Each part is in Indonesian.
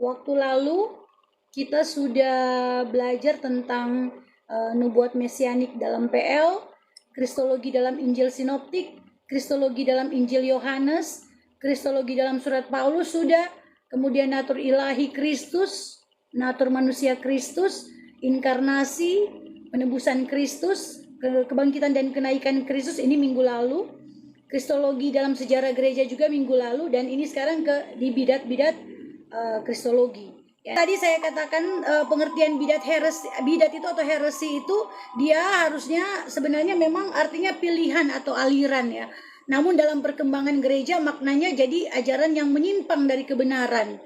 Waktu lalu kita sudah belajar tentang nubuat mesianik dalam PL, kristologi dalam Injil Sinoptik, kristologi dalam Injil Yohanes, kristologi dalam surat Paulus sudah, kemudian natur ilahi Kristus, natur manusia Kristus, inkarnasi, penebusan Kristus, kebangkitan dan kenaikan Kristus, ini minggu lalu. Kristologi dalam sejarah gereja juga minggu lalu, dan ini sekarang di bidat-bidat kristologi. Ya, tadi saya katakan pengertian bidat itu atau heresi itu dia harusnya sebenarnya memang artinya pilihan atau aliran ya. Namun dalam perkembangan gereja maknanya jadi ajaran yang menyimpang dari kebenaran.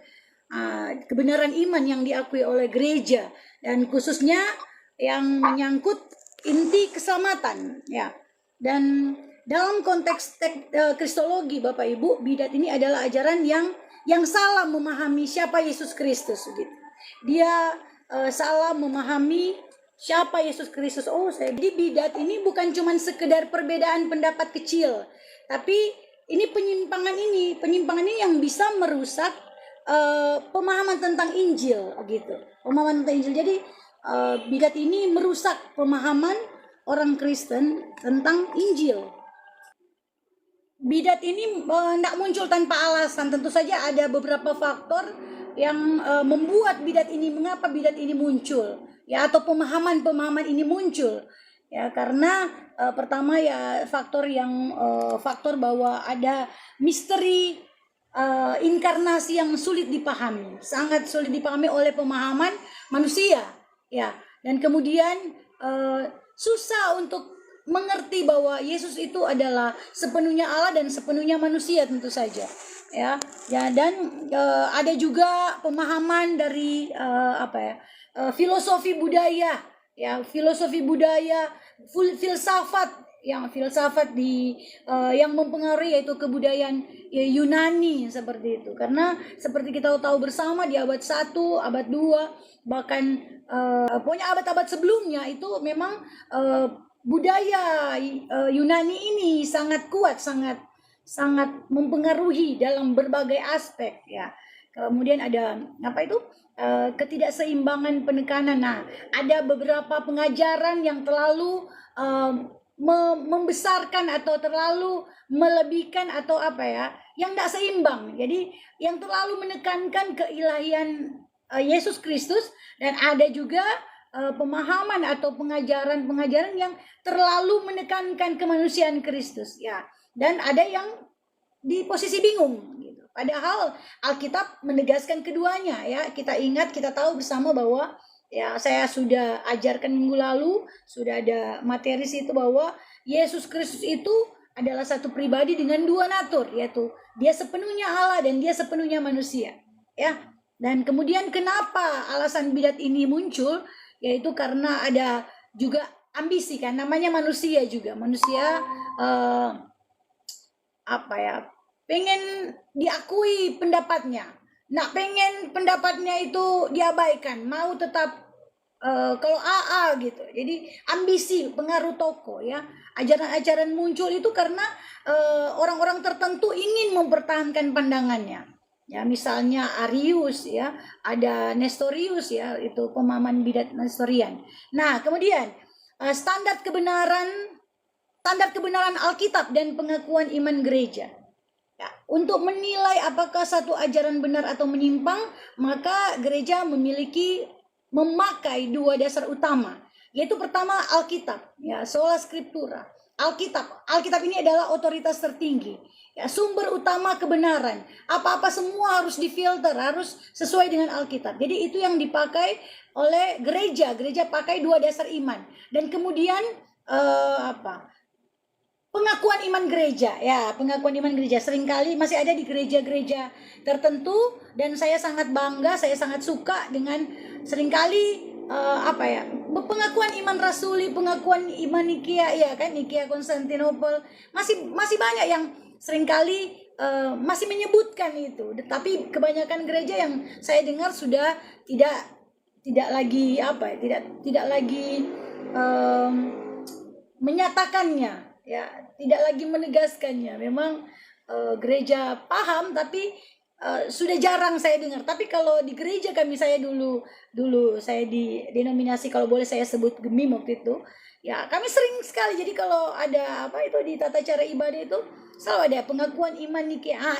Kebenaran iman yang diakui oleh gereja, dan khususnya yang menyangkut inti keselamatan ya. Dan dalam konteks kristologi Bapak Ibu, bidat ini adalah ajaran yang salah memahami siapa Yesus Kristus gitu. Dia salah memahami siapa Yesus Kristus. Jadi bidat ini bukan cuma sekedar perbedaan pendapat kecil, tapi ini penyimpangan ini yang bisa merusak pemahaman tentang Injil gitu. Pemahaman tentang Injil. Jadi bidat ini merusak pemahaman orang Kristen tentang Injil. Bidat ini tidak muncul tanpa alasan. Tentu saja ada beberapa faktor yang membuat mengapa bidat ini muncul ya, atau pemahaman ini muncul ya, karena pertama ya faktor bahwa ada misteri inkarnasi yang sulit dipahami, sangat sulit dipahami oleh pemahaman manusia ya, dan kemudian susah untuk mengerti bahwa Yesus itu adalah sepenuhnya Allah dan sepenuhnya manusia tentu saja ya. Dan ada juga pemahaman dari filosofi budaya ya, filsafat yang mempengaruhi, yaitu kebudayaan Yunani seperti itu. Karena seperti kita tahu bersama di abad 1, abad 2, bahkan pokoknya abad-abad sebelumnya itu memang budaya Yunani ini sangat kuat, sangat mempengaruhi dalam berbagai aspek ya. Kemudian ada ketidakseimbangan penekanan. Nah, ada beberapa pengajaran yang terlalu membesarkan atau terlalu melebihkan atau yang tidak seimbang. Jadi yang terlalu menekankan keilahian Yesus Kristus, dan ada juga pemahaman atau pengajaran yang terlalu menekankan kemanusiaan Kristus ya, dan ada yang di posisi bingung gitu. Padahal Alkitab menegaskan keduanya ya. Kita tahu bersama bahwa ya, saya sudah ajarkan minggu lalu, sudah ada materi situ bahwa Yesus Kristus itu adalah satu pribadi dengan dua natur, yaitu dia sepenuhnya Allah dan dia sepenuhnya manusia ya. Dan kemudian kenapa alasan bidat ini muncul, yaitu karena ada juga ambisi kan, namanya manusia juga. Manusia pengen diakui pendapatnya. Nah, pengen pendapatnya itu diabaikan, mau tetap kalau AA gitu. Jadi ambisi, pengaruh toko ya. Ajaran-ajaran muncul itu karena orang-orang tertentu ingin mempertahankan pandangannya. Ya, misalnya Arius ya, ada Nestorius ya, itu pemahaman bidat Nestorian. Nah, kemudian standar kebenaran Alkitab dan pengakuan iman gereja. Ya, untuk menilai apakah satu ajaran benar atau menyimpang, maka gereja memakai dua dasar utama, yaitu pertama Alkitab ya, sola scriptura. Alkitab ini adalah otoritas tertinggi ya, sumber utama kebenaran. Apa-apa semua harus difilter, harus sesuai dengan Alkitab. Jadi itu yang dipakai oleh gereja pakai dua dasar iman. Dan kemudian pengakuan iman gereja ya, pengakuan iman gereja seringkali masih ada di gereja-gereja tertentu, dan saya sangat bangga, saya sangat suka dengan seringkali pengakuan iman rasuli, pengakuan iman Nikea ya kan, Nikea Konstantinopel, masih banyak yang seringkali masih menyebutkan itu. Tapi kebanyakan gereja yang saya dengar sudah tidak lagi menyatakannya ya, tidak lagi menegaskannya. Memang gereja paham, tapi sudah jarang saya dengar. Tapi kalau di gereja kami, saya dulu saya di denominasi, kalau boleh saya sebut GEMIM waktu itu, ya kami sering sekali. Jadi kalau ada apa itu di tata cara ibadah itu selalu ada pengakuan iman Nikea.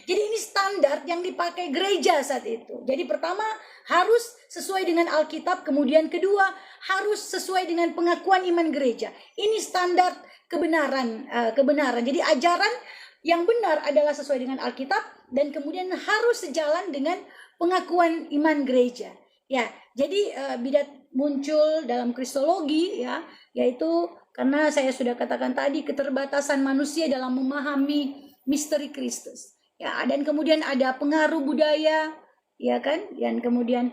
Jadi ini standar yang dipakai gereja saat itu. Jadi pertama harus sesuai dengan Alkitab, kemudian kedua harus sesuai dengan pengakuan iman gereja. Ini standar kebenaran. Jadi ajaran yang benar adalah sesuai dengan Alkitab dan kemudian harus sejalan dengan pengakuan iman gereja. Ya, jadi bidat muncul dalam kristologi, ya, yaitu karena saya sudah katakan tadi keterbatasan manusia dalam memahami misteri Kristus. Ya, dan kemudian ada pengaruh budaya, ya kan, dan kemudian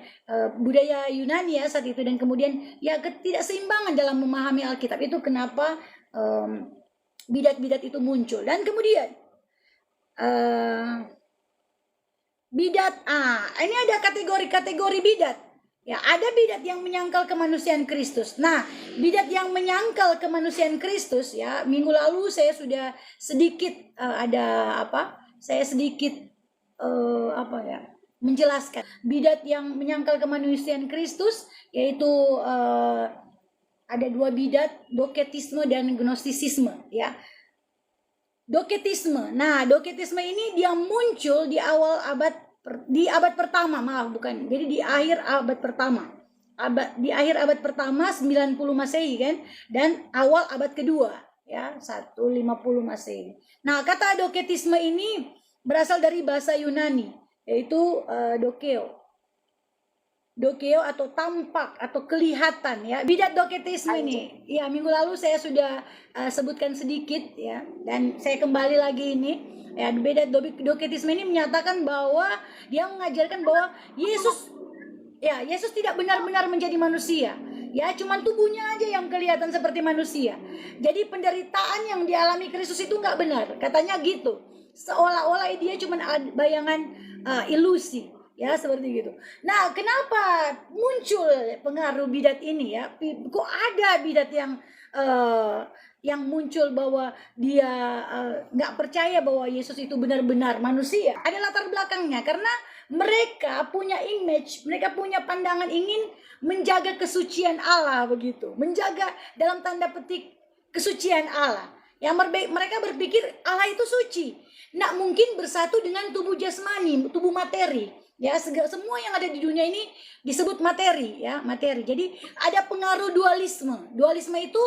budaya Yunani ya saat itu, dan kemudian ya ketidakseimbangan dalam memahami Alkitab. Itu kenapa bidat-bidat itu muncul. Dan kemudian bidat, ini ada kategori-kategori bidat. Ya, ada bidat yang menyangkal kemanusiaan Kristus. Nah, bidat yang menyangkal kemanusiaan Kristus, ya, minggu lalu saya sudah sedikit menjelaskan bidat yang menyangkal kemanusiaan Kristus, yaitu ada dua bidat, doketisme dan gnostisisme, ya. Doketisme. Nah, doketisme ini dia muncul di abad pertama, Jadi di akhir abad pertama. Di akhir abad pertama 90 Masehi kan, dan awal abad kedua, ya, 150 Masehi. Nah, kata doketisme ini berasal dari bahasa Yunani, yaitu dokeo atau tampak atau kelihatan, ya. Bidat doketisme ini, ya, minggu lalu saya sudah sebutkan sedikit, ya, dan saya kembali lagi ini, ya. Bidat doketisme ini menyatakan bahwa dia mengajarkan bahwa Yesus tidak benar-benar menjadi manusia, ya, cuman tubuhnya aja yang kelihatan seperti manusia. Jadi penderitaan yang dialami Kristus itu nggak benar, katanya gitu, seolah-olah dia cuman bayangan ilusi. Ya, seperti gitu. Nah, kenapa muncul pengaruh bidat ini, ya? Kok ada bidat yang muncul bahwa dia nggak percaya bahwa Yesus itu benar-benar manusia? Ada latar belakangnya, karena mereka punya image, mereka punya pandangan ingin menjaga kesucian Allah, begitu. Menjaga dalam tanda petik kesucian Allah. Yang mereka berpikir Allah itu suci, nggak mungkin bersatu dengan tubuh jasmani, tubuh materi. Ya, semua yang ada di dunia ini disebut materi, ya, materi. Jadi ada pengaruh dualisme. Dualisme itu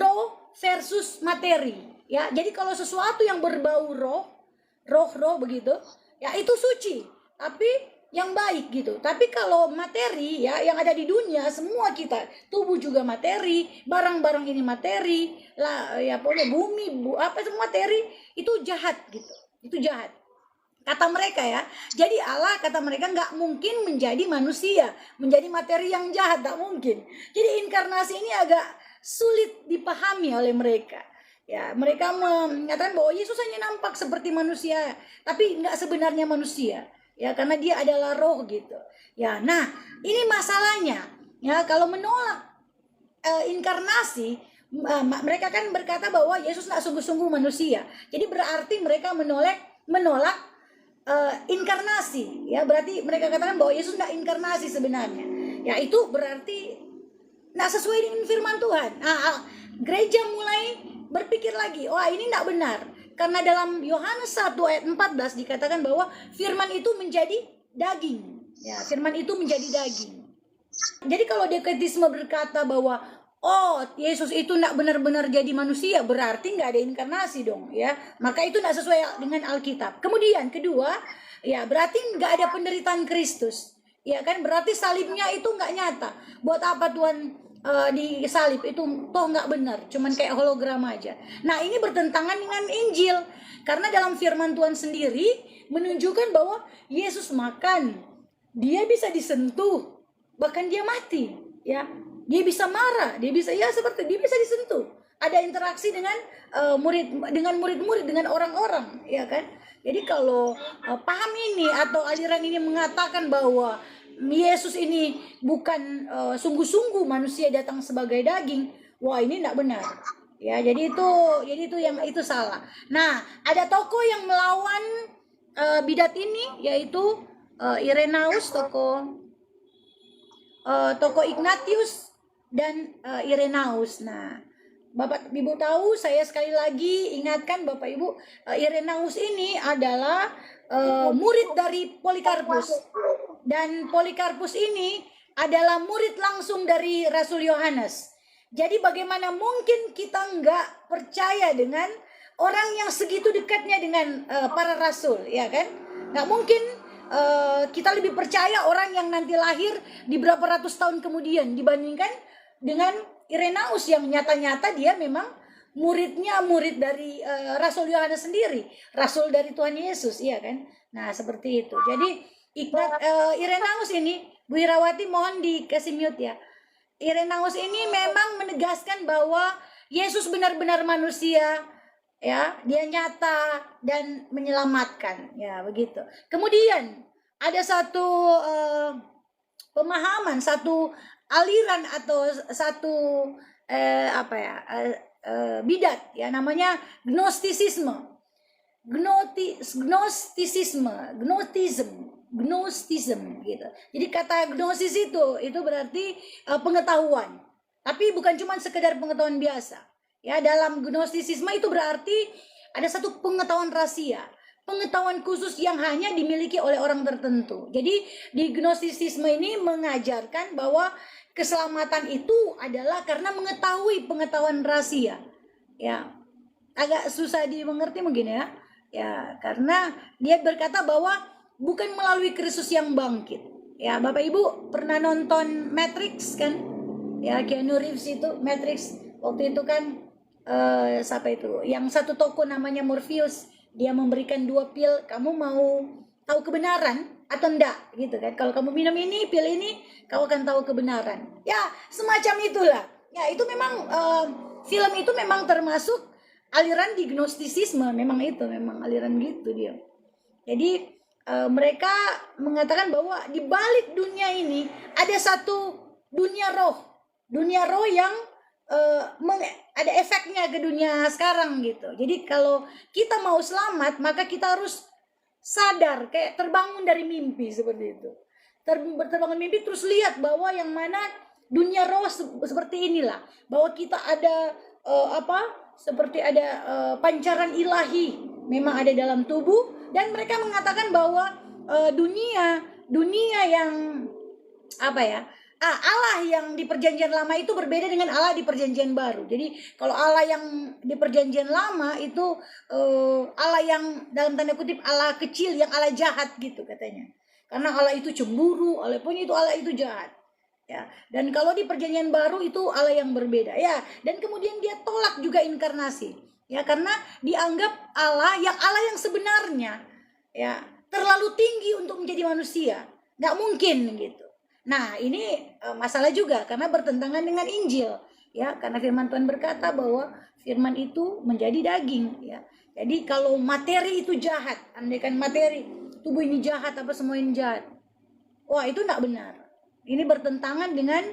roh versus materi, ya. Jadi kalau sesuatu yang berbau roh begitu, ya, itu suci, tapi yang baik gitu. Tapi kalau materi, ya, yang ada di dunia, semua kita, tubuh juga materi, barang-barang ini materi, lah, ya, pokoknya bumi, semua materi, itu jahat gitu. Itu jahat. Kata mereka, ya. Jadi Allah, kata mereka, nggak mungkin menjadi manusia, menjadi materi yang jahat, nggak mungkin. Jadi inkarnasi ini agak sulit dipahami oleh mereka. Ya, mereka mengatakan bahwa Yesus hanya nampak seperti manusia, tapi nggak sebenarnya manusia. Ya, karena dia adalah roh gitu. Ya, nah, ini masalahnya. Ya, kalau menolak inkarnasi, mereka kan berkata bahwa Yesus nggak sungguh-sungguh manusia. Jadi berarti mereka menolak inkarnasi, ya. Berarti mereka katakan bahwa Yesus tidak inkarnasi sebenarnya, ya. Itu berarti tidak sesuai dengan firman Tuhan. Gereja mulai berpikir lagi, ini tidak benar, karena dalam Yohanes 1 ayat 14 dikatakan bahwa firman itu menjadi daging, ya. Firman itu menjadi daging. Jadi kalau doketisme berkata bahwa Yesus itu tidak benar-benar jadi manusia, berarti nggak ada inkarnasi dong, ya. Maka itu tidak sesuai dengan Alkitab. Kemudian kedua, ya, berarti nggak ada penderitaan Kristus, ya kan? Berarti salibnya itu nggak nyata. Buat apa Tuhan di salib itu? Toh nggak benar, cuman kayak hologram aja. Nah, ini bertentangan dengan Injil, karena dalam firman Tuhan sendiri menunjukkan bahwa Yesus makan, dia bisa disentuh, bahkan dia mati, ya. Dia bisa marah, dia bisa disentuh. Ada interaksi dengan murid-murid, dengan orang-orang, ya kan? Jadi kalau paham ini atau aliran ini mengatakan bahwa Yesus ini bukan sungguh-sungguh manusia datang sebagai daging, wah, ini tidak benar. Ya, jadi itu salah. Nah, ada tokoh yang melawan bidat ini, yaitu Irenaus, tokoh Ignatius dan Irenaus. Nah, Bapak Ibu tahu, saya sekali lagi ingatkan Bapak Ibu, Irenaus ini adalah murid dari Polikarpus, dan Polikarpus ini adalah murid langsung dari Rasul Yohanes. Jadi bagaimana mungkin kita nggak percaya dengan orang yang segitu dekatnya dengan para rasul, ya kan? Nggak mungkin kita lebih percaya orang yang nanti lahir di berapa ratus tahun kemudian dibandingkan dengan Irenaus yang nyata-nyata dia memang murid dari Rasul Yohanes sendiri, rasul dari Tuhan Yesus, iya kan? Nah, seperti itu. Jadi Irenaus ini, Bu Irawati mohon dikasih mute ya. Irenaus ini memang menegaskan bahwa Yesus benar-benar manusia, ya, dia nyata dan menyelamatkan, ya begitu. Kemudian ada satu pemahaman, satu aliran atau satu bidat, ya, namanya gnostisisme. Gnosticism gitu. Jadi kata gnosis itu berarti pengetahuan. Tapi bukan cuma sekedar pengetahuan biasa. Ya, dalam gnostisisme itu berarti ada satu pengetahuan rahasia, pengetahuan khusus yang hanya dimiliki oleh orang tertentu. Jadi di gnostisisme ini mengajarkan bahwa keselamatan itu adalah karena mengetahui pengetahuan rahasia. Ya, agak susah dimengerti mungkin ya. Ya, karena dia berkata bahwa bukan melalui Kristus yang bangkit. Ya, Bapak Ibu pernah nonton Matrix kan? Ya, Keanu Reeves itu Matrix. Waktu itu kan siapa itu? Yang satu tokoh namanya Morpheus, dia memberikan 2 pil, kamu mau tahu kebenaran atau enggak gitu kan? Kalau kamu minum ini, pil ini, kamu akan tahu kebenaran. Ya, semacam itulah. Ya, itu memang film itu memang termasuk aliran di gnostisisme, memang aliran gitu dia. Jadi mereka mengatakan bahwa di balik dunia ini ada satu dunia roh yang ada efeknya ke dunia sekarang gitu. Jadi kalau kita mau selamat, maka kita harus sadar, kayak terbangun dari mimpi seperti itu. Terbangun mimpi terus lihat bahwa yang mana dunia roh seperti inilah, bahwa kita ada seperti ada pancaran ilahi memang ada dalam tubuh, dan mereka mengatakan bahwa dunia yang Allah yang di perjanjian lama itu berbeda dengan Allah di perjanjian baru. Jadi kalau Allah yang di perjanjian lama itu Allah yang dalam tanda kutip Allah kecil, yang Allah jahat gitu katanya. Karena Allah itu cemburu, walaupun itu Allah itu jahat. Ya, dan kalau di perjanjian baru itu Allah yang berbeda, ya. Dan kemudian dia tolak juga inkarnasi, ya, karena dianggap Allah yang sebenarnya, ya, terlalu tinggi untuk menjadi manusia, nggak mungkin gitu. Nah, ini masalah juga karena bertentangan dengan Injil, ya, karena firman Tuhan berkata bahwa firman itu menjadi daging, ya. Jadi kalau materi itu jahat, andaikan materi tubuh ini jahat, apa semua ini jahat, wah itu nggak benar. Ini bertentangan dengan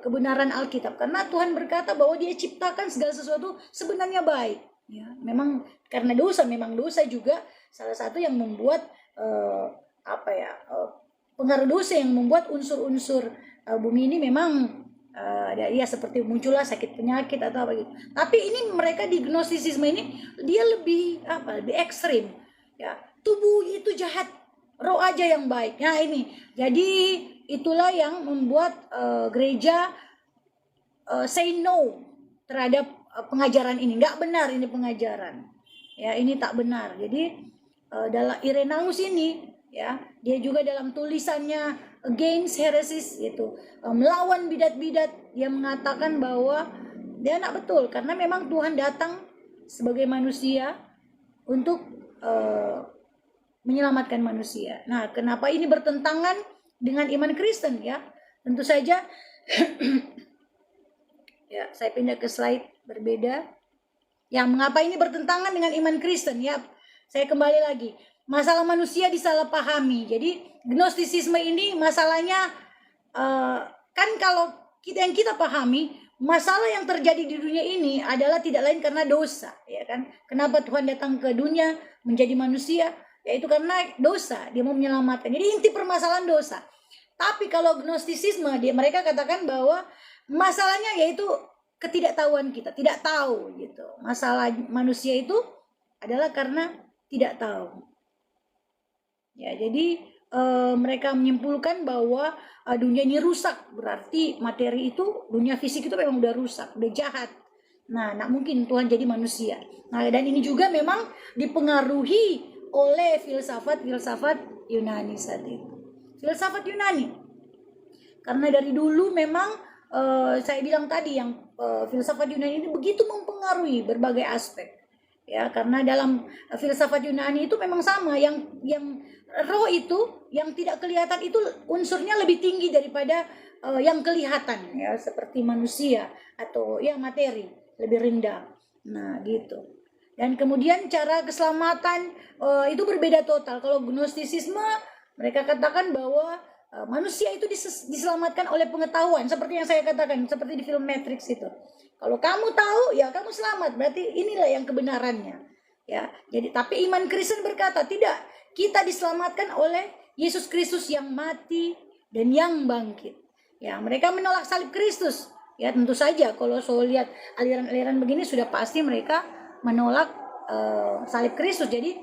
kebenaran Alkitab, karena Tuhan berkata bahwa Dia ciptakan segala sesuatu sebenarnya baik. Ya, memang karena memang dosa juga salah satu yang membuat pengaruh dosa yang membuat unsur-unsur bumi ini memang ya seperti muncullah sakit penyakit atau apa gitu. Tapi ini mereka di gnostisisme ini dia lebih ekstrim. Ya, tubuh itu jahat, roh aja yang baik. Nah ini, jadi itulah yang membuat gereja say no terhadap pengajaran ini. Nggak benar ini pengajaran. Ya, ini tak benar. Jadi dalam Irenaus ini, ya, dia juga dalam tulisannya Against Heresies itu melawan bidat-bidat, dia mengatakan bahwa dia tidak betul karena memang Tuhan datang sebagai manusia untuk menyelamatkan manusia. Nah, kenapa ini bertentangan dengan iman Kristen, ya? Tentu saja ya, saya pindah ke slide berbeda. Yang mengapa ini bertentangan dengan iman Kristen, ya? Saya kembali lagi. Masalah manusia disalahpahami. Jadi gnostisisme ini masalahnya kan kalau kita pahami, masalah yang terjadi di dunia ini adalah tidak lain karena dosa, ya kan? Kenapa Tuhan datang ke dunia menjadi manusia? yaitu karena dosa, dia mau menyelamatkan. Jadi inti permasalahan dosa. Tapi kalau gnostisisme, mereka katakan bahwa masalahnya yaitu ketidaktahuan kita, tidak tahu gitu. Masalah manusia itu adalah karena tidak tahu. Ya, jadi mereka menyimpulkan bahwa dunia ini rusak, berarti materi itu, dunia fisik itu memang udah rusak, udah jahat. Nah, nggak mungkin Tuhan jadi manusia. Nah, dan ini juga memang dipengaruhi oleh filsafat Yunani saat itu. Filsafat Yunani. Karena dari dulu memang saya bilang tadi yang filsafat Yunani ini begitu mempengaruhi berbagai aspek. Ya, karena dalam filsafat Yunani itu memang sama, yang roh itu yang tidak kelihatan itu unsurnya lebih tinggi daripada yang kelihatan, ya, seperti manusia atau ya materi lebih rendah. Nah, gitu. Dan kemudian cara keselamatan itu berbeda total. Kalau gnostisisme mereka katakan bahwa manusia itu diselamatkan oleh pengetahuan, seperti yang saya katakan, seperti di film Matrix itu. Kalau kamu tahu, ya kamu selamat. Berarti inilah yang kebenarannya. Ya, jadi tapi iman Kristen berkata tidak. Kita diselamatkan oleh Yesus Kristus yang mati dan yang bangkit. Ya, mereka menolak salib Kristus. Ya, tentu saja kalau saya lihat aliran-aliran begini sudah pasti mereka menolak salib Kristus. Jadi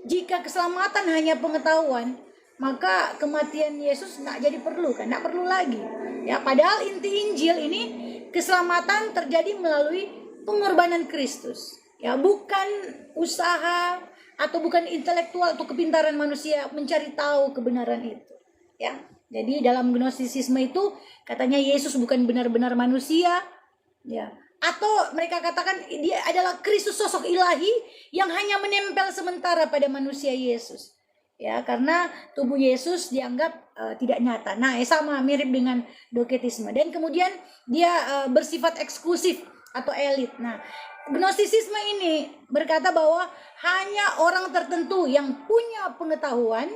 jika keselamatan hanya pengetahuan, maka kematian Yesus nggak jadi perlu kan, nggak perlu lagi. Ya, padahal inti Injil ini keselamatan terjadi melalui pengorbanan Kristus. Ya, bukan usaha atau bukan intelektual atau kepintaran manusia mencari tahu kebenaran itu. Ya, jadi dalam gnostisisme itu katanya Yesus bukan benar-benar manusia. Ya, atau mereka katakan dia adalah Kristus sosok ilahi yang hanya menempel sementara pada manusia Yesus. Ya, karena tubuh Yesus dianggap tidak nyata. Nah, sama mirip dengan doketisme. Dan kemudian dia bersifat eksklusif atau elit. Nah, gnostisisme ini berkata bahwa hanya orang tertentu yang punya pengetahuan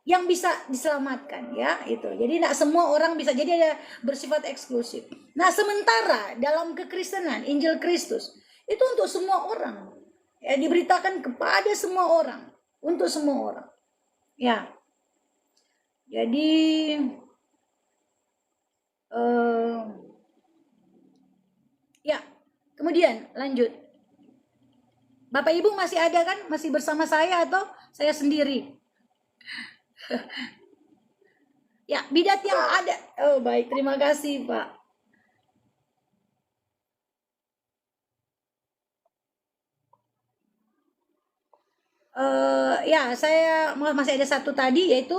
yang bisa diselamatkan, ya, itu. Jadi tidak semua orang bisa. Jadi ada bersifat eksklusif. Nah, sementara dalam kekristenan, Injil Kristus itu untuk semua orang. Ya, diberitakan kepada semua orang. Untuk semua orang. Ya. Jadi ya, kemudian lanjut. Bapak Ibu masih ada kan? Masih bersama saya atau saya sendiri? Ya, bidat yang ada. Oh, baik, terima kasih, Pak. Ya, saya masih ada satu tadi, yaitu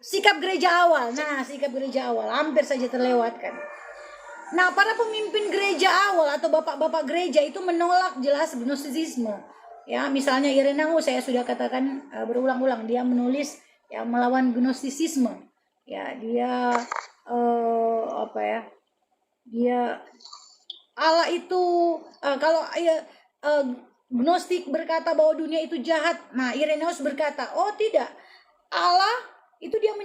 sikap gereja awal. Nah, sikap gereja awal hampir saja terlewatkan. Nah, para pemimpin gereja awal atau bapak-bapak gereja itu menolak jelas gnostisisme. Ya, misalnya Irenaeus, saya sudah katakan berulang-ulang, dia menulis ya melawan gnostisisme. Ya, dia apa ya? Dia Allah itu kalau Gnostik berkata bahwa dunia itu jahat. Nah, Irenaeus berkata, oh tidak, Allah itu dia yang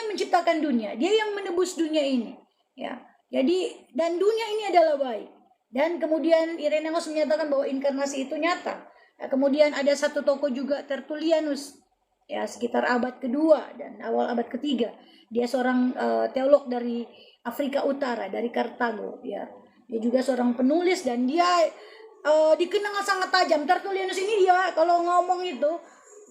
menciptakan dunia, dia yang menebus dunia ini. Ya, jadi dan dunia ini adalah baik. Dan kemudian Irenaeus menyatakan bahwa inkarnasi itu nyata. Ya, kemudian ada satu tokoh juga Tertullianus, ya sekitar abad kedua dan awal abad ketiga. Dia seorang teolog dari Afrika Utara, dari Kartago. Ya, dia juga seorang penulis dan dia dikenal sangat tajam. Tertullianus ini dia kalau ngomong itu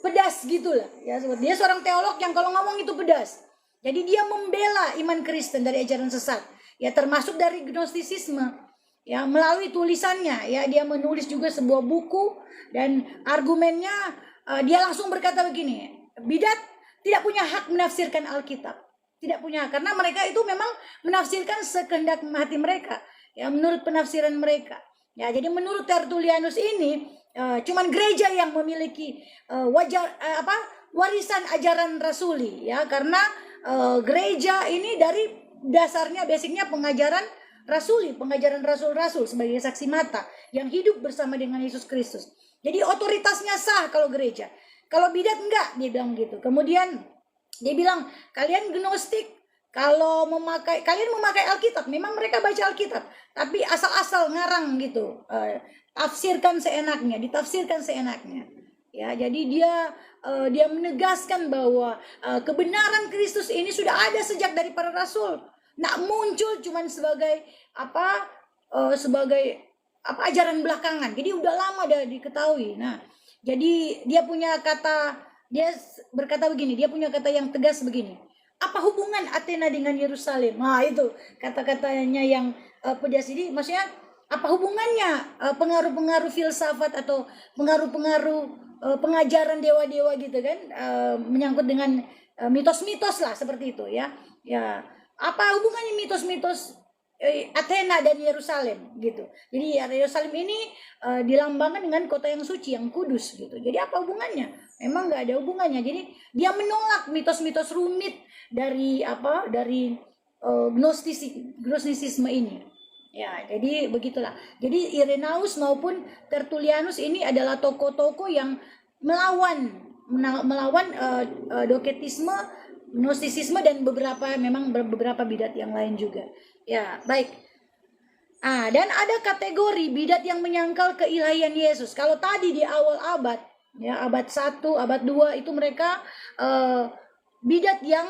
pedas gitulah. Ya, dia seorang teolog yang kalau ngomong itu pedas. Jadi dia membela iman Kristen dari ajaran sesat. Ya, termasuk dari gnostisisme. Ya, melalui tulisannya, ya dia menulis juga sebuah buku dan argumennya dia langsung berkata begini, bidat tidak punya hak menafsirkan Alkitab. Tidak punya, karena mereka itu memang menafsirkan sekehendak hati mereka, ya menurut penafsiran mereka. Ya, jadi menurut Tertullianus ini cuman gereja yang memiliki warisan ajaran rasuli, ya karena gereja ini dari dasarnya basicnya pengajaran rasuli, pengajaran rasul-rasul sebagai saksi mata yang hidup bersama dengan Yesus Kristus. Jadi otoritasnya sah kalau gereja. Kalau bidat enggak, dia bilang gitu. Kemudian dia bilang kalian gnostik, kalau kalian memakai Alkitab, memang mereka baca Alkitab, tapi asal-asal ngarang gitu, tafsirkan seenaknya, ditafsirkan seenaknya. Ya, jadi dia menegaskan bahwa kebenaran Kristus ini sudah ada sejak dari para rasul. Nak muncul cuman sebagai sebagai ajaran belakangan. Jadi udah lama udah diketahui. Nah, jadi dia berkata begini, dia punya kata yang tegas begini. Apa hubungan Athena dengan Yerusalem? Nah, itu kata-katanya yang pedas ini, maksudnya apa hubungannya pengaruh-pengaruh filsafat atau pengaruh-pengaruh pengajaran dewa-dewa gitu kan, menyangkut dengan mitos-mitos lah seperti itu ya. Ya, apa hubungannya mitos-mitos Athena dan Yerusalem gitu. Jadi Yerusalem ini dilambangkan dengan kota yang suci, yang kudus gitu. Jadi apa hubungannya? Memang nggak ada hubungannya. Jadi dia menolak mitos-mitos rumit dari gnostisisme ini. Ya, jadi begitulah. Jadi Irenaeus maupun Tertullianus ini adalah tokoh-tokoh yang melawan doketisme, gnostisisme dan beberapa bidat yang lain juga. Ya, baik. Dan ada kategori bidat yang menyangkal keilahian Yesus. Kalau tadi di awal abad, ya abad 1, abad 2 itu mereka bidat yang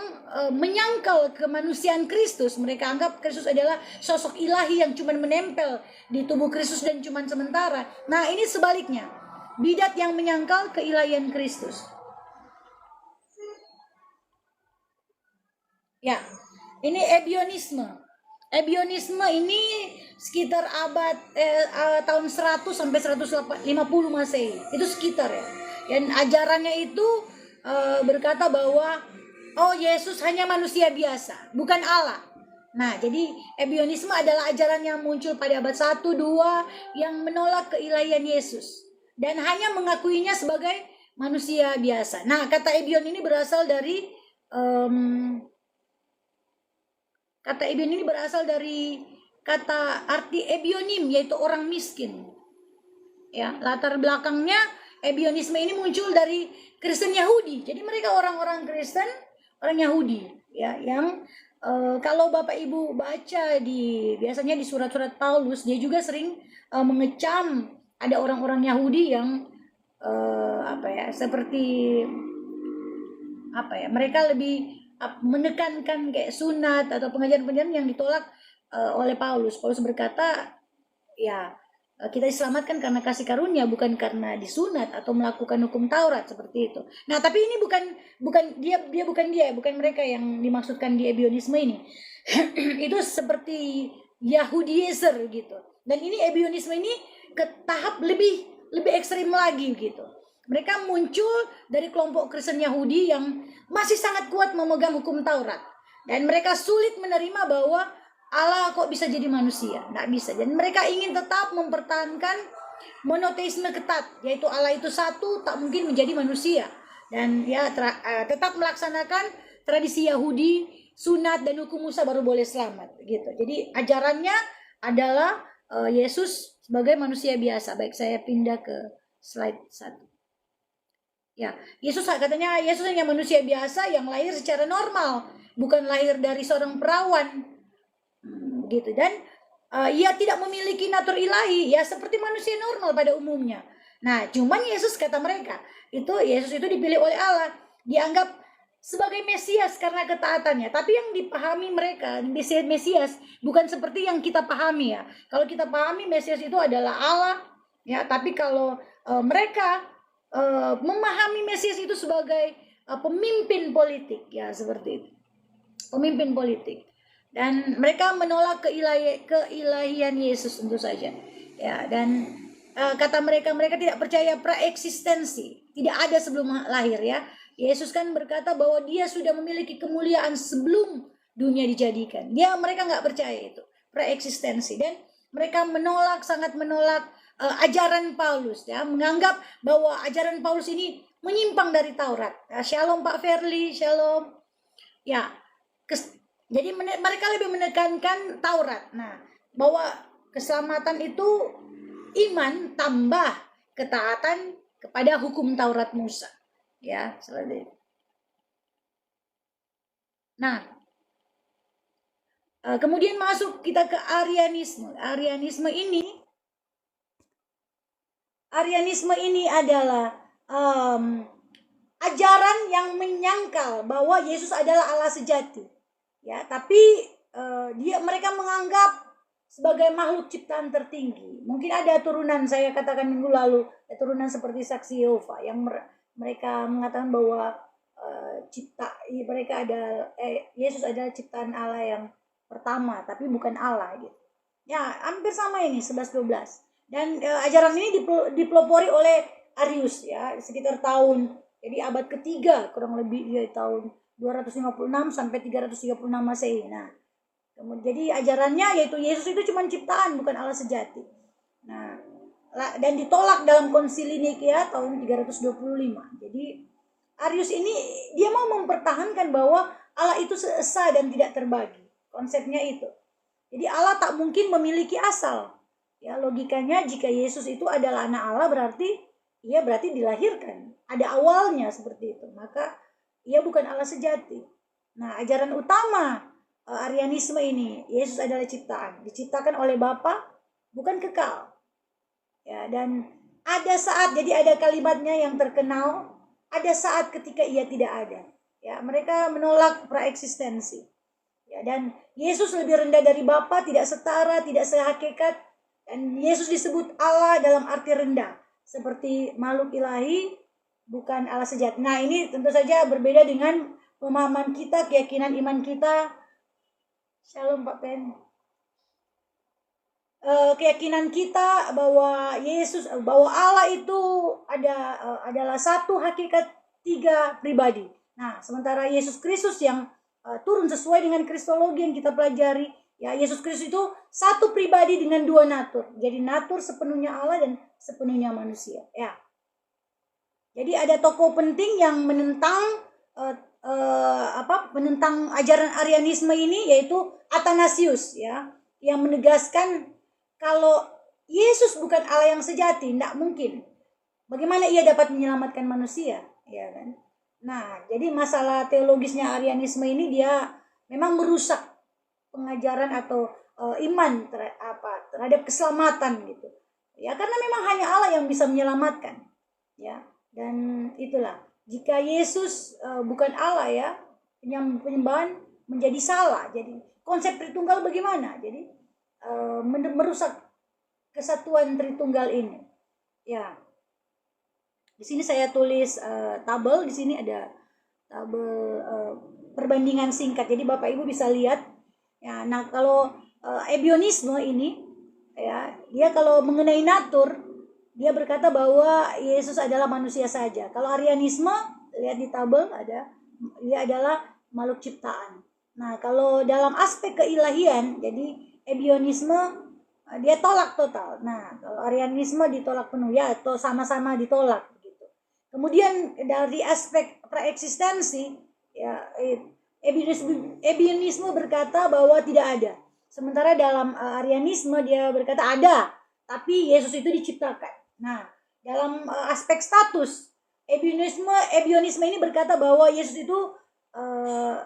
menyangkal kemanusiaan Kristus. Mereka anggap Kristus adalah sosok ilahi yang cuma menempel di tubuh Kristus dan cuma sementara. Nah, ini sebaliknya. Bidat yang menyangkal keilahian Kristus. Ya, ini ebionisme. Ebionisme ini sekitar abad tahun 100 sampai 150 Masehi. Itu sekitar ya. Dan ajarannya itu berkata bahwa Yesus hanya manusia biasa, bukan Allah. Nah, jadi ebionisme adalah ajaran yang muncul pada abad 1, 2 yang menolak keilahian Yesus dan hanya mengakuinya sebagai manusia biasa. Nah, kata ebion ini berasal dari kata arti ebionim, yaitu orang miskin. Ya, latar belakangnya ebionisme ini muncul dari Kristen Yahudi. Jadi mereka orang-orang Kristen, orang Yahudi, ya, yang kalau Bapak Ibu baca biasanya di surat-surat Paulus, dia juga sering mengecam ada orang-orang Yahudi yang mereka lebih menekankan kayak sunat atau pengajaran-pengajaran yang ditolak oleh Paulus. Paulus berkata, ya, kita diselamatkan karena kasih karunia, bukan karena disunat atau melakukan hukum Taurat seperti itu. Nah, tapi ini bukan mereka yang dimaksudkan di ebionisme ini. Itu seperti Yahudiezer gitu. Dan ini ebionisme ini ke tahap lebih ekstrim lagi gitu. Mereka muncul dari kelompok Kristen Yahudi yang masih sangat kuat memegang hukum Taurat. Dan mereka sulit menerima bahwa Allah kok bisa jadi manusia. Nggak bisa. Dan mereka ingin tetap mempertahankan monoteisme ketat. Yaitu Allah itu satu, tak mungkin menjadi manusia. Dan ya tetap melaksanakan tradisi Yahudi, sunat dan hukum Musa baru boleh selamat. Gitu. Jadi ajarannya adalah Yesus sebagai manusia biasa. Baik, saya pindah ke slide 1. Ya, Yesus katanya Yesus hanya manusia biasa yang lahir secara normal, bukan lahir dari seorang perawan, gitu. Dan ia tidak memiliki natur ilahi, ya seperti manusia normal pada umumnya. Nah, cuman Yesus kata mereka, Yesus itu dipilih oleh Allah, dianggap sebagai Mesias karena ketaatannya. Tapi yang dipahami mereka, Mesias bukan seperti yang kita pahami ya. Kalau kita pahami Mesias itu adalah Allah, ya. Tapi kalau mereka memahami Mesias itu sebagai pemimpin politik, ya seperti itu, pemimpin politik. Dan mereka menolak keilahian Yesus tentu saja, ya. Dan kata mereka tidak percaya praeksistensi, tidak ada sebelum lahir ya. Yesus kan berkata bahwa dia sudah memiliki kemuliaan sebelum dunia dijadikan. Mereka nggak percaya itu praeksistensi, dan mereka sangat menolak ajaran Paulus, ya, menganggap bahwa ajaran Paulus ini menyimpang dari Taurat. Ya, shalom Pak Verli, shalom. Ya, jadi mereka lebih menekankan Taurat. Nah, bahwa keselamatan itu iman tambah ketaatan kepada hukum Taurat Musa. Ya, seperti itu. Nah, kemudian masuk kita ke Arianisme. Arianisme ini adalah ajaran yang menyangkal bahwa Yesus adalah Allah sejati. Ya, tapi mereka menganggap sebagai makhluk ciptaan tertinggi. Mungkin ada turunan, saya katakan minggu lalu, turunan seperti saksi Yehova yang mereka mengatakan bahwa Yesus adalah ciptaan Allah yang pertama, tapi bukan Allah gitu. Ya, hampir sama ini 11-12. Dan ajaran ini dipelopori oleh Arius ya, sekitar tahun jadi abad ketiga kurang lebih ya, tahun 256 sampai 336 Masehi. Nah, jadi ajarannya yaitu Yesus itu cuma ciptaan, bukan Allah sejati. Nah, dan ditolak dalam Konsili Nikea tahun 325. Jadi Arius ini dia mau mempertahankan bahwa Allah itu seesa dan tidak terbagi. Konsepnya itu. Jadi Allah tak mungkin memiliki asal. Ya, logikanya jika Yesus itu adalah anak Allah berarti dilahirkan. Ada awalnya seperti itu. Maka ia bukan Allah sejati. Nah, ajaran utama Arianisme ini, Yesus adalah ciptaan, diciptakan oleh Bapa, bukan kekal. Ya, dan ada saat, jadi ada kalimatnya yang terkenal, ada saat ketika ia tidak ada. Ya, mereka menolak praeksistensi. Ya, dan Yesus lebih rendah dari Bapa, tidak setara, tidak sehakikat, dan Yesus disebut Allah dalam arti rendah, seperti makhluk ilahi, bukan Allah sejati. Nah, ini tentu saja berbeda dengan pemahaman kita, keyakinan iman kita. Shalom Pak Pen. Keyakinan kita bahwa bahwa Allah itu adalah satu hakikat, tiga pribadi. Nah, sementara Yesus Kristus yang turun sesuai dengan kristologi yang kita pelajari, ya Yesus Kristus itu satu pribadi dengan dua natur. Jadi natur sepenuhnya Allah dan sepenuhnya manusia. Ya. Jadi ada tokoh penting yang menentang menentang ajaran Arianisme ini, yaitu Athanasius ya, yang menegaskan kalau Yesus bukan Allah yang sejati, tidak mungkin. Bagaimana ia dapat menyelamatkan manusia, ya kan? Nah, jadi masalah teologisnya Arianisme ini dia memang merusak pengajaran atau iman terhadap keselamatan gitu. Ya, karena memang hanya Allah yang bisa menyelamatkan. Ya, dan itulah. Jika Yesus bukan Allah ya, penyembahan menjadi salah. Jadi konsep Tritunggal bagaimana? Jadi merusak kesatuan Tritunggal ini. Ya. Di sini saya tulis tabel, di sini ada tabel perbandingan singkat. Jadi Bapak Ibu bisa lihat. Ya, nah kalau Ebionisme ini ya, dia kalau mengenai natur dia berkata bahwa Yesus adalah manusia saja. Kalau Arianisme, lihat di tabel ada, dia adalah makhluk ciptaan. Nah, kalau dalam aspek keilahian, jadi Ebionisme dia tolak total. Nah, kalau Arianisme ditolak penuh ya, atau sama-sama ditolak gitu. Kemudian dari aspek praeksistensi, ya Ebionisme berkata bahwa tidak ada. Sementara dalam Arianisme dia berkata ada, tapi Yesus itu diciptakan. Nah, dalam aspek status, Ebionisme ini berkata bahwa Yesus itu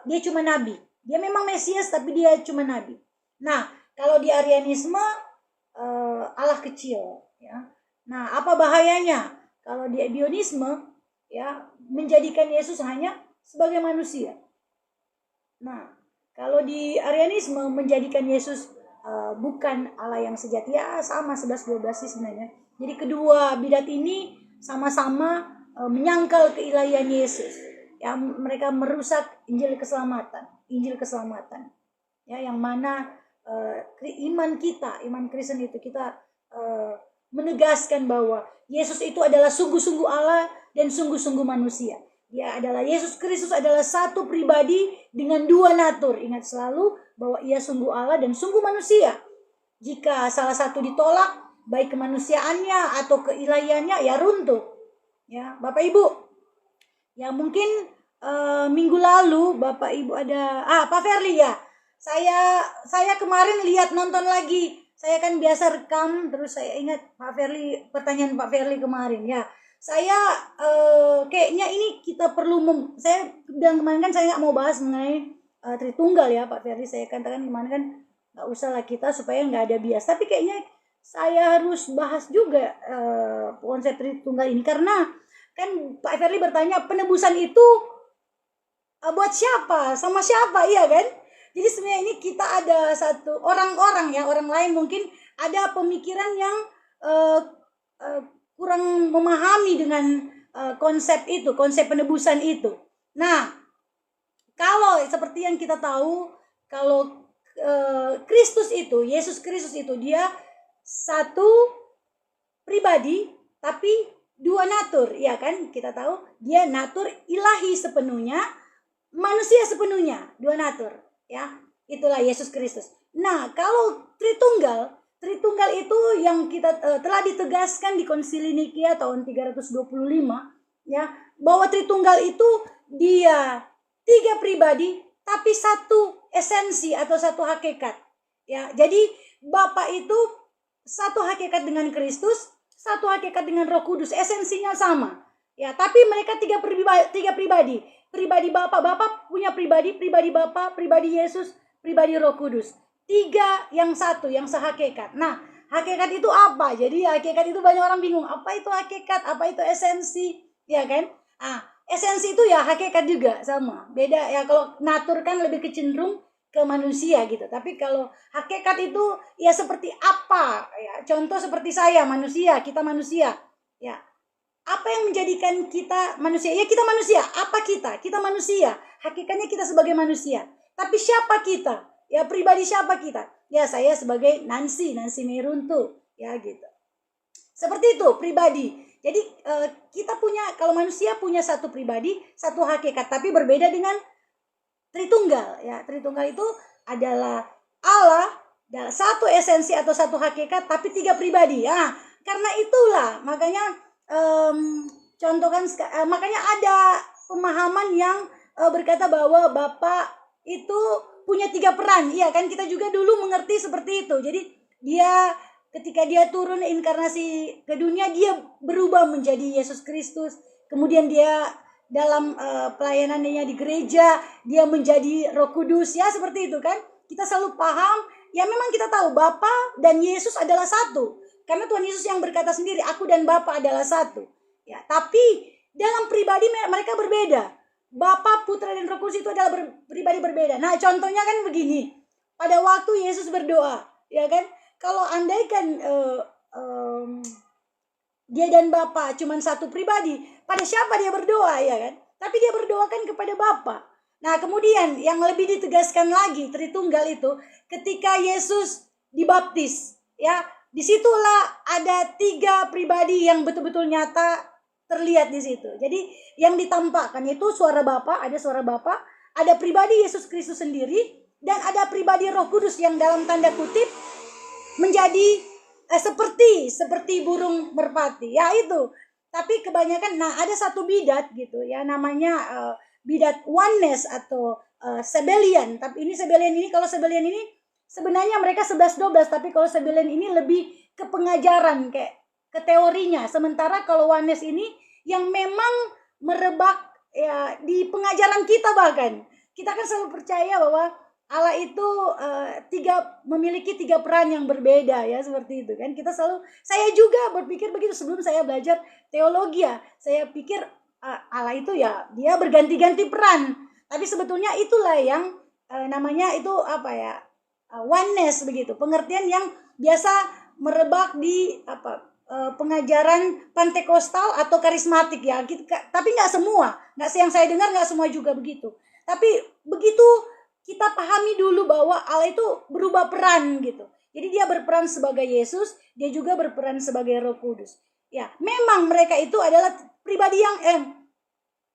dia cuma nabi. Dia memang Mesias, tapi dia cuma nabi. Nah, kalau di Arianisme Allah kecil. Ya. Nah, apa bahayanya kalau di Ebionisme ya menjadikan Yesus hanya sebagai manusia? Nah, kalau di Arianisme menjadikan Yesus bukan Allah yang sejati, ya sama 11-12 sih sebenarnya. Jadi kedua bidat ini sama-sama menyangkal keilahian Yesus. Ya, mereka merusak Injil keselamatan. Ya, yang mana iman Kristen itu kita menegaskan bahwa Yesus itu adalah sungguh-sungguh Allah dan sungguh-sungguh manusia. Dia adalah Yesus Kristus adalah satu pribadi dengan dua natur. Ingat selalu bahwa ia sungguh Allah dan sungguh manusia. Jika salah satu ditolak, baik kemanusiaannya atau keilahiannya, ya runtuh. Ya, Bapak Ibu. Ya mungkin minggu lalu Bapak Ibu ada Pak Ferli ya. Saya kemarin lihat nonton lagi. Saya kan biasa rekam, terus saya ingat pertanyaan Pak Ferli kemarin ya. Saya kayaknya ini kita perlu saya bilang kemarin kan saya nggak mau bahas mengenai Tritunggal ya Pak Ferry. Saya katakan kemarin kan nggak usah lah kita supaya nggak ada bias. Tapi kayaknya saya harus bahas juga konsep Tritunggal ini karena Kan Pak Ferli bertanya, penebusan itu buat siapa? Sama siapa? Iya kan? Jadi sebenarnya ini kita ada satu orang-orang ya, orang lain mungkin ada pemikiran yang uh, uh, kurang memahami dengan konsep itu, konsep penebusan itu. Nah, kalau seperti yang kita tahu, kalau Kristus itu, Yesus Kristus itu dia satu pribadi tapi dua natur, ya kan? Kita tahu dia natur ilahi sepenuhnya, manusia sepenuhnya, dua natur, ya. Itulah Yesus Kristus. Nah, kalau Tritunggal itu yang kita telah ditegaskan di Konsili Nikia tahun 325, ya, bahwa Tritunggal itu dia tiga pribadi tapi satu esensi atau satu hakikat, ya. Jadi Bapa itu satu hakikat dengan Kristus, satu hakikat dengan Roh Kudus, esensinya sama, ya. Tapi mereka tiga pribadi. Pribadi Bapa punya pribadi Bapa, pribadi Yesus, pribadi Roh Kudus. Tiga yang satu, yang sehakikat. Nah, hakikat itu apa? Jadi hakikat itu banyak orang bingung. Apa itu hakikat? Apa itu esensi? Ya kan? Esensi itu ya hakikat juga sama. Beda ya, kalau natur kan lebih kecenderung ke manusia gitu. Tapi kalau hakikat itu ya seperti apa? Ya, contoh seperti saya manusia, kita manusia. Ya. Apa yang menjadikan kita manusia? Ya kita manusia. Apa kita? Kita manusia. Hakikatnya kita sebagai manusia. Tapi siapa kita? Ya pribadi siapa kita? Ya saya sebagai Nancy Meruntu. Ya gitu. Seperti itu pribadi. Jadi kita punya, kalau manusia punya satu pribadi, satu hakikat. Tapi berbeda dengan Tritunggal. Ya Tritunggal itu adalah Allah, satu esensi atau satu hakikat, tapi tiga pribadi. Ya karena itulah makanya contohkan makanya ada pemahaman yang berkata bahwa Bapa itu punya tiga peran. Iya kan, kita juga dulu mengerti seperti itu. Jadi dia ketika dia turun inkarnasi ke dunia, dia berubah menjadi Yesus Kristus. Kemudian dia dalam pelayanannya di gereja, dia menjadi Roh Kudus, ya seperti itu kan. Kita selalu paham, ya memang kita tahu Bapa dan Yesus adalah satu. Karena Tuhan Yesus yang berkata sendiri, aku dan Bapa adalah satu. Ya, tapi dalam pribadi mereka berbeda. Bapa, Putra, dan Roh Kudus itu adalah pribadi berbeda. Nah, contohnya kan begini. Pada waktu Yesus berdoa, ya kan? Kalau andaikan dia dan Bapa cuma satu pribadi, pada siapa dia berdoa, ya kan? Tapi dia berdoa kan kepada Bapa. Nah, kemudian yang lebih ditegaskan lagi Tritunggal itu ketika Yesus dibaptis, ya. Disitulah ada tiga pribadi yang betul-betul nyata terlihat di situ. Jadi yang ditampakkan itu suara Bapa, ada suara Bapa, ada pribadi Yesus Kristus sendiri, dan ada pribadi Roh Kudus yang dalam tanda kutip menjadi seperti burung merpati. Ya itu. Tapi kebanyakan, nah ada satu bidat gitu ya, namanya bidat oneness atau Sabellian. Tapi ini Sabellian ini, kalau Sabellian ini sebenarnya mereka 11-12, tapi kalau Sabellian ini lebih ke pengajaran, kayak ke teorinya. Sementara kalau oneness ini yang memang merebak ya di pengajaran kita, bahkan kita kan selalu percaya bahwa Allah itu memiliki tiga peran yang berbeda, ya seperti itu kan. Kita selalu, saya juga berpikir begitu sebelum saya belajar teologi ya. Saya pikir Allah itu ya dia berganti-ganti peran. Tapi sebetulnya itulah yang namanya itu apa ya? Oneness begitu. Pengertian yang biasa merebak di pengajaran Pantekostal atau karismatik ya. Tapi nggak semua. Yang saya dengar nggak semua juga begitu. Tapi begitu kita pahami dulu bahwa Allah itu berubah peran gitu. Jadi dia berperan sebagai Yesus, dia juga berperan sebagai Roh Kudus. Ya, memang mereka itu adalah pribadi yang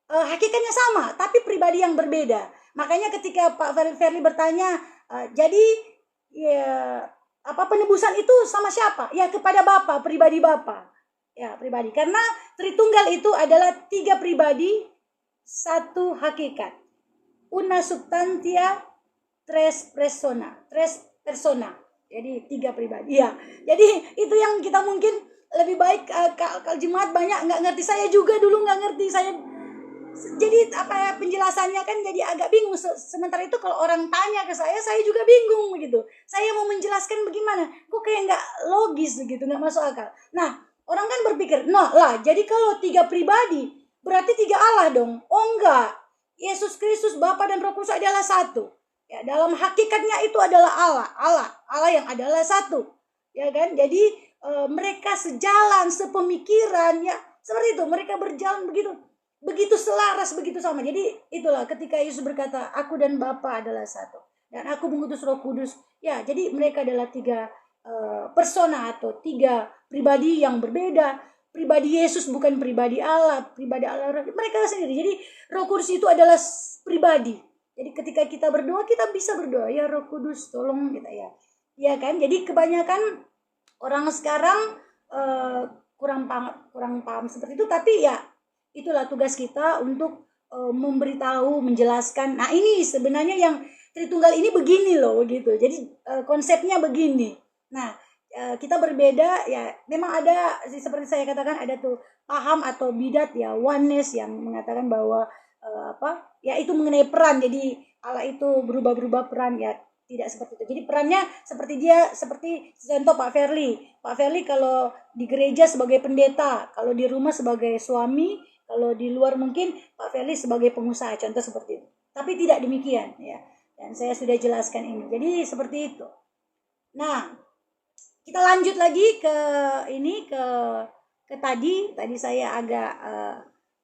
hakikatnya sama, tapi pribadi yang berbeda. Makanya ketika Pak Ferli bertanya, jadi ya penebusan itu sama siapa? Ya kepada Bapa, pribadi Bapa. Ya, pribadi. Karena Tritunggal itu adalah tiga pribadi, satu hakikat. Una substantia, tres persona. Jadi tiga pribadi. Ya. Jadi itu yang kita mungkin lebih baik kalau jemaat banyak nggak ngerti. Saya juga dulu nggak ngerti. Jadi penjelasannya kan jadi agak bingung. Sementara itu kalau orang tanya ke saya juga bingung begitu. Saya mau menjelaskan bagaimana, kok kayak nggak logis begitu, nggak masuk akal. Nah, Orang kan berpikir, nah lah, jadi kalau 3 pribadi, berarti 3 Allah dong. Oh enggak, Yesus Kristus, Bapa dan Roh Kudus adalah satu. Ya, dalam hakikatnya itu adalah Allah yang adalah satu. Ya kan? Jadi mereka sejalan, sepemikiran, ya seperti itu. Mereka berjalan begitu selaras, begitu sama. Jadi itulah ketika Yesus berkata, aku dan Bapa adalah satu, dan aku mengutus Roh Kudus. Ya, jadi mereka adalah 3 persona atau 3 pribadi yang berbeda. Pribadi Yesus bukan pribadi Allah, pribadi Allah mereka sendiri. Jadi Roh Kudus itu adalah pribadi. Jadi ketika kita berdoa, kita bisa berdoa, ya Roh Kudus tolong kita, ya. Ya kan? Jadi kebanyakan orang sekarang kurang paham seperti itu, tapi ya itulah tugas kita untuk memberitahu, menjelaskan. Nah, ini sebenarnya yang Tritunggal ini begini loh gitu. Jadi konsepnya begini. Nah, kita berbeda, ya memang ada seperti saya katakan, ada tuh paham atau bidat, ya oneness yang mengatakan bahwa ya itu mengenai peran. Jadi Allah itu berubah-ubah peran, ya tidak seperti itu. Jadi perannya seperti contoh Pak Ferli kalau di gereja sebagai pendeta, kalau di rumah sebagai suami, kalau di luar mungkin Pak Ferli sebagai pengusaha, contoh seperti itu. Tapi tidak demikian, ya. Dan saya sudah jelaskan ini. Jadi seperti itu. Nah, kita lanjut lagi ke tadi saya agak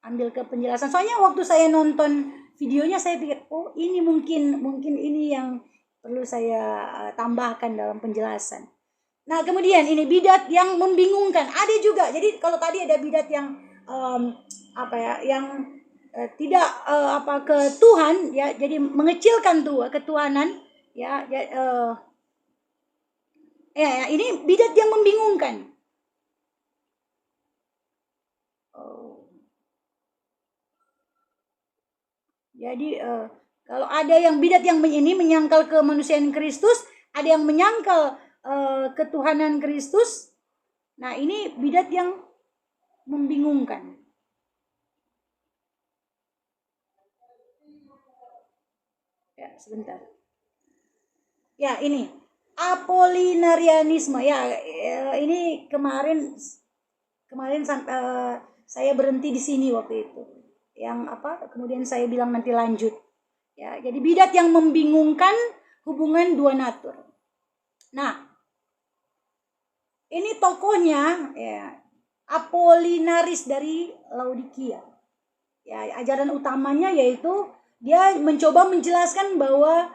ambil ke penjelasan. Soalnya waktu saya nonton videonya saya pikir, oh ini mungkin ini yang perlu saya tambahkan dalam penjelasan. Nah, kemudian ini bidat yang membingungkan. Ada juga. Jadi kalau tadi ada bidat yang yang tidak ke Tuhan, ya, jadi mengecilkan ketuhanan, ya, ini bidat yang membingungkan. Jadi kalau ada yang bidat yang ini menyangkal kemanusiaan Kristus, ada yang menyangkal ketuhanan Kristus. Nah, ini bidat yang membingungkan. Ya, sebentar. Ya, ini Apollinarianisme, ya. Ini kemarin saya berhenti di sini waktu itu. Yang kemudian saya bilang nanti lanjut. Ya, jadi bidat yang membingungkan hubungan dua natur. Nah, ini tokohnya, ya, Apollinaris dari Laodikia. Ya, ajaran utamanya yaitu dia mencoba menjelaskan bahwa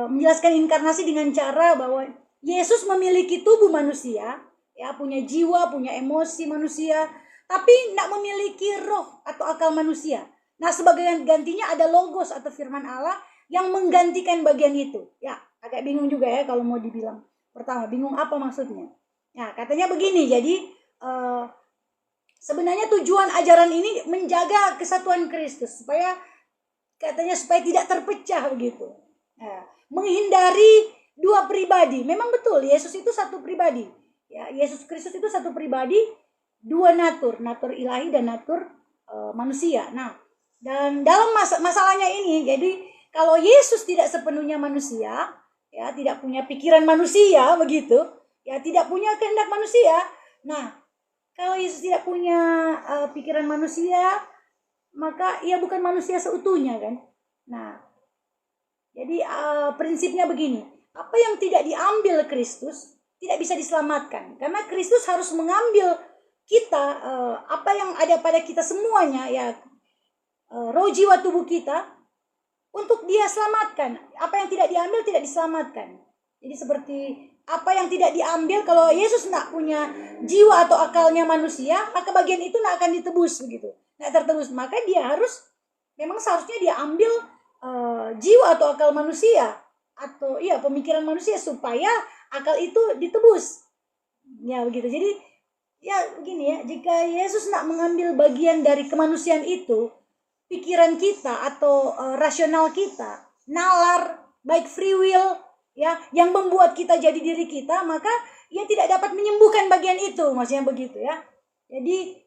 menjelaskan inkarnasi dengan cara bahwa Yesus memiliki tubuh manusia, ya, punya jiwa, punya emosi manusia, tapi tidak memiliki roh atau akal manusia. Nah, sebagai gantinya ada logos atau firman Allah yang menggantikan bagian itu. Ya, agak bingung juga ya kalau mau dibilang. Pertama, bingung apa maksudnya? Nah, katanya begini, jadi sebenarnya tujuan ajaran ini menjaga kesatuan Kristus supaya tidak terpecah begitu. Nah, menghindari dua pribadi. Memang betul, Yesus itu satu pribadi. Ya, Yesus Kristus itu satu pribadi, dua natur ilahi dan natur manusia. Nah, dan dalam masalahnya ini, jadi kalau Yesus tidak sepenuhnya manusia, ya, tidak punya pikiran manusia begitu, ya, tidak punya kehendak manusia. Nah, kalau Yesus tidak punya pikiran manusia, maka ia bukan manusia seutuhnya, kan? Nah, jadi prinsipnya begini, apa yang tidak diambil Kristus tidak bisa diselamatkan, karena Kristus harus mengambil kita, apa yang ada pada kita semuanya, ya, roh jiwa tubuh kita, untuk dia selamatkan. Apa yang tidak diambil tidak diselamatkan. Jadi seperti apa yang tidak diambil, kalau Yesus tidak punya jiwa atau akalnya manusia, maka bagian itu tidak akan ditebus begitu, tidak tertebus. Maka dia memang seharusnya dia ambil jiwa atau akal manusia, atau iya pemikiran manusia, supaya akal itu ditebus, ya begitu. Jadi ya begini ya, jika Yesus tidak mengambil bagian dari kemanusiaan itu, pikiran kita atau rasional kita, nalar, baik free will, ya, yang membuat kita jadi diri kita, maka ia tidak dapat menyembuhkan bagian itu, maksudnya begitu ya. Jadi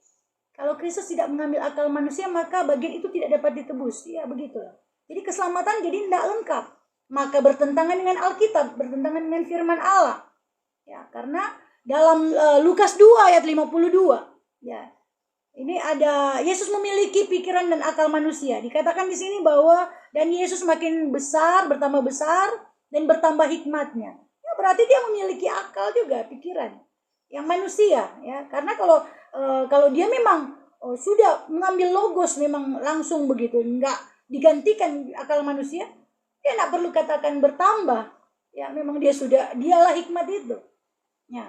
kalau Kristus tidak mengambil akal manusia, maka bagian itu tidak dapat ditebus, ya begitulah. Jadi keselamatan jadi tidak lengkap, maka bertentangan dengan Alkitab, bertentangan dengan firman Allah, ya, karena dalam Lukas 2 ayat 52. Ya. Ini ada Yesus memiliki pikiran dan akal manusia. Dikatakan di sini bahwa dan Yesus makin besar, bertambah besar dan bertambah hikmatnya. Ya, berarti dia memiliki akal juga, pikiran yang manusia, ya. Karena kalau dia memang sudah mengambil logos memang langsung begitu, enggak digantikan akal manusia, dia enggak perlu katakan bertambah. Ya, memang dialah hikmat itu. Ya.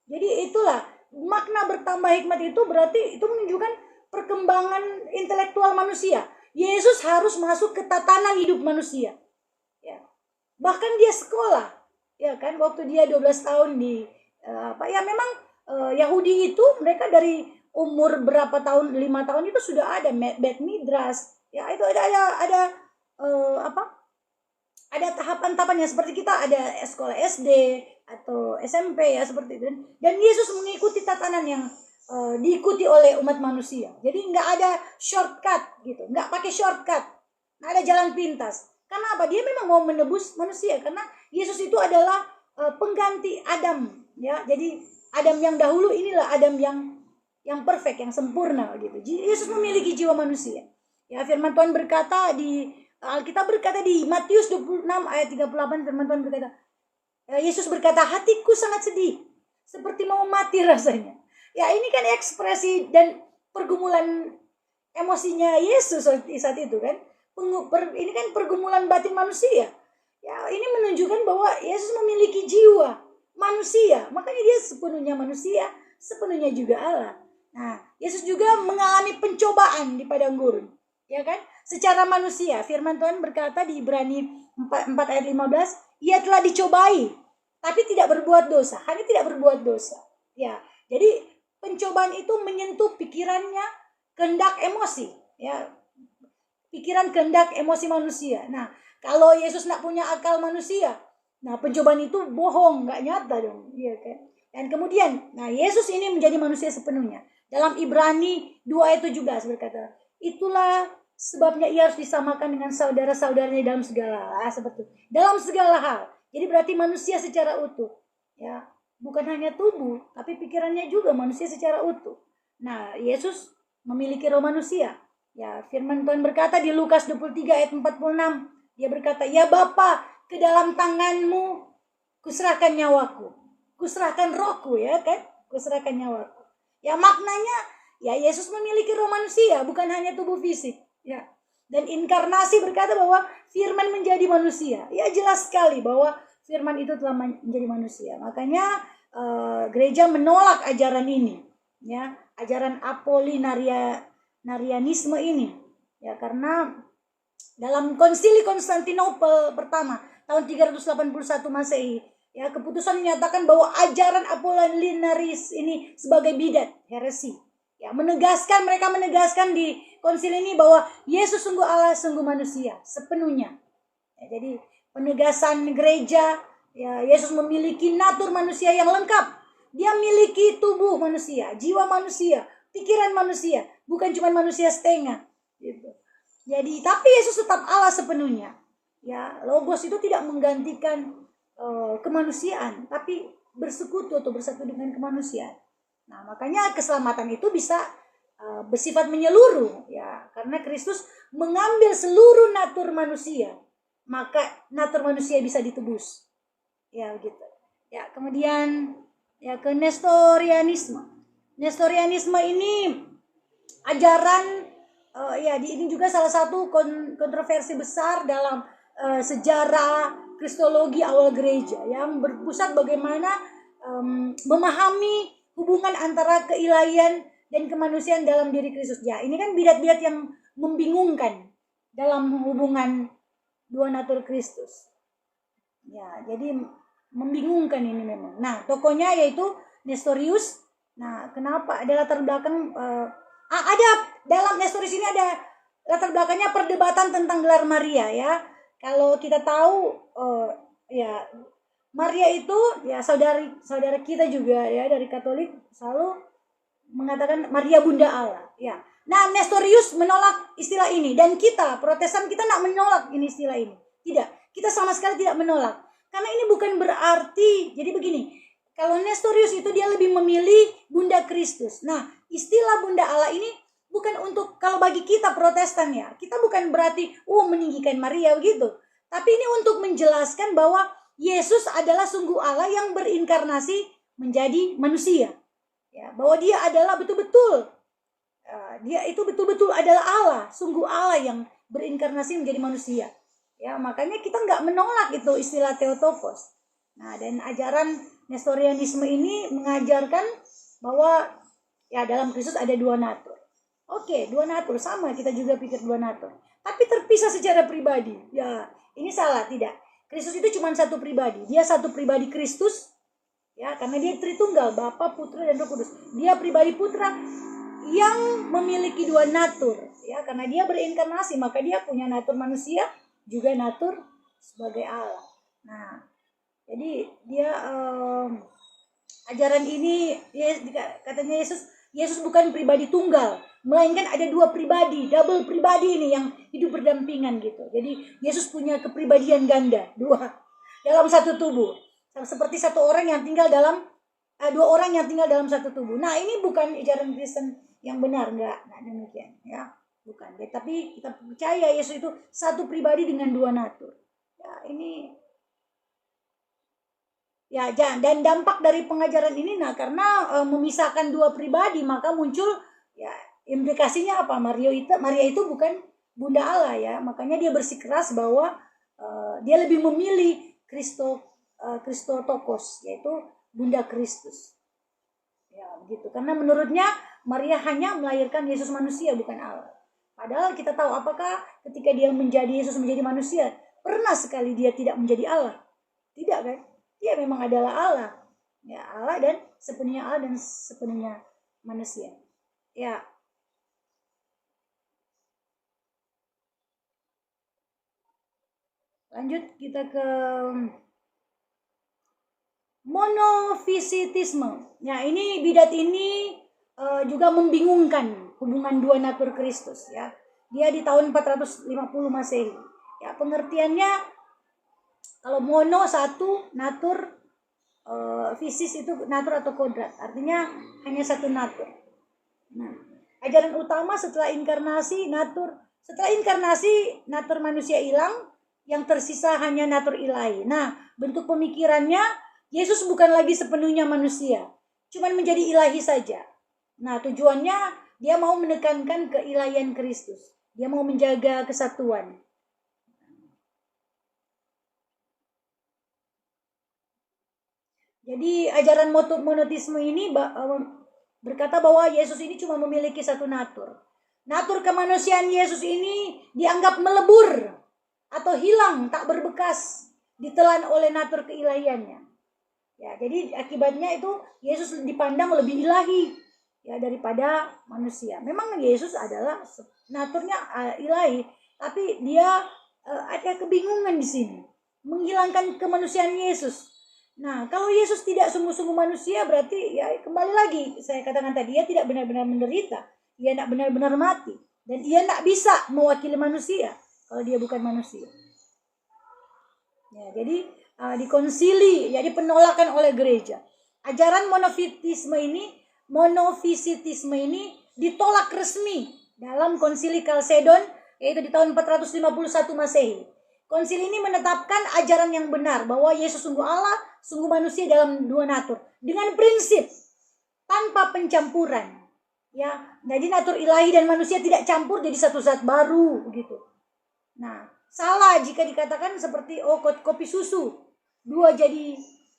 Jadi itulah makna bertambah hikmat itu, berarti itu menunjukkan perkembangan intelektual manusia. Yesus harus masuk ke tatanan hidup manusia. Ya. Bahkan dia sekolah, ya kan, waktu dia 12 tahun di memang Yahudi itu mereka dari umur berapa tahun, 5 tahun itu sudah ada Bet Midras. Ya, itu ada ada tahapan-tahapannya, seperti kita ada sekolah SD atau SMP, ya, seperti itu. Dan Yesus mengikuti tatanan yang diikuti oleh umat manusia. Jadi nggak ada shortcut gitu, nggak pakai shortcut, nggak ada jalan pintas. Karena apa? Dia memang mau menebus manusia, karena Yesus itu adalah pengganti Adam, ya. Jadi Adam yang dahulu inilah Adam yang perfect, yang sempurna gitu. Yesus memiliki jiwa manusia. Ya, firman Tuhan berkata di Alkitab berkata di Matius 26 ayat 38, firman Tuhan berkata, Yesus berkata, hatiku sangat sedih, seperti mau mati rasanya. Ya, ini kan ekspresi dan pergumulan emosinya Yesus saat itu kan. Ini kan pergumulan batin manusia. Ya, ini menunjukkan bahwa Yesus memiliki jiwa manusia. Makanya dia sepenuhnya manusia, sepenuhnya juga Allah. Nah, Yesus juga mengalami pencobaan di padang gurun. Ya kan? Secara manusia, firman Tuhan berkata di Ibrani 4 ayat 15, ia telah dicobai, tapi tidak berbuat dosa. Hanya tidak berbuat dosa. Ya, jadi pencobaan itu menyentuh pikirannya, kehendak emosi. Ya, pikiran, kehendak, emosi manusia. Nah, kalau Yesus tidak punya akal manusia, nah pencobaan itu bohong, nggak nyata dong. Iya kan? Dan kemudian, nah Yesus ini menjadi manusia sepenuhnya. Dalam Ibrani 2 ayat 17 berkata, itulah sebabnya ia harus disamakan dengan saudara-saudaranya dalam segala hal, seperti itu. Dalam segala hal. Jadi berarti manusia secara utuh. Ya, bukan hanya tubuh, tapi pikirannya juga manusia secara utuh. Nah, Yesus memiliki roh manusia. Ya, firman Tuhan berkata di Lukas 23 ayat 46. Dia berkata, ya Bapa, ke dalam tanganmu kuserahkan nyawaku. Kuserahkan rohku, ya kan? Kuserahkan nyawaku. Ya, maknanya ya Yesus memiliki roh manusia, bukan hanya tubuh fisik. Ya. Dan inkarnasi berkata bahwa firman menjadi manusia. Ya, jelas sekali bahwa firman itu telah menjadi manusia. Makanya gereja menolak ajaran ini. Ya, ajaran Apolinarianisme ini. Ya, karena dalam Konsili Konstantinopel pertama tahun 381 Masehi, ya, keputusan menyatakan bahwa ajaran Apollinaris ini sebagai bidat, heresi. Ya, mereka menegaskan di konsil ini bahwa Yesus sungguh Allah, sungguh manusia, sepenuhnya. Ya, jadi penegasan gereja, ya, Yesus memiliki natur manusia yang lengkap. Dia memiliki tubuh manusia, jiwa manusia, pikiran manusia, bukan cuma manusia setengah. Gitu. Jadi, tapi Yesus tetap Allah sepenuhnya. Ya, logos itu tidak menggantikan kemanusiaan, tapi bersekutu atau bersatu dengan kemanusiaan. Nah, makanya keselamatan itu bisa bersifat menyeluruh, ya, karena Kristus mengambil seluruh natur manusia, maka natur manusia bisa ditebus. Ya, gitu. Ya, kemudian ya ke Nestorianisme. Nestorianisme ini ajaran ini juga salah satu kontroversi besar dalam sejarah kristologi awal gereja, yang berpusat bagaimana memahami hubungan antara keilahian dan kemanusiaan dalam diri Kristus. Ya, ini kan bidat-bidat yang membingungkan dalam hubungan dua natur Kristus. Ya, jadi membingungkan ini memang. Nah, tokohnya yaitu Nestorius. Nah, kenapa ada latar belakang ada dalam Nestorius ini ada latar belakangnya perdebatan tentang gelar Maria, ya. Kalau kita tahu ya Maria itu ya saudara kita juga, ya, dari Katolik selalu mengatakan Maria Bunda Allah, ya. Nah, Nestorius menolak istilah ini, dan kita Protestan kita tidak menolak ini istilah ini. Tidak, kita sama sekali tidak menolak. Karena ini bukan berarti, jadi begini, Kalau Nestorius itu dia lebih memilih Bunda Kristus. Nah, istilah Bunda Allah ini bukan untuk, kalau bagi kita Protestan ya, kita bukan berarti meninggikan Maria begitu. Tapi ini untuk menjelaskan bahwa Yesus adalah sungguh Allah yang berinkarnasi menjadi manusia. Ya, bahwa dia adalah betul-betul, dia itu betul-betul adalah Allah, sungguh Allah yang berinkarnasi menjadi manusia. Ya, makanya kita nggak menolak itu istilah Theotokos. Nah, dan ajaran Nestorianisme ini mengajarkan bahwa ya dalam Kristus ada dua natur. Oke, dua natur sama, kita juga pikir dua natur. Tapi terpisah secara pribadi. Ya, ini salah, tidak. Kristus itu cuma satu pribadi. Dia satu pribadi Kristus. Ya, karena dia Tritunggal, Bapa, Putra, dan Roh Kudus. Dia pribadi Putra yang memiliki dua natur. Ya, karena dia berinkarnasi, maka dia punya natur manusia, juga natur sebagai Allah. Nah, jadi dia ajaran ini katanya Yesus bukan pribadi tunggal, melainkan ada dua pribadi, double pribadi ini yang hidup berdampingan gitu. Jadi Yesus punya kepribadian ganda, dua dalam satu tubuh. Seperti satu orang yang tinggal dalam dua orang yang tinggal dalam satu tubuh. Nah, ini bukan ajaran Kristen yang benar, enggak demikian ya. Bukan. Tapi kita percaya Yesus itu satu pribadi dengan dua natur. Ya, ini ya, dan dampak dari pengajaran ini, nah karena memisahkan dua pribadi, maka muncul ya implikasinya apa? Maria itu bukan Bunda Allah ya, makanya dia bersikeras bahwa dia lebih memilih Christotokos, yaitu Bunda Kristus. Ya begitu, karena menurutnya Maria hanya melahirkan Yesus manusia, bukan Allah. Padahal kita tahu apakah ketika dia Yesus menjadi manusia, pernah sekali dia tidak menjadi Allah? Tidak kan? Dia memang adalah Allah. Ya, Allah dan sepenuhnya Allah dan sepenuhnya manusia. Ya. Lanjut kita ke monofisitisme. Ya, ini bidat ini juga membingungkan hubungan dua natur Kristus ya. Dia di tahun 450 Masehi. Ya, pengertiannya kalau mono satu, natur fisis itu natur atau kodrat, artinya hanya satu natur. Nah, ajaran utama setelah inkarnasi natur manusia hilang, yang tersisa hanya natur ilahi. Nah, bentuk pemikirannya Yesus bukan lagi sepenuhnya manusia, cuman menjadi ilahi saja. Nah, tujuannya dia mau menekankan keilahian Kristus, dia mau menjaga kesatuan. Jadi ajaran monotisme ini berkata bahwa Yesus ini cuma memiliki satu natur. Natur kemanusiaan Yesus ini dianggap melebur atau hilang, tak berbekas, ditelan oleh natur keilahiannya. Ya, jadi akibatnya itu Yesus dipandang lebih ilahi ya daripada manusia. Memang Yesus adalah naturnya ilahi, tapi dia ada kebingungan di sini, menghilangkan kemanusiaan Yesus. Nah, kalau Yesus tidak sungguh-sungguh manusia, berarti ya kembali lagi saya katakan tadi, dia tidak benar-benar menderita, dia tidak benar-benar mati, dan dia tidak bisa mewakili manusia kalau dia bukan manusia. Ya, jadi dikonsili, jadi penolakan oleh gereja. Ajaran monofisitisme ini ditolak resmi dalam konsili Kalsedon, yaitu di tahun 451 Masehi. Konsili ini menetapkan ajaran yang benar bahwa Yesus sungguh Allah, sungguh manusia dalam dua natur, dengan prinsip tanpa pencampuran. Ya, jadi natur ilahi dan manusia tidak campur jadi satu zat baru begitu. Nah, salah jika dikatakan seperti kopi susu, dua jadi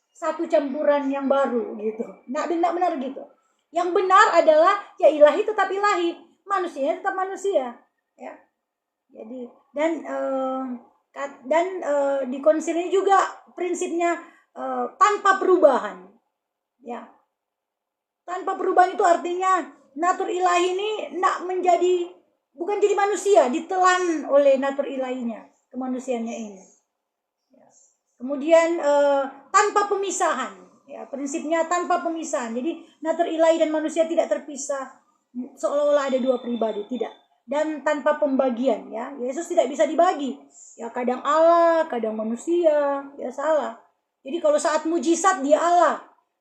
satu campuran yang baru gitu. Nggak benar gitu. Yang benar adalah ya ilahi tetap ilahi, manusia tetap manusia. Ya, jadi dan di konsil ini juga prinsipnya tanpa perubahan. Ya, tanpa perubahan itu artinya natur ilahi ini bukan jadi manusia, ditelan oleh natur ilahinya, kemanusiaannya ini. Ya. Kemudian tanpa pemisahan, ya prinsipnya tanpa pemisahan. Jadi natur ilahi dan manusia tidak terpisah, seolah-olah ada dua pribadi, tidak. Dan tanpa pembagian, ya Yesus tidak bisa dibagi, ya kadang Allah, kadang manusia, ya salah. Jadi kalau saat mujizat dia Allah,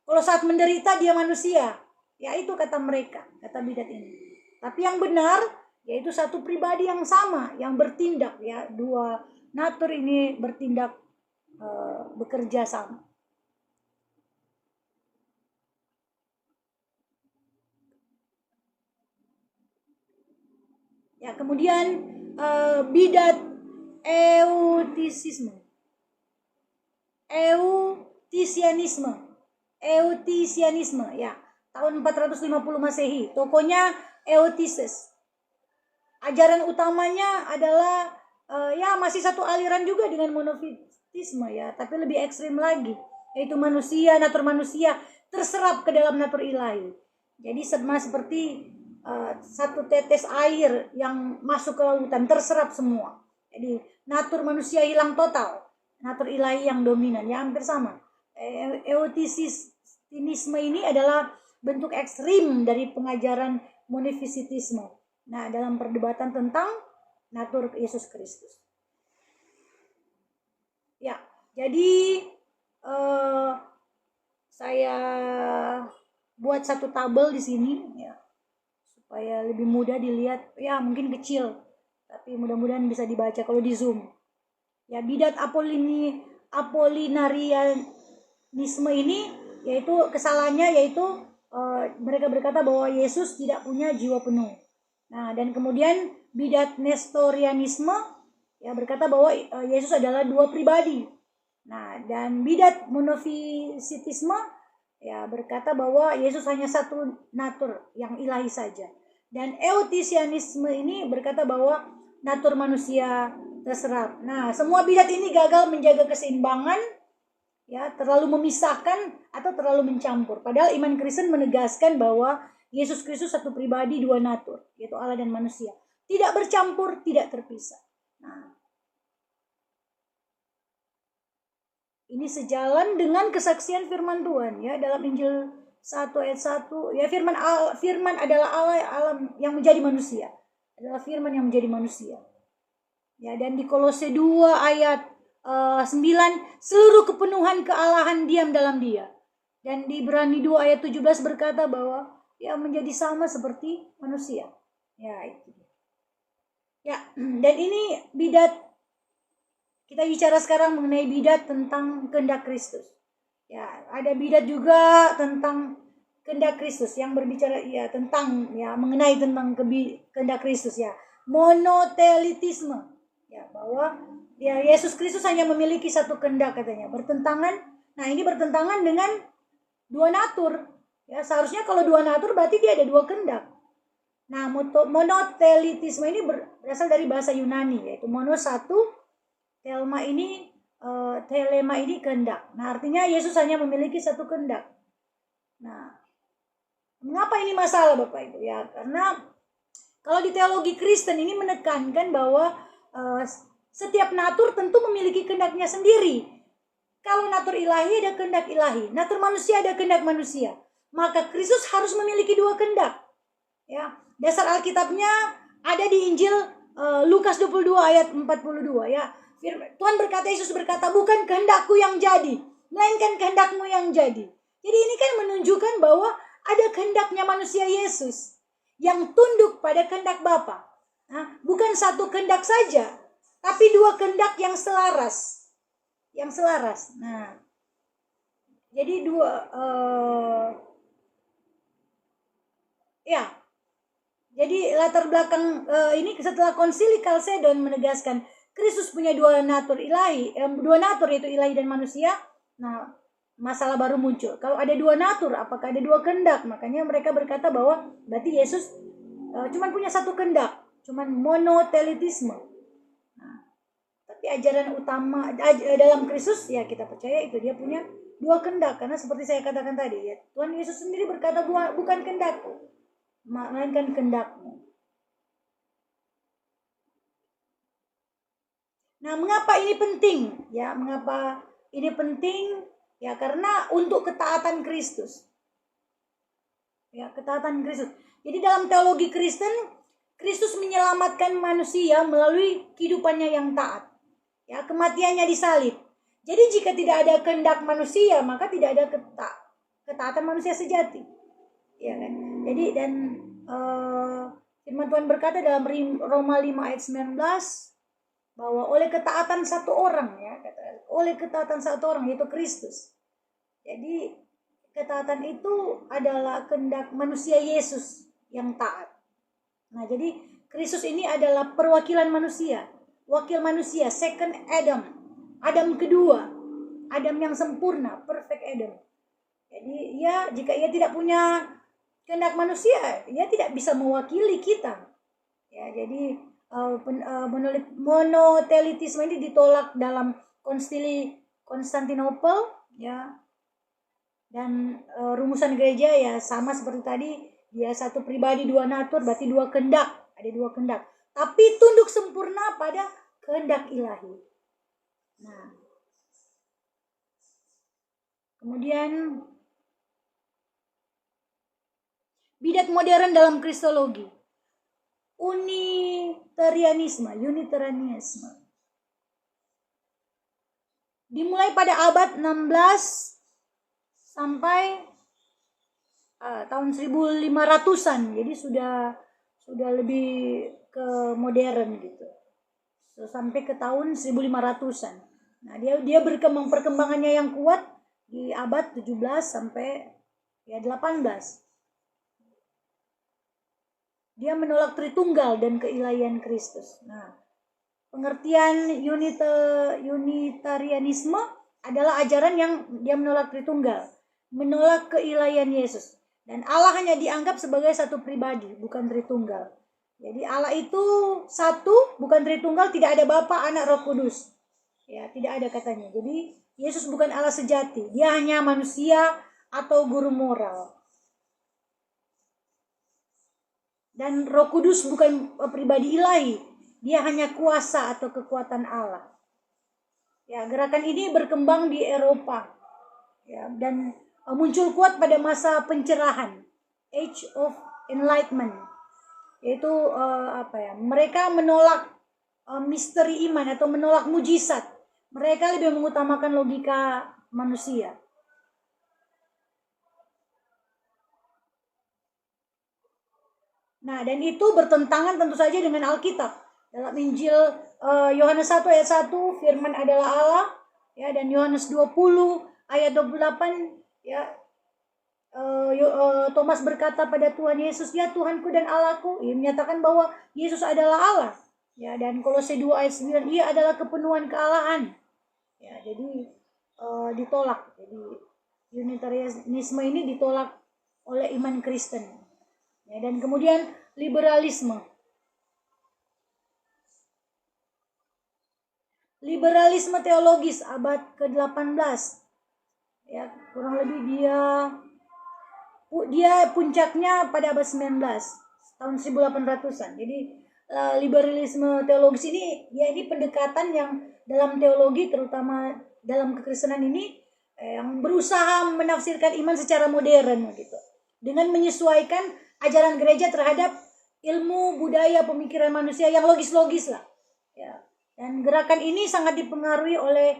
Kalau saat menderita dia manusia. Ya itu kata mereka, kata bidat ini. Tapi yang benar yaitu satu pribadi yang sama yang bertindak, ya, dua natur ini bertindak, bekerja sama. Ya, kemudian bidat eutisisme. Eutisianisme, ya, tahun 450 Masehi. Tokohnya Eutises. Ajaran utamanya adalah ya masih satu aliran juga dengan monofitisme, ya, tapi lebih ekstrim lagi, yaitu natur manusia terserap ke dalam natur ilahi. Jadi sama seperti satu tetes air yang masuk ke lautan, terserap semua. Jadi natur manusia hilang total, natur ilahi yang dominan, ya, hampir sama. Eutisianisme ini adalah bentuk ekstrim dari pengajaran monofisitisme. Nah, dalam perdebatan tentang natur Yesus Kristus. Ya, jadi saya buat satu tabel di sini, ya, supaya lebih mudah dilihat. Ya, mungkin kecil, tapi mudah-mudahan bisa dibaca kalau di Zoom. Ya, bidat Apollinarianisme ini yaitu kesalahannya yaitu mereka berkata bahwa Yesus tidak punya jiwa penuh. Nah, dan kemudian bidat Nestorianisme, ya, berkata bahwa Yesus adalah dua pribadi. Nah, dan bidat monofisitisme, ya, berkata bahwa Yesus hanya satu natur yang ilahi saja. Dan Eutisianisme ini berkata bahwa natur manusia terserap. Nah, semua bidat ini gagal menjaga keseimbangan, ya, terlalu memisahkan atau terlalu mencampur. Padahal iman Kristen menegaskan bahwa Yesus Kristus satu pribadi, dua natur, yaitu Allah dan manusia. Tidak bercampur, tidak terpisah. Nah, ini sejalan dengan kesaksian firman Tuhan, ya, dalam Injil 1 ayat 1, ya, firman adalah Allah yang menjadi manusia. Adalah firman yang menjadi manusia. Ya, dan di Kolose 2 ayat 9, seluruh kepenuhan kealahan diam dalam Dia. Dan di Ibrani 2 ayat 17 berkata bahwa ya menjadi sama seperti manusia. Ya, itu. Ya, dan ini bidat. Kita bicara sekarang mengenai bidat tentang kehendak Kristus. Ya, ada bidat juga tentang kehendak Kristus yang berbicara, ya, tentang, ya, mengenai tentang kehendak Kristus, ya. Monotelitisme. Ya, bahwa ya Yesus Kristus hanya memiliki satu kehendak, katanya. Bertentangan. Nah, ini bertentangan dengan dua natur. Ya, seharusnya kalau dua natur berarti dia ada dua kehendak. Nah, monotelitisme ini berasal dari bahasa Yunani, yaitu mono satu, telema ini kehendak. Nah, artinya Yesus hanya memiliki satu kehendak. Nah, mengapa ini masalah, Bapak Ibu? Ya, karena kalau di teologi Kristen ini menekankan bahwa setiap natur tentu memiliki kehendaknya sendiri. Kalau natur ilahi ada kehendak ilahi, natur manusia ada kehendak manusia. Maka Kristus harus memiliki dua kehendak. Ya, dasar Alkitabnya ada di Injil Lukas 22 ayat 42, ya. Tuhan berkata, Yesus berkata, bukan kehendakku yang jadi, melainkan kehendakmu yang jadi. Jadi ini kan menunjukkan bahwa ada kehendaknya manusia Yesus yang tunduk pada kehendak Bapa. Nah, bukan satu kehendak saja, tapi dua kehendak yang selaras. Yang selaras. Nah, jadi dua ya, jadi latar belakang ini setelah konsili Kalsedon menegaskan Kristus punya dua natur ilahi, dua natur yaitu ilahi dan manusia. Nah, masalah baru muncul. Kalau ada dua natur, apakah ada dua kehendak? Makanya mereka berkata bahwa berarti Yesus cuma punya satu kehendak, cuma monotelitisme. Nah, tapi ajaran utama dalam Kristus, ya, kita percaya itu dia punya dua kehendak, karena seperti saya katakan tadi, ya, Tuhan Yesus sendiri berkata bukan kehendakku, melainkan kehendakmu. Nah, mengapa ini penting? Ya, mengapa ini penting? Ya, karena untuk ketaatan Kristus. Ya, ketaatan Kristus. Jadi dalam teologi Kristen, Kristus menyelamatkan manusia melalui kehidupannya yang taat. Ya, kematiannya disalib. Jadi jika tidak ada kehendak manusia, maka tidak ada ketaatan manusia sejati. Ya kan? Jadi dan firman Tuhan berkata dalam Roma 5 ayat 19 bahwa oleh ketaatan satu orang, ya, oleh ketaatan satu orang yaitu Kristus. Jadi ketaatan itu adalah kehendak manusia Yesus yang taat. Nah, jadi Kristus ini adalah perwakilan manusia, wakil manusia, second Adam, Adam kedua, Adam yang sempurna, perfect Adam. Jadi ya jika ia tidak punya kehendak manusia, ia tidak bisa mewakili kita. Ya, jadi monotelitisme ini ditolak dalam konsili Konstantinopel, ya. Dan rumusan gereja ya sama seperti tadi, dia satu pribadi dua natur, berarti dua kehendak, ada dua kehendak. Tapi tunduk sempurna pada kehendak ilahi. Nah, kemudian bidat modern dalam kristologi, Unitarianisme. Dimulai pada abad 16 sampai tahun 1500-an. Jadi sudah lebih ke modern gitu. Sampai ke tahun 1500-an. Nah, dia perkembangannya yang kuat di abad 17 sampai ya 18. Dia menolak Tritunggal dan keilahian Kristus. Nah, pengertian Unitarianisme adalah ajaran yang dia menolak Tritunggal, menolak keilahian Yesus. Dan Allah hanya dianggap sebagai satu pribadi, bukan Tritunggal. Jadi Allah itu satu, bukan Tritunggal, tidak ada Bapa, Anak, Roh Kudus. Ya, tidak ada katanya. Jadi Yesus bukan Allah sejati, dia hanya manusia atau guru moral. Dan Roh Kudus bukan pribadi ilahi, dia hanya kuasa atau kekuatan Allah. Ya, gerakan ini berkembang di Eropa, ya, dan muncul kuat pada masa pencerahan, Age of Enlightenment, yaitu mereka menolak misteri iman atau menolak mujizat. Mereka lebih mengutamakan logika manusia. Nah, dan itu bertentangan tentu saja dengan Alkitab. Dalam Injil Yohanes 1 ayat 1, firman adalah Allah, ya, dan Yohanes 20 ayat 28, ya, Thomas berkata pada Tuhan Yesus, "Ya Tuhanku dan Allahku." Ia menyatakan bahwa Yesus adalah Allah. Ya, dan Kolose 2 ayat 9, ia adalah kepenuhan kealahan. Ya, jadi ditolak. Jadi Unitarianisme ini ditolak oleh iman Kristen. Ya, dan kemudian liberalisme. Liberalisme teologis abad ke-18. Ya, kurang lebih dia puncaknya pada abad 19, tahun 1800-an. Jadi liberalisme teologis ini ya ini pendekatan yang dalam teologi, terutama dalam kekristenan ini, yang berusaha menafsirkan iman secara modern gitu, dengan menyesuaikan ajaran gereja terhadap ilmu, budaya, pemikiran manusia yang logis-logis lah. Ya. Dan gerakan ini sangat dipengaruhi oleh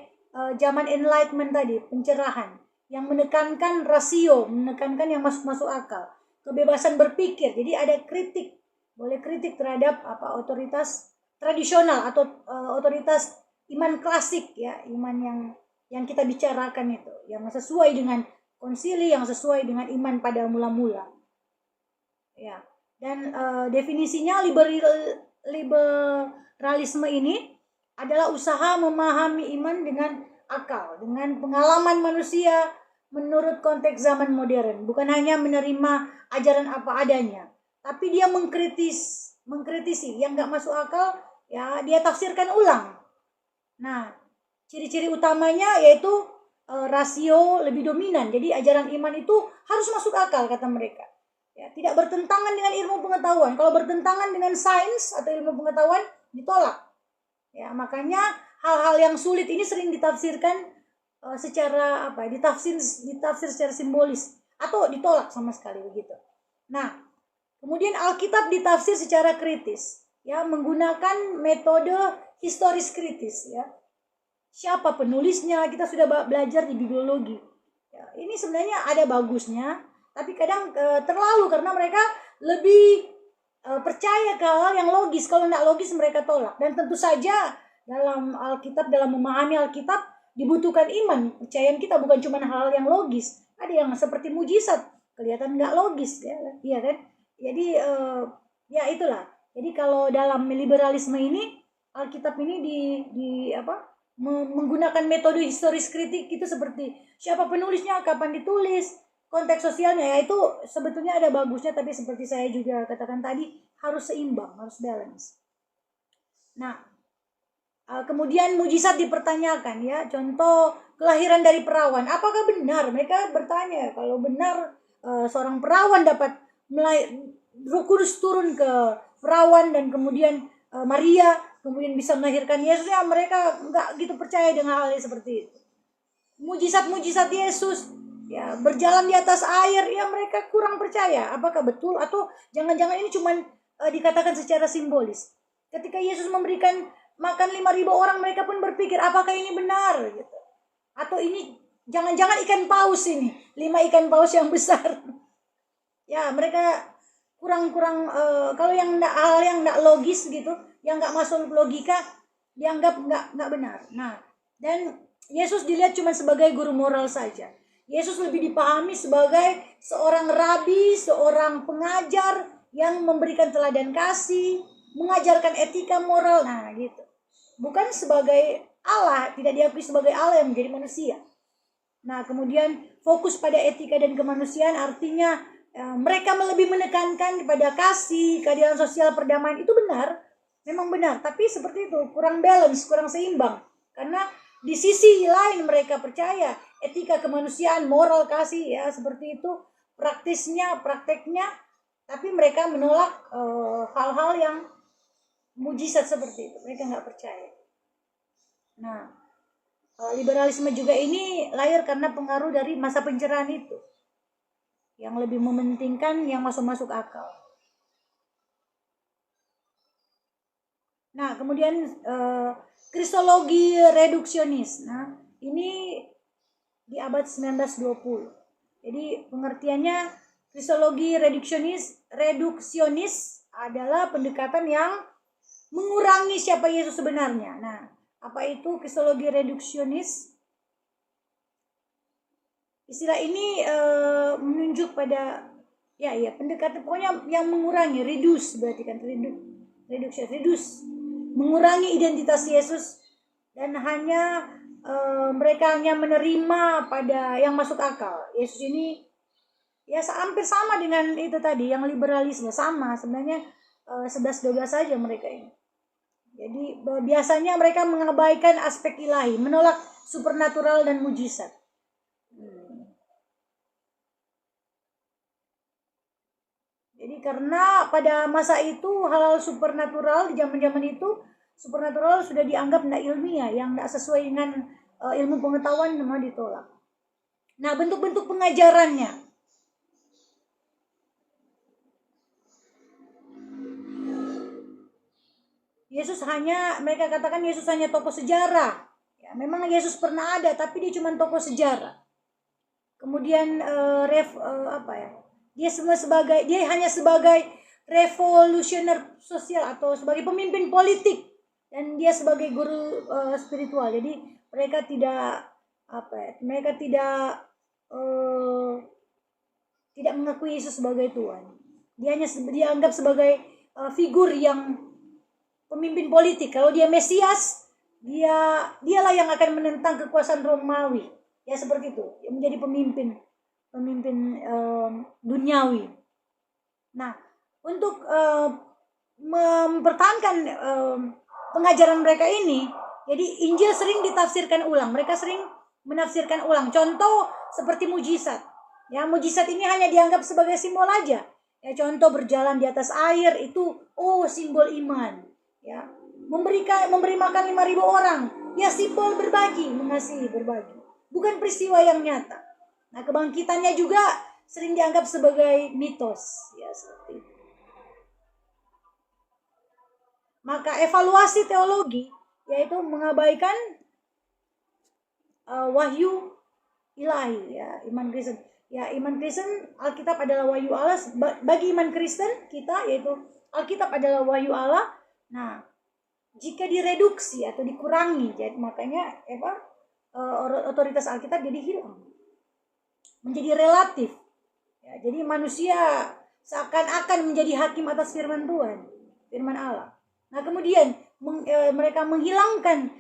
zaman Enlightenment tadi, pencerahan, yang menekankan rasio, menekankan yang masuk akal, kebebasan berpikir. Jadi ada kritik, boleh kritik terhadap otoritas tradisional atau otoritas iman klasik, ya, iman yang kita bicarakan itu, yang sesuai dengan konsili, yang sesuai dengan iman pada mula-mula. Ya, dan definisinya liberalisme ini adalah usaha memahami iman dengan akal, dengan pengalaman manusia menurut konteks zaman modern, bukan hanya menerima ajaran apa adanya, tapi dia mengkritisi yang nggak masuk akal, ya dia tafsirkan ulang. Nah, ciri-ciri utamanya yaitu rasio lebih dominan. Jadi ajaran iman itu harus masuk akal, kata mereka. Ya, tidak bertentangan dengan ilmu pengetahuan. Kalau bertentangan dengan sains atau ilmu pengetahuan, ditolak. Ya, makanya hal-hal yang sulit ini sering ditafsirkan secara ditafsir secara simbolis atau ditolak sama sekali begitu. Nah, kemudian Alkitab ditafsir secara kritis, ya, menggunakan metode historis kritis, ya. Siapa penulisnya? Kita sudah belajar di bibliologi. Ya, ini sebenarnya ada bagusnya, tapi kadang terlalu karena mereka lebih percaya ke hal yang logis. Kalau tidak logis mereka tolak. Dan tentu saja dalam Alkitab, dalam memahami Alkitab dibutuhkan iman. Percayaan kita bukan cuma hal yang logis. Ada yang seperti mujizat, kelihatan nggak logis, ya, iya kan? Jadi ya itulah. Jadi kalau dalam liberalisme ini, Alkitab ini menggunakan metode historis kritik itu seperti siapa penulisnya, kapan ditulis, konteks sosialnya, ya itu sebetulnya ada bagusnya, tapi seperti saya juga katakan tadi harus seimbang, harus balance. Nah, kemudian mujizat dipertanyakan, ya, contoh kelahiran dari perawan, apakah benar? Mereka bertanya, kalau benar seorang perawan dapat Roh Kudus turun ke perawan dan kemudian Maria kemudian bisa melahirkan Yesus, ya mereka nggak gitu percaya dengan hal yang seperti itu. Mujizat-mujizat Yesus, ya berjalan di atas air, ya mereka kurang percaya. Apakah betul atau jangan-jangan ini cuma dikatakan secara simbolis? Ketika Yesus memberikan makan 5.000 orang, mereka pun berpikir apakah ini benar gitu. Atau ini jangan-jangan ikan paus ini, 5 ikan paus yang besar. Ya mereka kurang kalau yang hal yang nggak logis gitu, yang nggak masuk logika, dianggap nggak benar. Nah, dan Yesus dilihat cuma sebagai guru moral saja. Yesus lebih dipahami sebagai seorang rabi, seorang pengajar yang memberikan teladan kasih, mengajarkan etika moral, nah gitu. Bukan sebagai Allah, tidak diakui sebagai Allah yang menjadi manusia. Nah, kemudian fokus pada etika dan kemanusiaan artinya mereka lebih menekankan kepada kasih, keadilan sosial, perdamaian. Itu benar, memang benar, tapi seperti itu kurang balance, kurang seimbang. Karena di sisi lain mereka percaya etika kemanusiaan, moral kasih, ya seperti itu praktisnya, prakteknya, tapi mereka menolak hal-hal yang mujizat seperti itu. Mereka nggak percaya. Nah, liberalisme juga ini lahir karena pengaruh dari masa pencerahan itu, yang lebih mementingkan yang masuk akal. Nah, kemudian kristologi reduksionis. Nah, ini di abad 1920. Jadi pengertiannya kristologi reduksionis adalah pendekatan yang mengurangi siapa Yesus sebenarnya. Nah, apa itu kristologi reduksionis? Istilah ini menunjuk pada pendekatan pokoknya yang mengurangi, reduce berarti kan, reduce, mengurangi identitas Yesus dan hanya mereka hanya menerima pada yang masuk akal. Yesus ini ya hampir sama dengan itu tadi yang liberalisme, sama sebenarnya 11-12 saja mereka ini. Jadi biasanya mereka mengabaikan aspek ilahi, menolak supernatural dan mujizat. Jadi karena pada masa itu hal-hal supernatural di zaman-zaman itu, supernatural sudah dianggap tidak ilmiah, yang tidak sesuai dengan ilmu pengetahuan, memang ditolak. Nah, bentuk-bentuk pengajarannya. Mereka katakan Yesus hanya tokoh sejarah. Ya, memang Yesus pernah ada, tapi dia cuma tokoh sejarah. Kemudian dia hanya sebagai revolusioner sosial atau sebagai pemimpin politik, dan dia sebagai guru spiritual. Jadi mereka tidak mengakui Yesus sebagai Tuhan. Dia hanya dianggap sebagai figur yang pemimpin politik. Kalau dia Mesias, dialah yang akan menentang kekuasaan Romawi. Ya seperti itu, menjadi pemimpin duniawi. Nah, untuk mempertahankan pengajaran mereka ini, jadi Injil sering ditafsirkan ulang. Mereka sering menafsirkan ulang. Contoh seperti mujizat. Ya, mujizat ini hanya dianggap sebagai simbol aja. Ya, contoh berjalan di atas air itu simbol iman. Ya, memberi makan 5.000 orang. Ya, simbol berbagi, mengasihi, berbagi. Bukan peristiwa yang nyata. Nah, kebangkitannya juga sering dianggap sebagai mitos, ya seperti itu. Maka evaluasi teologi yaitu mengabaikan wahyu ilahi, ya, iman Kristen. Ya, iman Kristen, Alkitab adalah wahyu Allah. Bagi iman Kristen kita, yaitu Alkitab adalah wahyu Allah. Nah, jika direduksi atau dikurangi, jadi makanya otoritas Alkitab jadi hilang, menjadi relatif. Ya, jadi manusia seakan-akan menjadi hakim atas firman Tuhan, firman Allah. Nah, kemudian mereka menghilangkan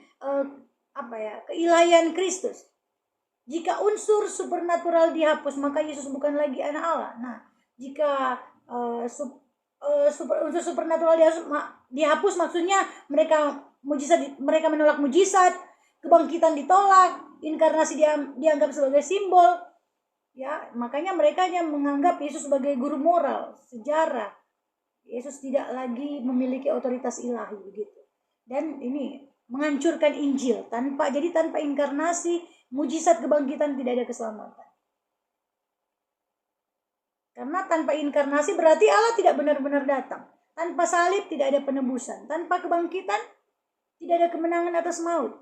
keilahian Kristus. Jika unsur supernatural dihapus, maka Yesus bukan lagi anak Allah. Nah, jika unsur supernatural dihapus, maksudnya mereka menolak mujizat, kebangkitan ditolak, inkarnasi dianggap sebagai simbol. Ya, makanya mereka yang menganggap Yesus sebagai guru moral, sejarah. Yesus tidak lagi memiliki otoritas ilahi begitu. Dan ini menghancurkan Injil. Tanpa inkarnasi, mujizat kebangkitan tidak ada keselamatan. Karena tanpa inkarnasi berarti Allah tidak benar-benar datang. Tanpa salib tidak ada penebusan. Tanpa kebangkitan tidak ada kemenangan atas maut.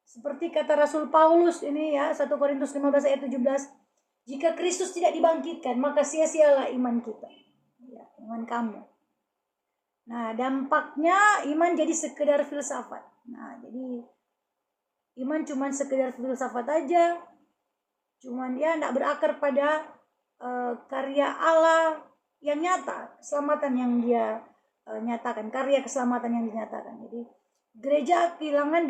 Seperti kata Rasul Paulus ini, ya, 1 Korintus 15 ayat 17. Jika Kristus tidak dibangkitkan, maka sia-sialah iman kita. Ya, iman kamu. Nah, dampaknya iman jadi sekedar filsafat. Nah, jadi iman cuma sekedar filsafat aja. Cuman ya enggak berakar pada karya Allah yang nyata, keselamatan yang dia nyatakan, karya keselamatan yang dinyatakan. Jadi gereja kehilangan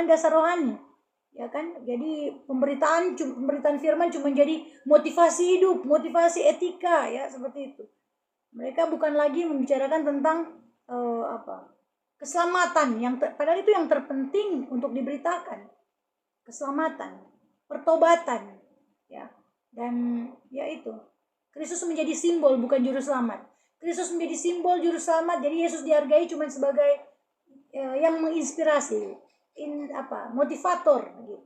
dasar rohani. Ya kan? Jadi pemberitaan firman cuma jadi motivasi hidup, motivasi etika, ya, seperti itu. Mereka bukan lagi membicarakan tentang keselamatan, padahal itu yang terpenting untuk diberitakan. Keselamatan, pertobatan, ya. Dan ya itu, Kristus menjadi simbol, bukan juru selamat. Kristus menjadi simbol, juru selamat. Jadi Yesus dihargai cuma sebagai yang menginspirasi, motivator gitu.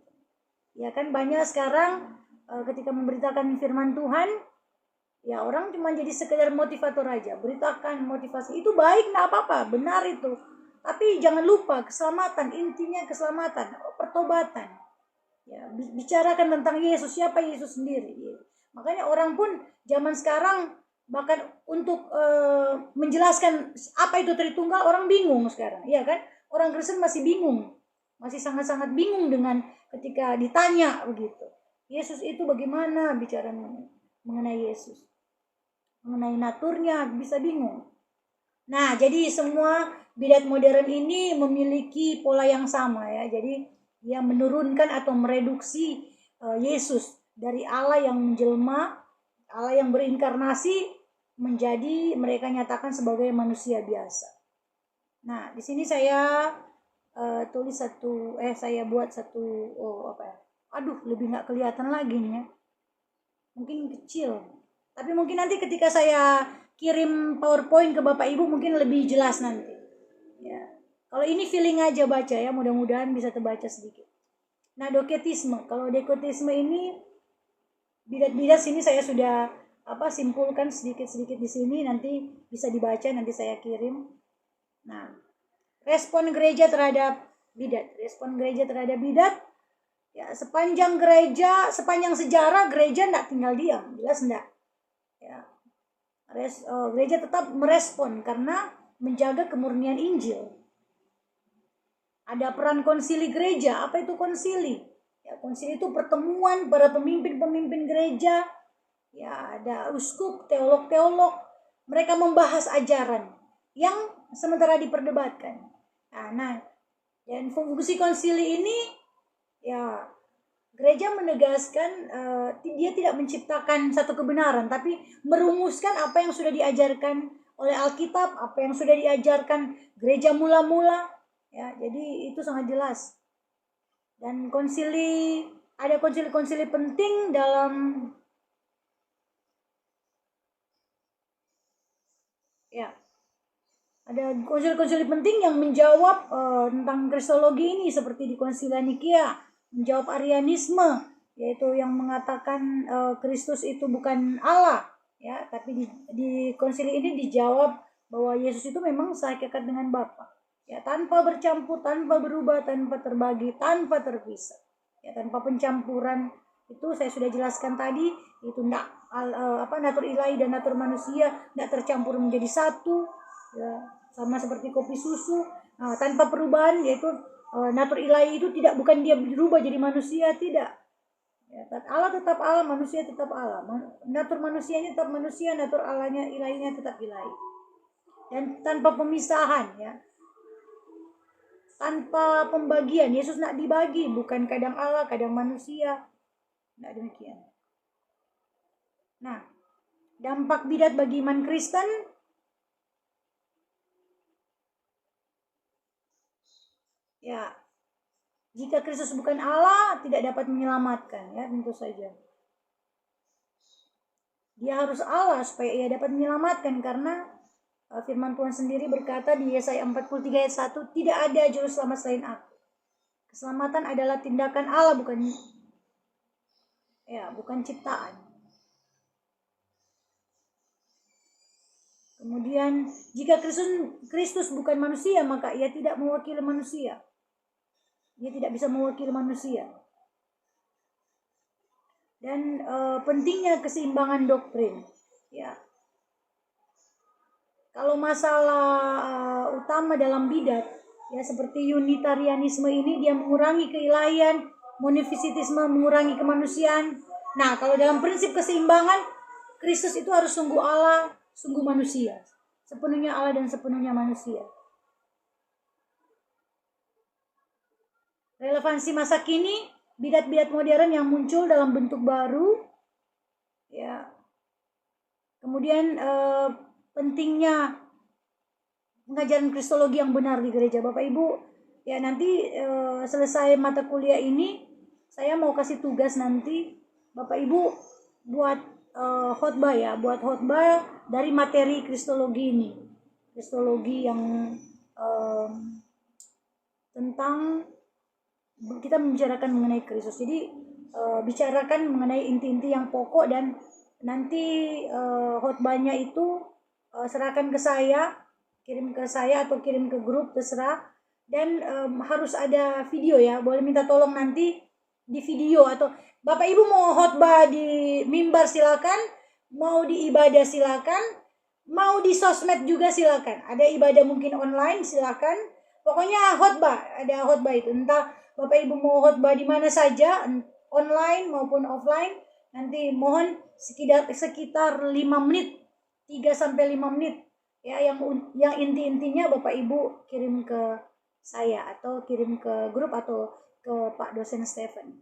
Ya kan, banyak sekarang ketika memberitakan firman Tuhan, ya orang cuma jadi sekedar motivator aja, beritakan motivasi. Itu baik, enggak apa-apa, benar itu. Tapi jangan lupa keselamatan, intinya keselamatan, pertobatan. Ya, bicarakan tentang Yesus, siapa Yesus sendiri. Ya. Makanya orang pun zaman sekarang bahkan untuk menjelaskan apa itu Tritunggal, orang bingung sekarang, ya kan? Orang Kristen masih bingung, masih sangat-sangat bingung dengan ketika ditanya begitu. Yesus itu bagaimana, bicara mengenai Yesus, mengenai naturnya bisa bingung. Nah, jadi semua bidat modern ini memiliki pola yang sama, ya. Jadi dia menurunkan atau mereduksi Yesus dari Allah yang menjelma, Allah yang berinkarnasi, menjadi mereka nyatakan sebagai manusia biasa. Nah, di sini saya saya buat satu lebih nggak kelihatan lagi nih, ya. Mungkin kecil, tapi mungkin nanti ketika saya kirim PowerPoint ke Bapak Ibu mungkin lebih jelas nanti. Ya. Kalau ini feeling aja baca, ya, mudah-mudahan bisa terbaca sedikit. Nah, doketisme. Kalau doketisme ini bidat-bidat sini saya sudah simpulkan sedikit-sedikit di sini, nanti bisa dibaca, nanti saya kirim. Nah, respon gereja terhadap bidat. Ya, sepanjang sejarah gereja enggak tinggal diam, jelas enggak. Ya. Gereja tetap merespon karena menjaga kemurnian Injil. Ada peran konsili gereja. Apa itu konsili? Ya, konsili itu pertemuan para pemimpin-pemimpin gereja. Ya, ada uskup, teolog-teolog. Mereka membahas ajaran yang sementara diperdebatkan. Nah, dan fungsi konsili ini, ya, gereja menegaskan dia tidak menciptakan satu kebenaran, tapi merumuskan apa yang sudah diajarkan oleh Alkitab, apa yang sudah diajarkan gereja mula-mula. Ya, jadi itu sangat jelas. Dan ada konsili penting dalam ada konsili penting yang menjawab tentang kristologi ini, seperti di Konsili Nikeia, menjawab Arianisme, yaitu yang mengatakan Kristus itu bukan Allah, ya, tapi di konsili ini dijawab bahwa Yesus itu memang sehakikat dengan Bapa, ya, tanpa bercampur, tanpa berubah, tanpa terbagi, tanpa terpisah. ya, tanpa pencampuran. Itu saya sudah jelaskan tadi, itu natur ilahi dan natur manusia tidak tercampur menjadi satu, ya, sama seperti kopi susu. Nah, tanpa perubahan, yaitu natur ilahi itu bukan dia berubah jadi manusia, tidak. Ya, Allah tetap Allah, manusia tetap Allah. Natur manusianya tetap manusia, natur Allahnya, ilahinya tetap ilahi. Dan tanpa pemisahan, ya, tanpa pembagian. Yesus nak dibagi, bukan kadang Allah, kadang manusia. Tidak demikian. Nah, dampak bidat bagi iman Kristen, ya, jika Kristus bukan Allah, tidak dapat menyelamatkan, ya, tentu saja. Dia harus Allah supaya ia dapat menyelamatkan, karena firman Tuhan sendiri berkata di Yesaya 43 ayat 1, tidak ada juru selamat selain aku. Keselamatan adalah tindakan Allah, bukan ciptaan. Kemudian jika Kristus bukan manusia, maka ia tidak mewakili manusia. Dia tidak bisa mewakili manusia. Dan pentingnya keseimbangan doktrin. Ya. Kalau masalah utama dalam bidat, ya, seperti Unitarianisme ini, dia mengurangi keilahian, monofisitisme mengurangi kemanusiaan. Nah, kalau dalam prinsip keseimbangan, Kristus itu harus sungguh Allah, sungguh manusia, sepenuhnya Allah dan sepenuhnya manusia. Relevansi masa kini, bidat-bidat modern yang muncul dalam bentuk baru, ya. Kemudian pentingnya pengajaran kristologi yang benar di gereja. Bapak Ibu, ya, nanti selesai mata kuliah ini, saya mau kasih tugas nanti Bapak Ibu buat khotbah, ya, buat khotbah dari materi kristologi ini. Kristologi yang tentang kita membicarakan mengenai Kristus. Jadi bicarakan mengenai inti-inti yang pokok, dan nanti khotbahnya itu serahkan ke saya, kirim ke saya atau kirim ke grup, terserah. Dan harus ada video, ya, boleh minta tolong nanti di video, atau Bapak Ibu mau khotbah di mimbar silakan, mau di ibadah silakan, mau di sosmed juga silakan. Ada ibadah mungkin online silakan. Pokoknya khotbah, ada khotbah itu. Entah Bapak Ibu mau khotbah di mana saja, online maupun offline, nanti mohon sekitar 5 menit, 3 sampai 5 menit, ya, yang inti-intinya Bapak Ibu kirim ke saya atau kirim ke grup atau ke Pak Dosen Stephen.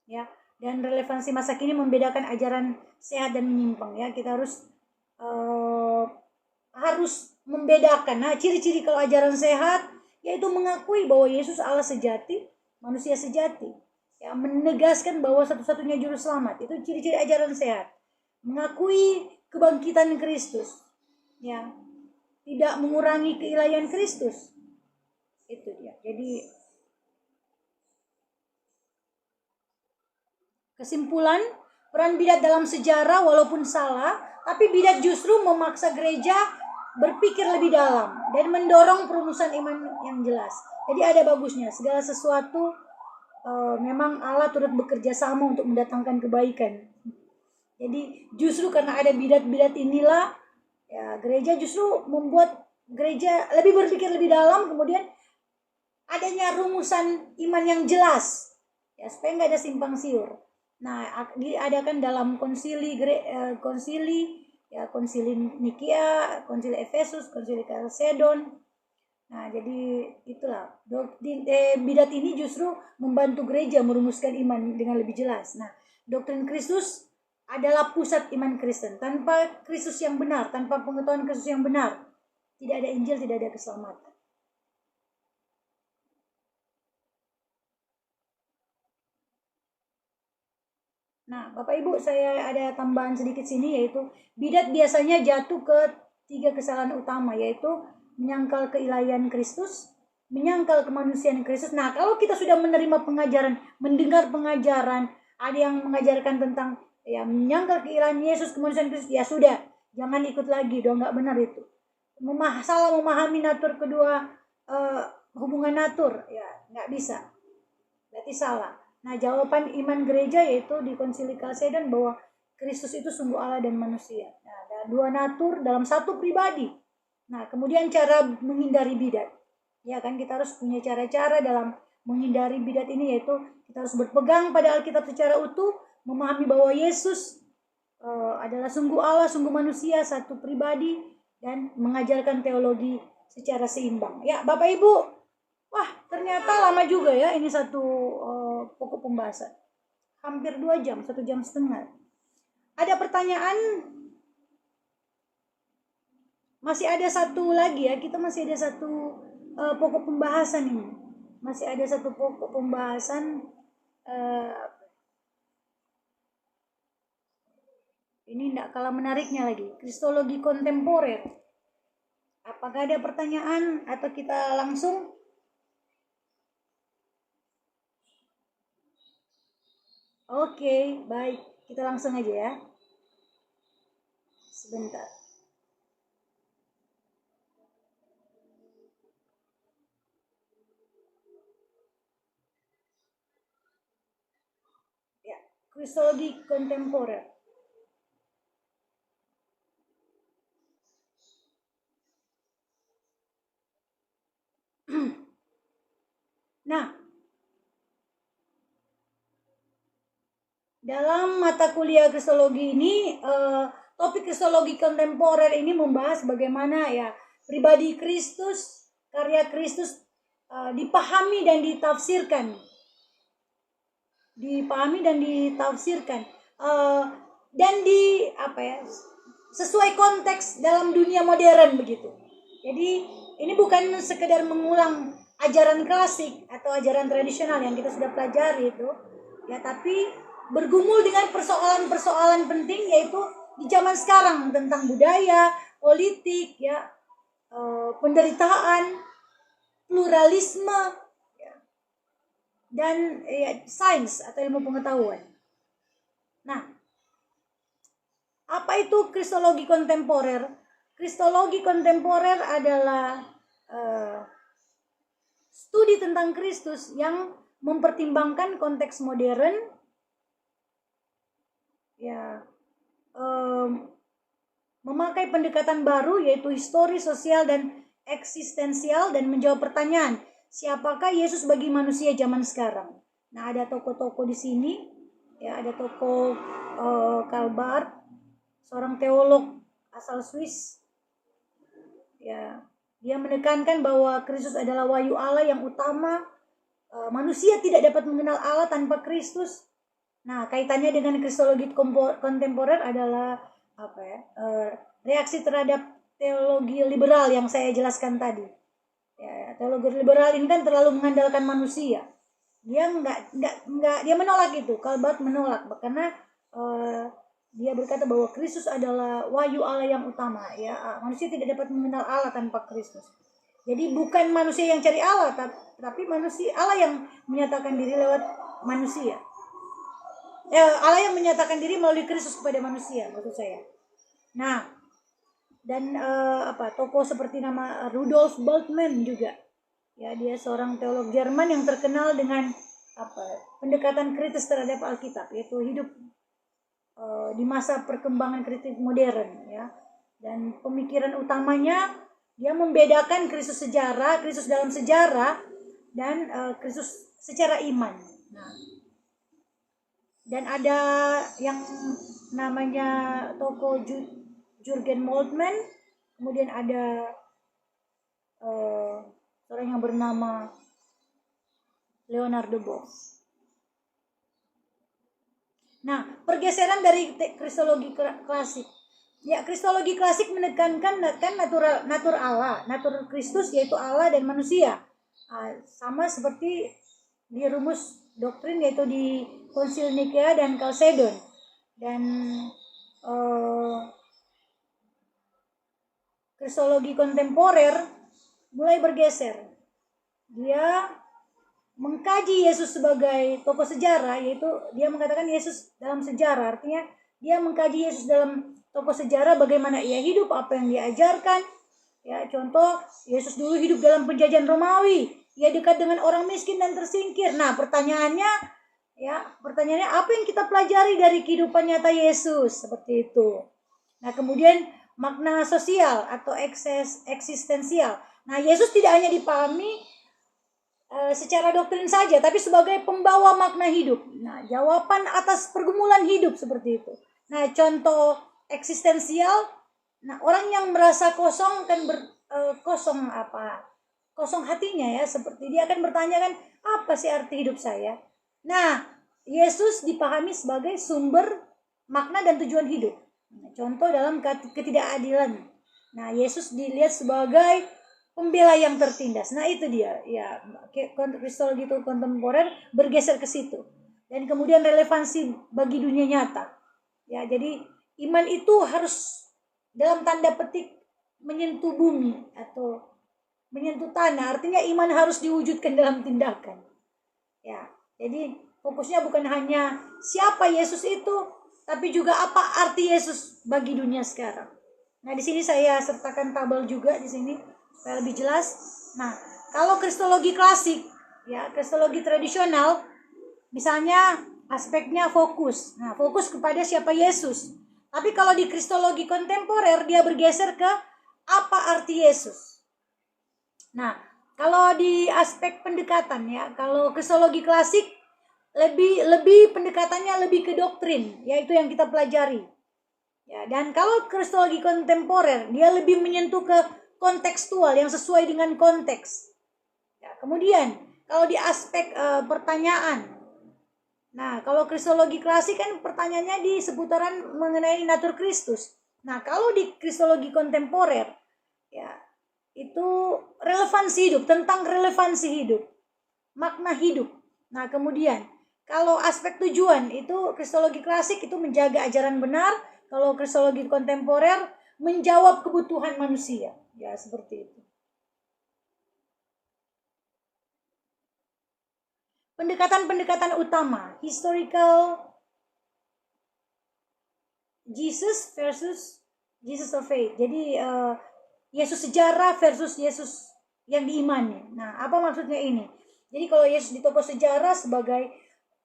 Ya, dan relevansi masa kini membedakan ajaran sehat dan menyimpang, ya. Kita harus membedakan. Nah, ciri-ciri kalau ajaran sehat yaitu mengakui bahwa Yesus Allah sejati, manusia sejati, ya, menegaskan bahwa satu-satunya juru selamat. Itu ciri-ciri ajaran sehat. Mengakui kebangkitan Kristus, ya, tidak mengurangi keilahian Kristus. Itu dia. Jadi kesimpulan, peran bidat dalam sejarah walaupun salah, tapi bidat justru memaksa gereja berpikir lebih dalam dan mendorong perumusan iman yang jelas. Jadi ada bagusnya, segala sesuatu memang Allah turut bekerja sama untuk mendatangkan kebaikan. Jadi justru karena ada bidat-bidat inilah, ya, gereja justru membuat gereja lebih berpikir lebih dalam, kemudian adanya rumusan iman yang jelas, ya, supaya nggak ada simpang siur. Nah, diadakan dalam konsili Nikia, konsili Efesus, konsili Kalsedon. Nah, jadi itulah bidat ini justru membantu gereja merumuskan iman dengan lebih jelas. Nah, doktrin Kristus adalah pusat iman Kristen. Tanpa Kristus yang benar, tanpa pengetahuan Kristus yang benar, tidak ada Injil, tidak ada keselamatan. Nah, Bapak Ibu, saya ada tambahan sedikit sini, yaitu bidat biasanya jatuh ke 3 kesalahan utama, yaitu menyangkal keilahian Kristus, menyangkal kemanusiaan Kristus. Nah, kalau kita sudah menerima pengajaran, mendengar pengajaran, ada yang mengajarkan tentang, ya, menyangkal keilahian Yesus, kemanusiaan Kristus, ya sudah, jangan ikut lagi, udah nggak benar itu. Salah memahami natur kedua, hubungan natur, ya, nggak bisa. berarti salah. Nah, jawaban iman gereja yaitu di Konsili Kalsedon bahwa Kristus itu sungguh Allah dan manusia. Nah, ada dua natur dalam satu pribadi. Nah, kemudian cara menghindari bidat. Ya kan, kita harus punya cara-cara dalam menghindari bidat ini, yaitu kita harus berpegang pada Alkitab secara utuh, memahami bahwa Yesus adalah sungguh Allah, sungguh manusia, satu pribadi, dan mengajarkan teologi secara seimbang. Ya, Bapak Ibu, wah ternyata lama juga ya ini satu pokok pembahasan. Hampir 2 jam, 1 jam setengah. Ada pertanyaan? Masih ada satu lagi ya, kita masih ada satu pokok pembahasan ini. Masih ada satu pokok pembahasan ini tidak kalah menariknya lagi, kristologi kontemporer. Apakah ada pertanyaan atau kita langsung? Oke, baik. Kita langsung aja ya. Sebentar. Ya, kristologi kontemporer. Nah, dalam mata kuliah kristologi ini, topik kristologi kontemporer ini membahas bagaimana ya pribadi Kristus, karya Kristus dipahami dan ditafsirkan. Dan sesuai konteks dalam dunia modern begitu. Jadi ini bukan sekedar mengulang ajaran klasik atau ajaran tradisional yang kita sudah pelajari itu, ya, tapi bergumul dengan persoalan-persoalan penting yaitu di zaman sekarang tentang budaya, politik, ya, penderitaan, pluralisme, ya, dan ya, sains atau ilmu pengetahuan. Nah, apa itu kristologi kontemporer? Kristologi kontemporer adalah studi tentang Kristus yang mempertimbangkan konteks modern, ya, memakai pendekatan baru yaitu histori, sosial, dan eksistensial, dan menjawab pertanyaan, siapakah Yesus bagi manusia zaman sekarang? Nah, ada tokoh-tokoh di sini, ya, ada tokoh Karl Barth, seorang teolog asal Swiss. Ya, dia menekankan bahwa Kristus adalah wahyu Allah yang utama. Manusia tidak dapat mengenal Allah tanpa Kristus. Nah, kaitannya dengan kristologi kontemporer adalah reaksi terhadap teologi liberal yang saya jelaskan tadi. Ya, teologi liberal ini kan terlalu mengandalkan manusia. Dia dia menolak itu. Karl Barth menolak karena dia berkata bahwa Kristus adalah wahyu Allah yang utama, ya. Manusia tidak dapat mengenal Allah tanpa Kristus. Jadi bukan manusia yang cari Allah, tapi manusia, Allah yang menyatakan diri lewat manusia. Allah yang menyatakan diri melalui Kristus kepada manusia, maksud saya. Nah, dan tokoh seperti nama Rudolf Bultmann juga, ya, dia seorang teolog Jerman yang terkenal dengan pendekatan kritis terhadap Alkitab, yaitu hidup di masa perkembangan kritik modern, ya. Dan pemikiran utamanya dia membedakan Kristus sejarah, Kristus dalam sejarah, dan Kristus secara iman. Nah, dan ada yang namanya tokoh Jürgen Moltmann, kemudian ada orang yang bernama Leonard Boff. Nah, pergeseran dari kristologi klasik. Ya, kristologi klasik menekankan natur Allah, natur Kristus yaitu Allah dan manusia. Sama seperti di rumus doktrin yaitu di Konsil Nikea dan Kalsedon. Dan kristologi kontemporer mulai bergeser. Dia mengkaji Yesus sebagai tokoh sejarah, yaitu dia mengatakan Yesus dalam sejarah, artinya dia mengkaji Yesus dalam tokoh sejarah, bagaimana ia hidup, apa yang dia ajarkan. Ya, contoh, Yesus dulu hidup dalam penjajahan Romawi, ia dekat dengan orang miskin dan tersingkir. Nah, pertanyaannya apa yang kita pelajari dari kehidupan nyata Yesus? Seperti itu. Nah, kemudian makna sosial atau eksistensial. Nah, Yesus tidak hanya dipahami secara doktrin saja, tapi sebagai pembawa makna hidup. Nah, jawaban atas pergumulan hidup seperti itu. Nah, contoh eksistensial, nah orang yang merasa kosong kan kosong hatinya ya, seperti dia akan bertanya kan, apa sih arti hidup saya? Nah, Yesus dipahami sebagai sumber makna dan tujuan hidup. Nah, contoh dalam ketidakadilan. Nah, Yesus dilihat sebagai pembela yang tertindas. Nah, itu dia. Ya, kristologi kontemporer bergeser ke situ. Dan kemudian relevansi bagi dunia nyata. Ya, jadi iman itu harus dalam tanda petik menyentuh bumi atau menyentuh tanah. Artinya iman harus diwujudkan dalam tindakan. Ya, jadi fokusnya bukan hanya siapa Yesus itu, tapi juga apa arti Yesus bagi dunia sekarang. Nah, di sini saya sertakan tabel juga di sini supaya lebih jelas. Nah, kalau kristologi klasik, ya kristologi tradisional, misalnya aspeknya fokus. Nah, fokus kepada siapa Yesus. Tapi kalau di kristologi kontemporer dia bergeser ke apa arti Yesus. Nah, kalau di aspek pendekatan ya, kalau kristologi klasik lebih pendekatannya lebih ke doktrin, yaitu yang kita pelajari. Ya, dan kalau kristologi kontemporer dia lebih menyentuh ke kontekstual yang sesuai dengan konteks. Ya, kemudian kalau di aspek pertanyaan, nah kalau kristologi klasik kan pertanyaannya di seputaran mengenai natur Kristus. Nah kalau di kristologi kontemporer, ya itu relevansi hidup, tentang relevansi hidup, makna hidup. Nah kemudian kalau aspek tujuan itu kristologi klasik itu menjaga ajaran benar. Kalau kristologi kontemporer menjawab kebutuhan manusia. Ya seperti itu. Pendekatan-pendekatan utama, historical Jesus versus Jesus of faith. Jadi Yesus sejarah versus Yesus yang diimani. Nah, apa maksudnya ini? Jadi kalau Yesus di tokoh sejarah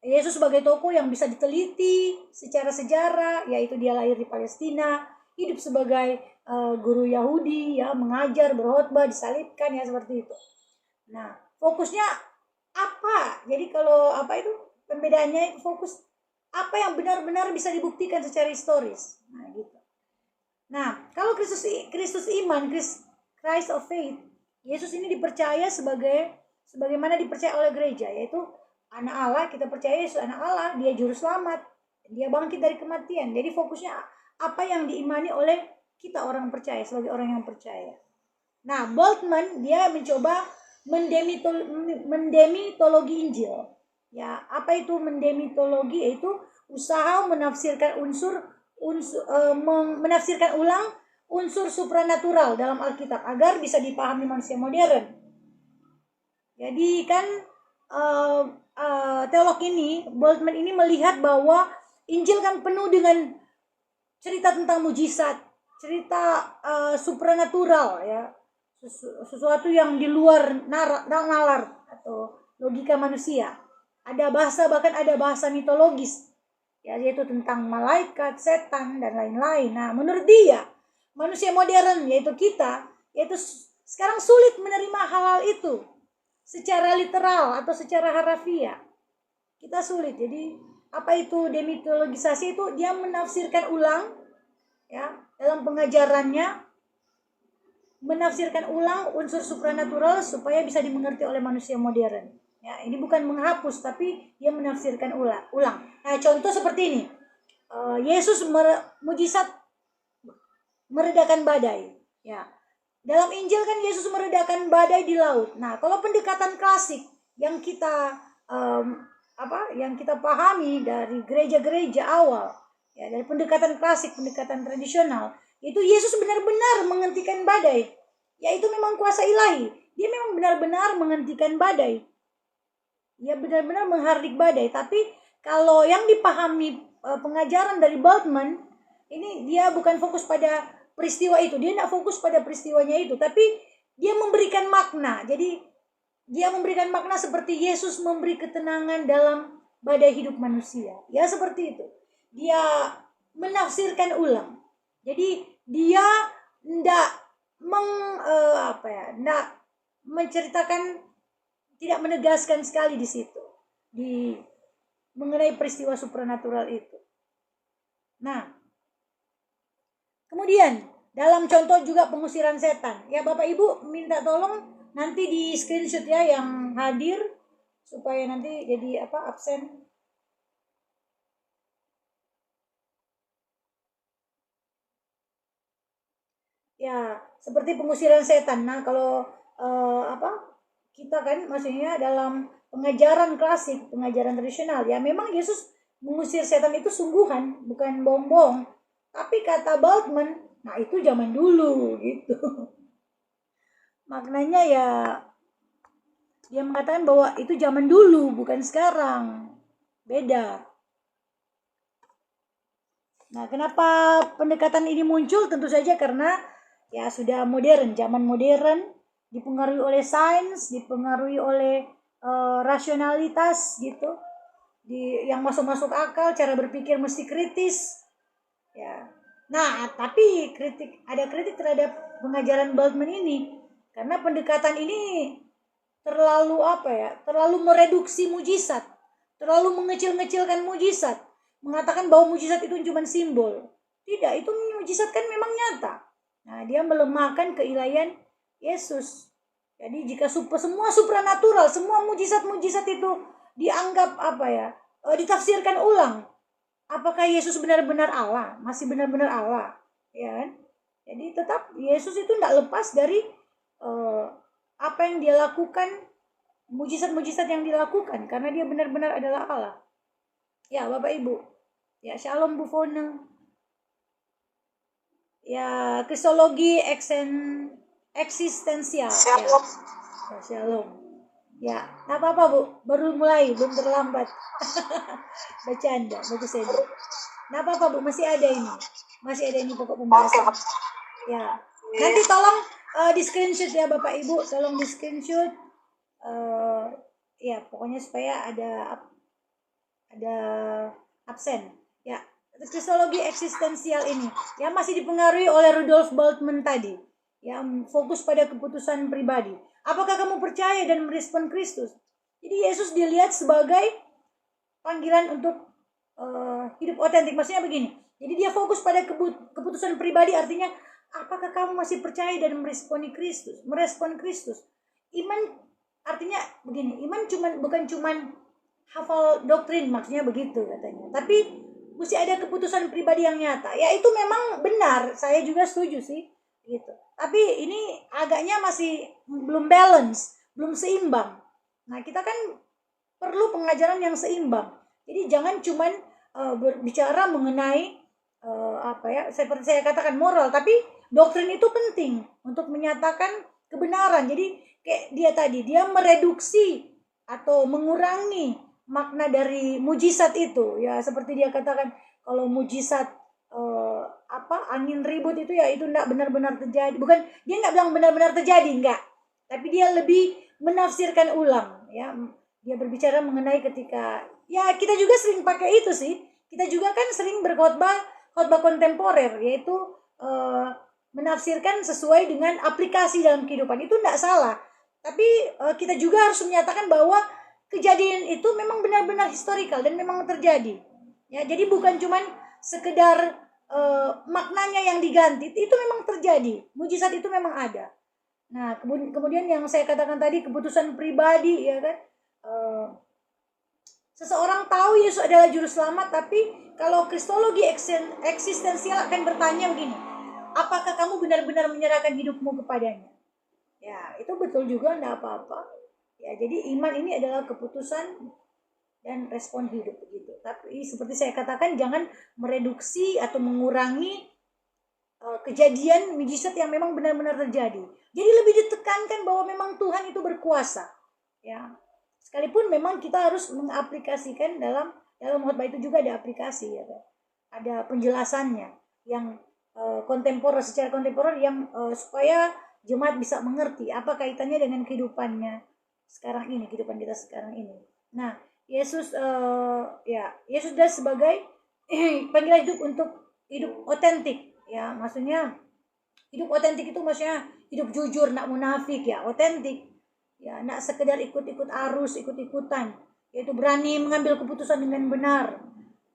Yesus sebagai tokoh yang bisa diteliti secara sejarah, yaitu dia lahir di Palestina, hidup sebagai guru Yahudi, ya mengajar, berkhotbah, disalibkan, ya seperti itu. Nah, fokusnya apa? Jadi kalau pembedaannya itu fokus apa yang benar-benar bisa dibuktikan secara historis. Nah, gitu. Nah, kalau Kristus iman, Christ of faith, Yesus ini dipercaya sebagaimana dipercaya oleh gereja, yaitu anak Allah. Kita percaya Yesus anak Allah, dia juru selamat, dia bangkit dari kematian. Jadi fokusnya apa yang diimani oleh kita orang percaya, sebagai orang yang percaya. Nah, Bultmann dia mencoba mendemitologi Injil. Ya, apa itu mendemitologi? Yaitu usaha menafsirkan menafsirkan ulang unsur supranatural dalam Alkitab agar bisa dipahami manusia modern. Jadi kan teolog ini, Bultmann ini melihat bahwa Injil kan penuh dengan cerita tentang mujizat, cerita supranatural, ya, sesuatu yang di luar nalar atau logika manusia. Ada bahkan ada bahasa mitologis, ya, yaitu tentang malaikat, setan, dan lain-lain. Nah, menurut dia, manusia modern, yaitu kita, yaitu sekarang sulit menerima hal-hal itu secara literal atau secara harafiah. Kita sulit. Jadi, apa itu demitologisasi? Itu dia menafsirkan ulang, ya, dalam pengajarannya, menafsirkan ulang unsur supranatural supaya bisa dimengerti oleh manusia modern. Ya, ini bukan menghapus, tapi dia menafsirkan ulang. Nah, contoh seperti ini. Yesus mujizat meredakan badai. Ya, dalam Injil kan Yesus meredakan badai di laut. Nah, kalau pendekatan klasik yang kita pahami dari gereja-gereja awal, ya, dari pendekatan klasik, pendekatan tradisional, itu Yesus benar-benar menghentikan badai. Ya, itu memang kuasa ilahi. Dia memang benar-benar menghentikan badai. Dia benar-benar menghardik badai. Tapi kalau yang dipahami pengajaran dari Bultmann, ini dia bukan fokus pada peristiwa itu. Dia tidak fokus pada peristiwanya itu, tapi dia memberikan makna. Jadi dia memberikan makna seperti Yesus memberi ketenangan dalam badai hidup manusia. Ya seperti itu. Dia menafsirkan ulang. Jadi dia tidak menceritakan, tidak menegaskan sekali di situ di mengenai peristiwa supranatural itu. Nah, kemudian dalam contoh juga pengusiran setan. Ya Bapak Ibu minta tolong nanti di screenshot ya yang hadir supaya nanti jadi absen. Ya, seperti pengusiran setan. Nah, kalau kita kan maksudnya dalam pengajaran klasik, pengajaran tradisional, ya memang Yesus mengusir setan itu sungguhan, bukan bohong-bohong. Tapi kata Bultmann, nah itu zaman dulu gitu. Maknanya ya dia mengatakan bahwa itu zaman dulu, bukan sekarang. Beda. Nah, kenapa pendekatan ini muncul? Tentu saja karena ya sudah modern, zaman modern, dipengaruhi oleh sains, dipengaruhi oleh rasionalitas gitu, yang masuk akal, cara berpikir mesti kritis, ya. Nah, tapi ada kritik terhadap pengajaran Bultmann ini karena pendekatan ini terlalu terlalu mereduksi mujizat, terlalu mengecil-ngecilkan mujizat, mengatakan bahwa mujizat itu cuma simbol. Tidak, itu mujizat kan memang nyata. Nah, dia melemahkan keilahian Yesus. Jadi jika semua supranatural, semua mujizat-mujizat itu dianggap ditafsirkan ulang, apakah Yesus benar-benar Allah? Masih benar-benar Allah, ya kan? Jadi tetap Yesus itu tidak lepas dari apa yang dia lakukan, mujizat-mujizat yang dilakukan, karena dia benar-benar adalah Allah. Ya Bapak Ibu, ya Shalom Bu Fona. Ya kristologi eksistensial. Shalom. Ya, Shalom. Ya, apa-apa Bu, baru mulai, belum terlambat. Bercanda, bagus aja. Nah apa-apa Bu, masih ada ini pokok pembahasan. Ya, nanti tolong di screenshot ya Bapak Ibu, tolong di screenshot. Ya pokoknya supaya ada absen. Ya, kristologi eksistensial ini ya masih dipengaruhi oleh Rudolf Bultmann tadi. Ya, fokus pada keputusan pribadi. Apakah kamu percaya dan merespon Kristus? Jadi Yesus dilihat sebagai panggilan untuk hidup otentik. Maksudnya begini. Jadi dia fokus pada keputusan pribadi, artinya apakah kamu masih percaya dan merespon Kristus? Iman artinya begini, iman bukan cuman hafal doktrin, maksudnya begitu katanya. Tapi mesti ada keputusan pribadi yang nyata. Ya itu memang benar, saya juga setuju sih gitu. Tapi ini agaknya masih belum balance, belum seimbang. Nah, kita kan perlu pengajaran yang seimbang. Jadi jangan cuman berbicara mengenai seperti saya katakan moral, tapi doktrin itu penting untuk menyatakan kebenaran. Jadi kayak dia mereduksi atau mengurangi makna dari mujizat itu. Ya seperti dia katakan, kalau mujizat angin ribut itu ya itu enggak benar-benar terjadi. Bukan, dia enggak bilang benar-benar terjadi, enggak. Tapi dia lebih menafsirkan ulang, ya. Dia berbicara mengenai ketika, ya kita juga sering pakai itu sih. Kita juga kan sering berkhotbah kontemporer, yaitu menafsirkan sesuai dengan aplikasi dalam kehidupan. Itu enggak salah. Tapi kita juga harus menyatakan bahwa kejadian itu memang benar-benar historikal dan memang terjadi. Ya, jadi bukan cuman sekedar maknanya yang diganti, itu memang terjadi. Mujizat itu memang ada. Nah, kemudian yang saya katakan tadi, keputusan pribadi, ya kan. Seseorang tahu Yesus adalah juru selamat, tapi kalau kristologi eksistensial akan bertanya begini, apakah kamu benar-benar menyerahkan hidupmu kepadanya? Ya, itu betul juga, enggak apa-apa. Ya, jadi iman ini adalah keputusan dan respon hidup begitu. Tapi seperti saya katakan, jangan mereduksi atau mengurangi kejadian mujizat yang memang benar-benar terjadi. Jadi lebih ditekankan bahwa memang Tuhan itu berkuasa. Ya, sekalipun memang kita harus mengaplikasikan dalam khotbah itu juga ada aplikasi, ya kan? Ada penjelasannya yang secara kontemporer yang supaya jemaat bisa mengerti apa kaitannya dengan kehidupannya sekarang ini, kehidupan kita sekarang ini. Nah, Yesus Yesus adalah sebagai panggilan hidup untuk hidup otentik, ya. Maksudnya hidup otentik itu maksudnya hidup jujur, nak munafik, ya, otentik. Ya, nak sekedar ikut-ikut arus, ikut-ikutan, yaitu berani mengambil keputusan dengan benar,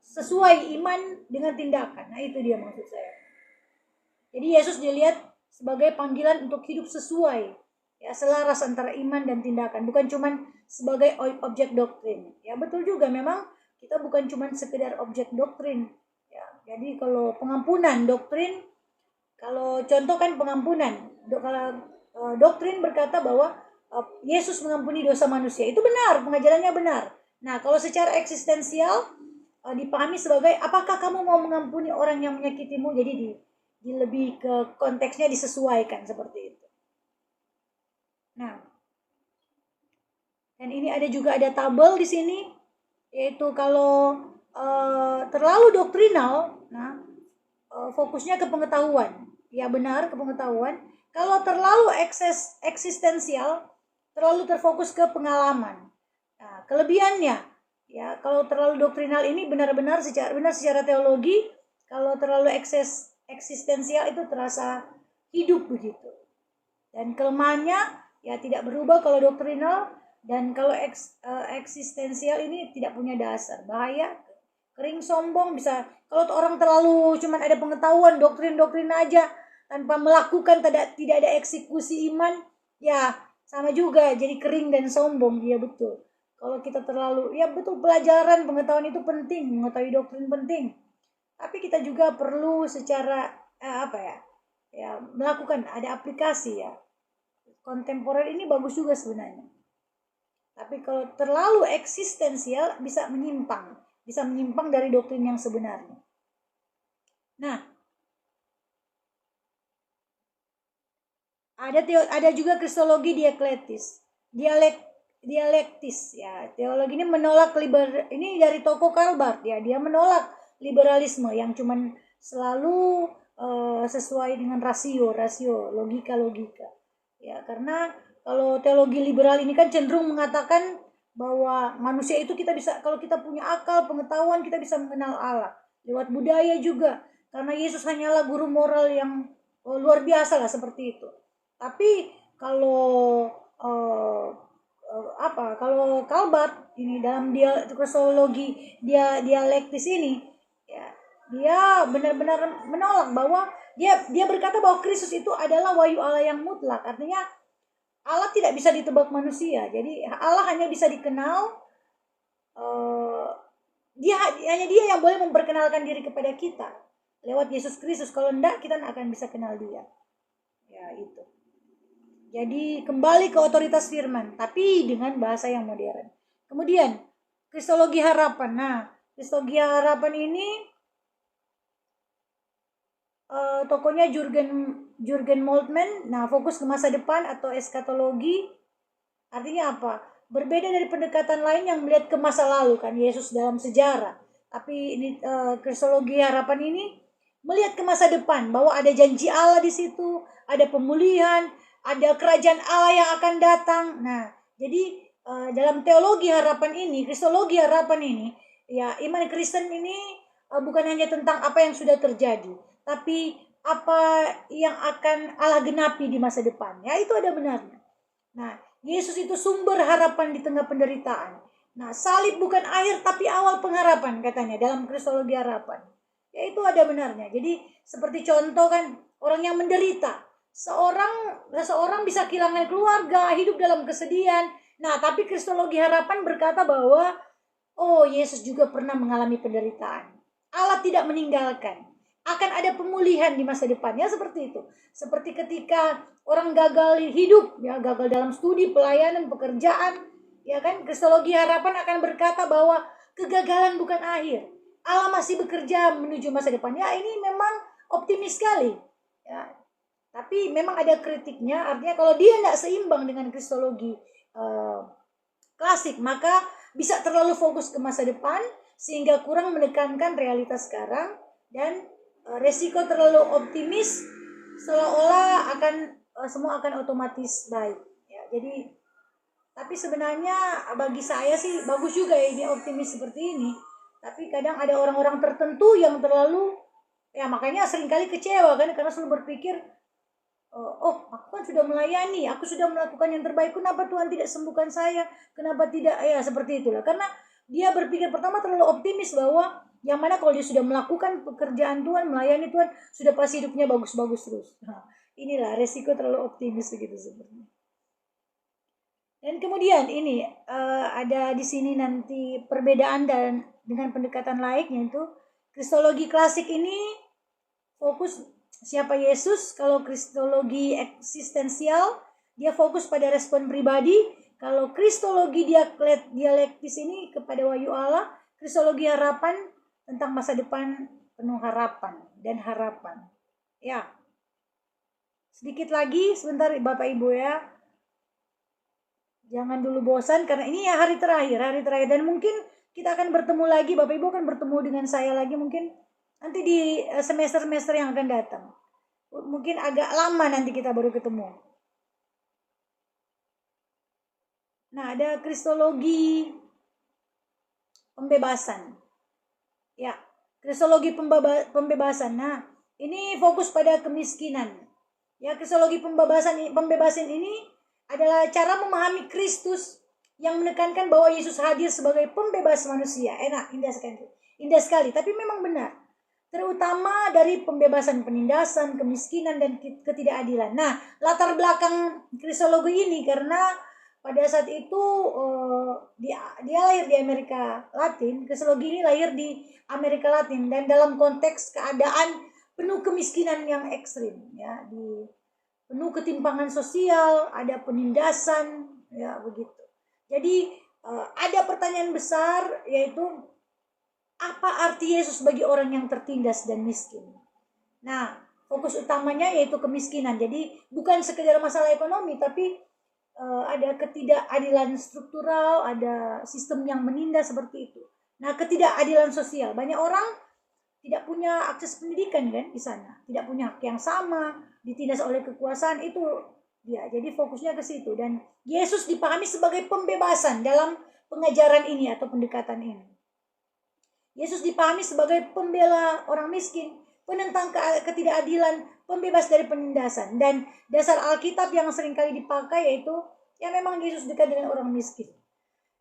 sesuai iman dengan tindakan. Nah, itu dia maksud saya. Jadi Yesus dilihat sebagai panggilan untuk hidup sesuai, ya, selaras antara iman dan tindakan, bukan cuman sebagai objek doktrin. Ya, betul juga, memang kita bukan cuman sekedar objek doktrin. Ya, jadi kalau pengampunan doktrin, kalau contoh kan pengampunan, kalau doktrin berkata bahwa Yesus mengampuni dosa manusia, itu benar, pengajarannya benar. Nah, kalau secara eksistensial dipahami sebagai apakah kamu mau mengampuni orang yang menyakitimu, jadi di lebih ke konteksnya disesuaikan seperti itu. Nah, dan ini ada tabel di sini, yaitu kalau terlalu doktrinal, nah fokusnya ke pengetahuan, ya benar, ke pengetahuan. Kalau terlalu eksistensial, terlalu terfokus ke pengalaman. Nah, kelebihannya, ya, kalau terlalu doktrinal ini benar secara teologi, kalau terlalu eksistensial itu terasa hidup begitu. Dan kelemahannya, ya, tidak berubah kalau doktrinal, dan kalau eksistensial ini tidak punya dasar, bahaya, kering, sombong, bisa. Kalau orang terlalu cuman ada pengetahuan, doktrin aja, tanpa melakukan, tidak ada eksekusi iman, ya sama juga, jadi kering dan sombong dia, betul. Kalau kita terlalu, ya betul, pelajaran, pengetahuan itu penting, mengetahui doktrin penting, tapi kita juga perlu secara melakukan, ada aplikasi, ya. Kontemporer ini bagus juga sebenarnya. Tapi kalau terlalu eksistensial bisa menyimpang dari doktrin yang sebenarnya. Nah, ada juga kristologi dialektis, ya. Teologi ini menolak ini dari toko Karl Barth, ya. Dia menolak liberalisme yang cuman selalu sesuai dengan rasio, logika. Ya, karena kalau teologi liberal ini kan cenderung mengatakan bahwa manusia itu kita bisa, kalau kita punya akal, pengetahuan, kita bisa mengenal Allah lewat budaya juga, karena Yesus hanyalah guru moral yang luar biasa lah, seperti itu. Tapi kalau kalau Karl Barth ini dalam kristologi dialektis ini, ya, dia benar-benar menolak bahwa dia berkata bahwa Kristus itu adalah wahyu Allah yang mutlak. Artinya Allah tidak bisa ditebak manusia. Jadi Allah hanya bisa dikenal, hanya dia yang boleh memperkenalkan diri kepada kita lewat Yesus Kristus. Kalau enggak, kita tidak akan bisa kenal dia. Ya, itu. Jadi kembali ke otoritas firman, tapi dengan bahasa yang modern. Kemudian kristologi harapan. Nah, kristologi harapan ini tokonya Jürgen Moltmann. Nah, fokus ke masa depan atau eskatologi. Artinya apa? Berbeda dari pendekatan lain yang melihat ke masa lalu, kan, Yesus dalam sejarah. Tapi ini kristologi harapan ini melihat ke masa depan, bahwa ada janji Allah di situ, ada pemulihan, ada kerajaan Allah yang akan datang. Nah, jadi dalam teologi harapan ini, kristologi harapan ini, ya, iman Kristen ini bukan hanya tentang apa yang sudah terjadi, tapi apa yang akan Allah genapi di masa depan. Ya, itu ada benarnya. Nah, Yesus itu sumber harapan di tengah penderitaan. Nah, salib bukan akhir tapi awal pengharapan, katanya dalam kristologi harapan. Ya, itu ada benarnya. Jadi seperti contoh, kan, orang yang menderita, seseorang bisa kehilangan keluarga, hidup dalam kesedihan. Nah, tapi kristologi harapan berkata bahwa Yesus juga pernah mengalami penderitaan. Allah tidak meninggalkan. Akan ada pemulihan di masa depan, ya, seperti itu. Seperti ketika orang gagal hidup, ya, gagal dalam studi, pelayanan, pekerjaan, ya kan, kristologi harapan akan berkata bahwa kegagalan bukan akhir. Allah masih bekerja menuju masa depan. Ya, ini memang optimis sekali, ya. Tapi memang ada kritiknya, artinya kalau dia tidak seimbang dengan kristologi klasik, maka bisa terlalu fokus ke masa depan sehingga kurang menekankan realitas sekarang, dan resiko terlalu optimis seolah-olah semua akan otomatis baik, ya. Jadi Tapi sebenarnya bagi saya sih bagus juga ya ini optimis seperti ini. Tapi kadang ada orang-orang tertentu yang terlalu, ya makanya seringkali kecewa kan, karena selalu berpikir, oh aku kan sudah melayani, aku sudah melakukan yang terbaik, kenapa Tuhan tidak sembuhkan saya, kenapa tidak, ya seperti itulah. Karena dia berpikir pertama terlalu optimis bahwa yang mana kalau dia sudah melakukan pekerjaan Tuhan, melayani Tuhan, sudah pasti hidupnya bagus-bagus terus. Nah, inilah resiko terlalu optimis begitu sebenarnya. Dan kemudian ini ada di sini nanti perbedaan dan dengan pendekatan lain, yaitu kristologi klasik ini fokus siapa Yesus. Kalau kristologi eksistensial dia fokus pada respon pribadi. Kalau kristologi dialektis ini kepada wahyu Allah. Kristologi harapan tentang masa depan penuh harapan dan harapan. Ya, sedikit lagi sebentar Bapak Ibu ya. Jangan dulu bosan karena ini ya hari terakhir dan mungkin kita akan bertemu lagi, Bapak Ibu akan bertemu dengan saya lagi mungkin nanti di semester-semester yang akan datang. Mungkin agak lama nanti kita baru ketemu. Nah, ada kristologi pembebasan. Ya, kristologi pembebasan. Nah, ini fokus pada kemiskinan. Ya, kristologi pembebasan ini adalah cara memahami Kristus yang menekankan bahwa Yesus hadir sebagai pembebas manusia. Enak, indah sekali, tapi memang benar. Terutama dari pembebasan penindasan, kemiskinan, dan ketidakadilan. Nah, latar belakang kristologi ini karena pada saat itu dia lahir di Amerika Latin. Kristologi ini lahir di Amerika Latin dan dalam konteks keadaan penuh kemiskinan yang ekstrim, ya, penuh ketimpangan sosial, ada penindasan, ya begitu. Jadi ada pertanyaan besar, yaitu apa arti Yesus bagi orang yang tertindas dan miskin? Nah, fokus utamanya yaitu kemiskinan. Jadi bukan sekedar masalah ekonomi, tapi ada ketidakadilan struktural, ada sistem yang menindas seperti itu. Nah, ketidakadilan sosial, banyak orang tidak punya akses pendidikan kan di sana, tidak punya hak yang sama, ditindas oleh kekuasaan itu dia. Jadi fokusnya ke situ dan Yesus dipahami sebagai pembebasan dalam pengajaran ini atau pendekatan ini. Yesus dipahami sebagai pembela orang miskin, penentang ketidakadilan, pembebas dari penindasan. Dan dasar Alkitab yang seringkali dipakai yaitu ya memang Yesus dekat dengan orang miskin.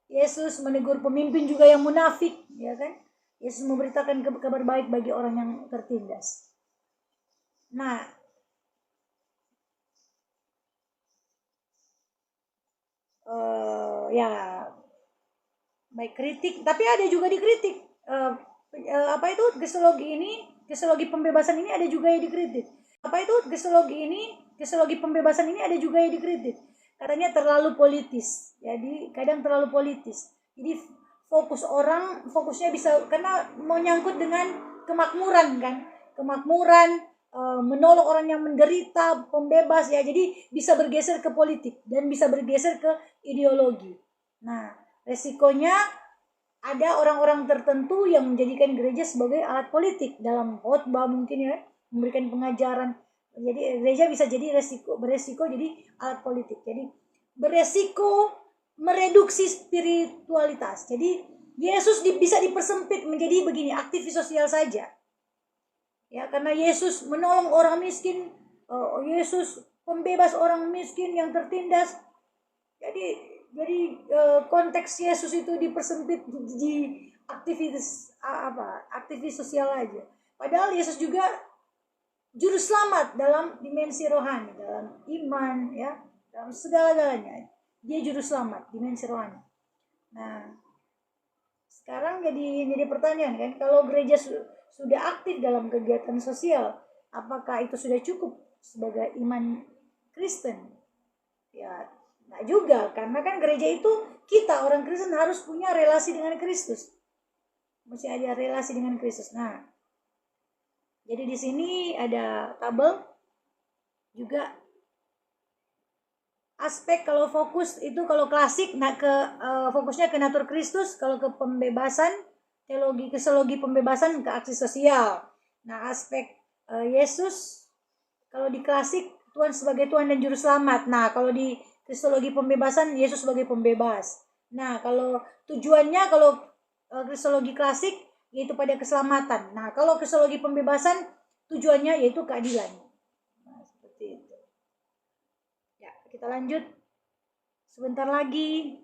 Yesus menegur pemimpin juga yang munafik, ya kan? Yesus memberitakan kabar baik bagi orang yang tertindas. Nah, ya baik kritik, tapi ada juga dikritik. Apa itu kristologi pembebasan ini ada juga yang dikritik. Kristologi pembebasan ini ada juga yang dikritik. Katanya terlalu politis. Jadi kadang terlalu politis. Jadi fokusnya bisa karena menyangkut dengan kemakmuran kan, menolong orang yang menderita, pembebas ya, jadi bisa bergeser ke politik dan bisa bergeser ke ideologi. Nah, resikonya ada orang-orang tertentu yang menjadikan gereja sebagai alat politik dalam khotbah mungkin ya, memberikan pengajaran. Jadi gereja bisa jadi beresiko jadi alat politik. Jadi beresiko mereduksi spiritualitas. Jadi Yesus bisa dipersempit menjadi begini, aktivis sosial saja. Ya, karena Yesus menolong orang miskin, Yesus pembebas orang miskin yang tertindas. Jadi konteks Yesus itu dipersempit di aktivis sosial aja. Padahal Yesus juga juru selamat dalam dimensi rohani, dalam iman ya, dalam segala-galanya. Dia juru selamat dimensi rohani. Nah, sekarang jadi pertanyaan kan, kalau gereja sudah aktif dalam kegiatan sosial, apakah itu sudah cukup sebagai iman Kristen? Ya, enggak juga, karena kan gereja itu kita orang Kristen harus punya relasi dengan Kristus. Mesti ada relasi dengan Kristus. Nah, jadi di sini ada tabel juga aspek. Kalau fokus itu kalau klasik fokusnya ke natur Kristus, kalau ke pembebasan kristologi pembebasan ke aksi sosial. Nah, aspek Yesus kalau di klasik Tuhan sebagai Tuhan dan juru selamat. Nah, kalau di Kristologi pembebasan, Yesus sebagai pembebas. Nah, kalau tujuannya, kalau kristologi klasik yaitu pada keselamatan. Nah, kalau kristologi pembebasan tujuannya yaitu keadilan. Nah, seperti itu. Ya, kita lanjut. Sebentar lagi.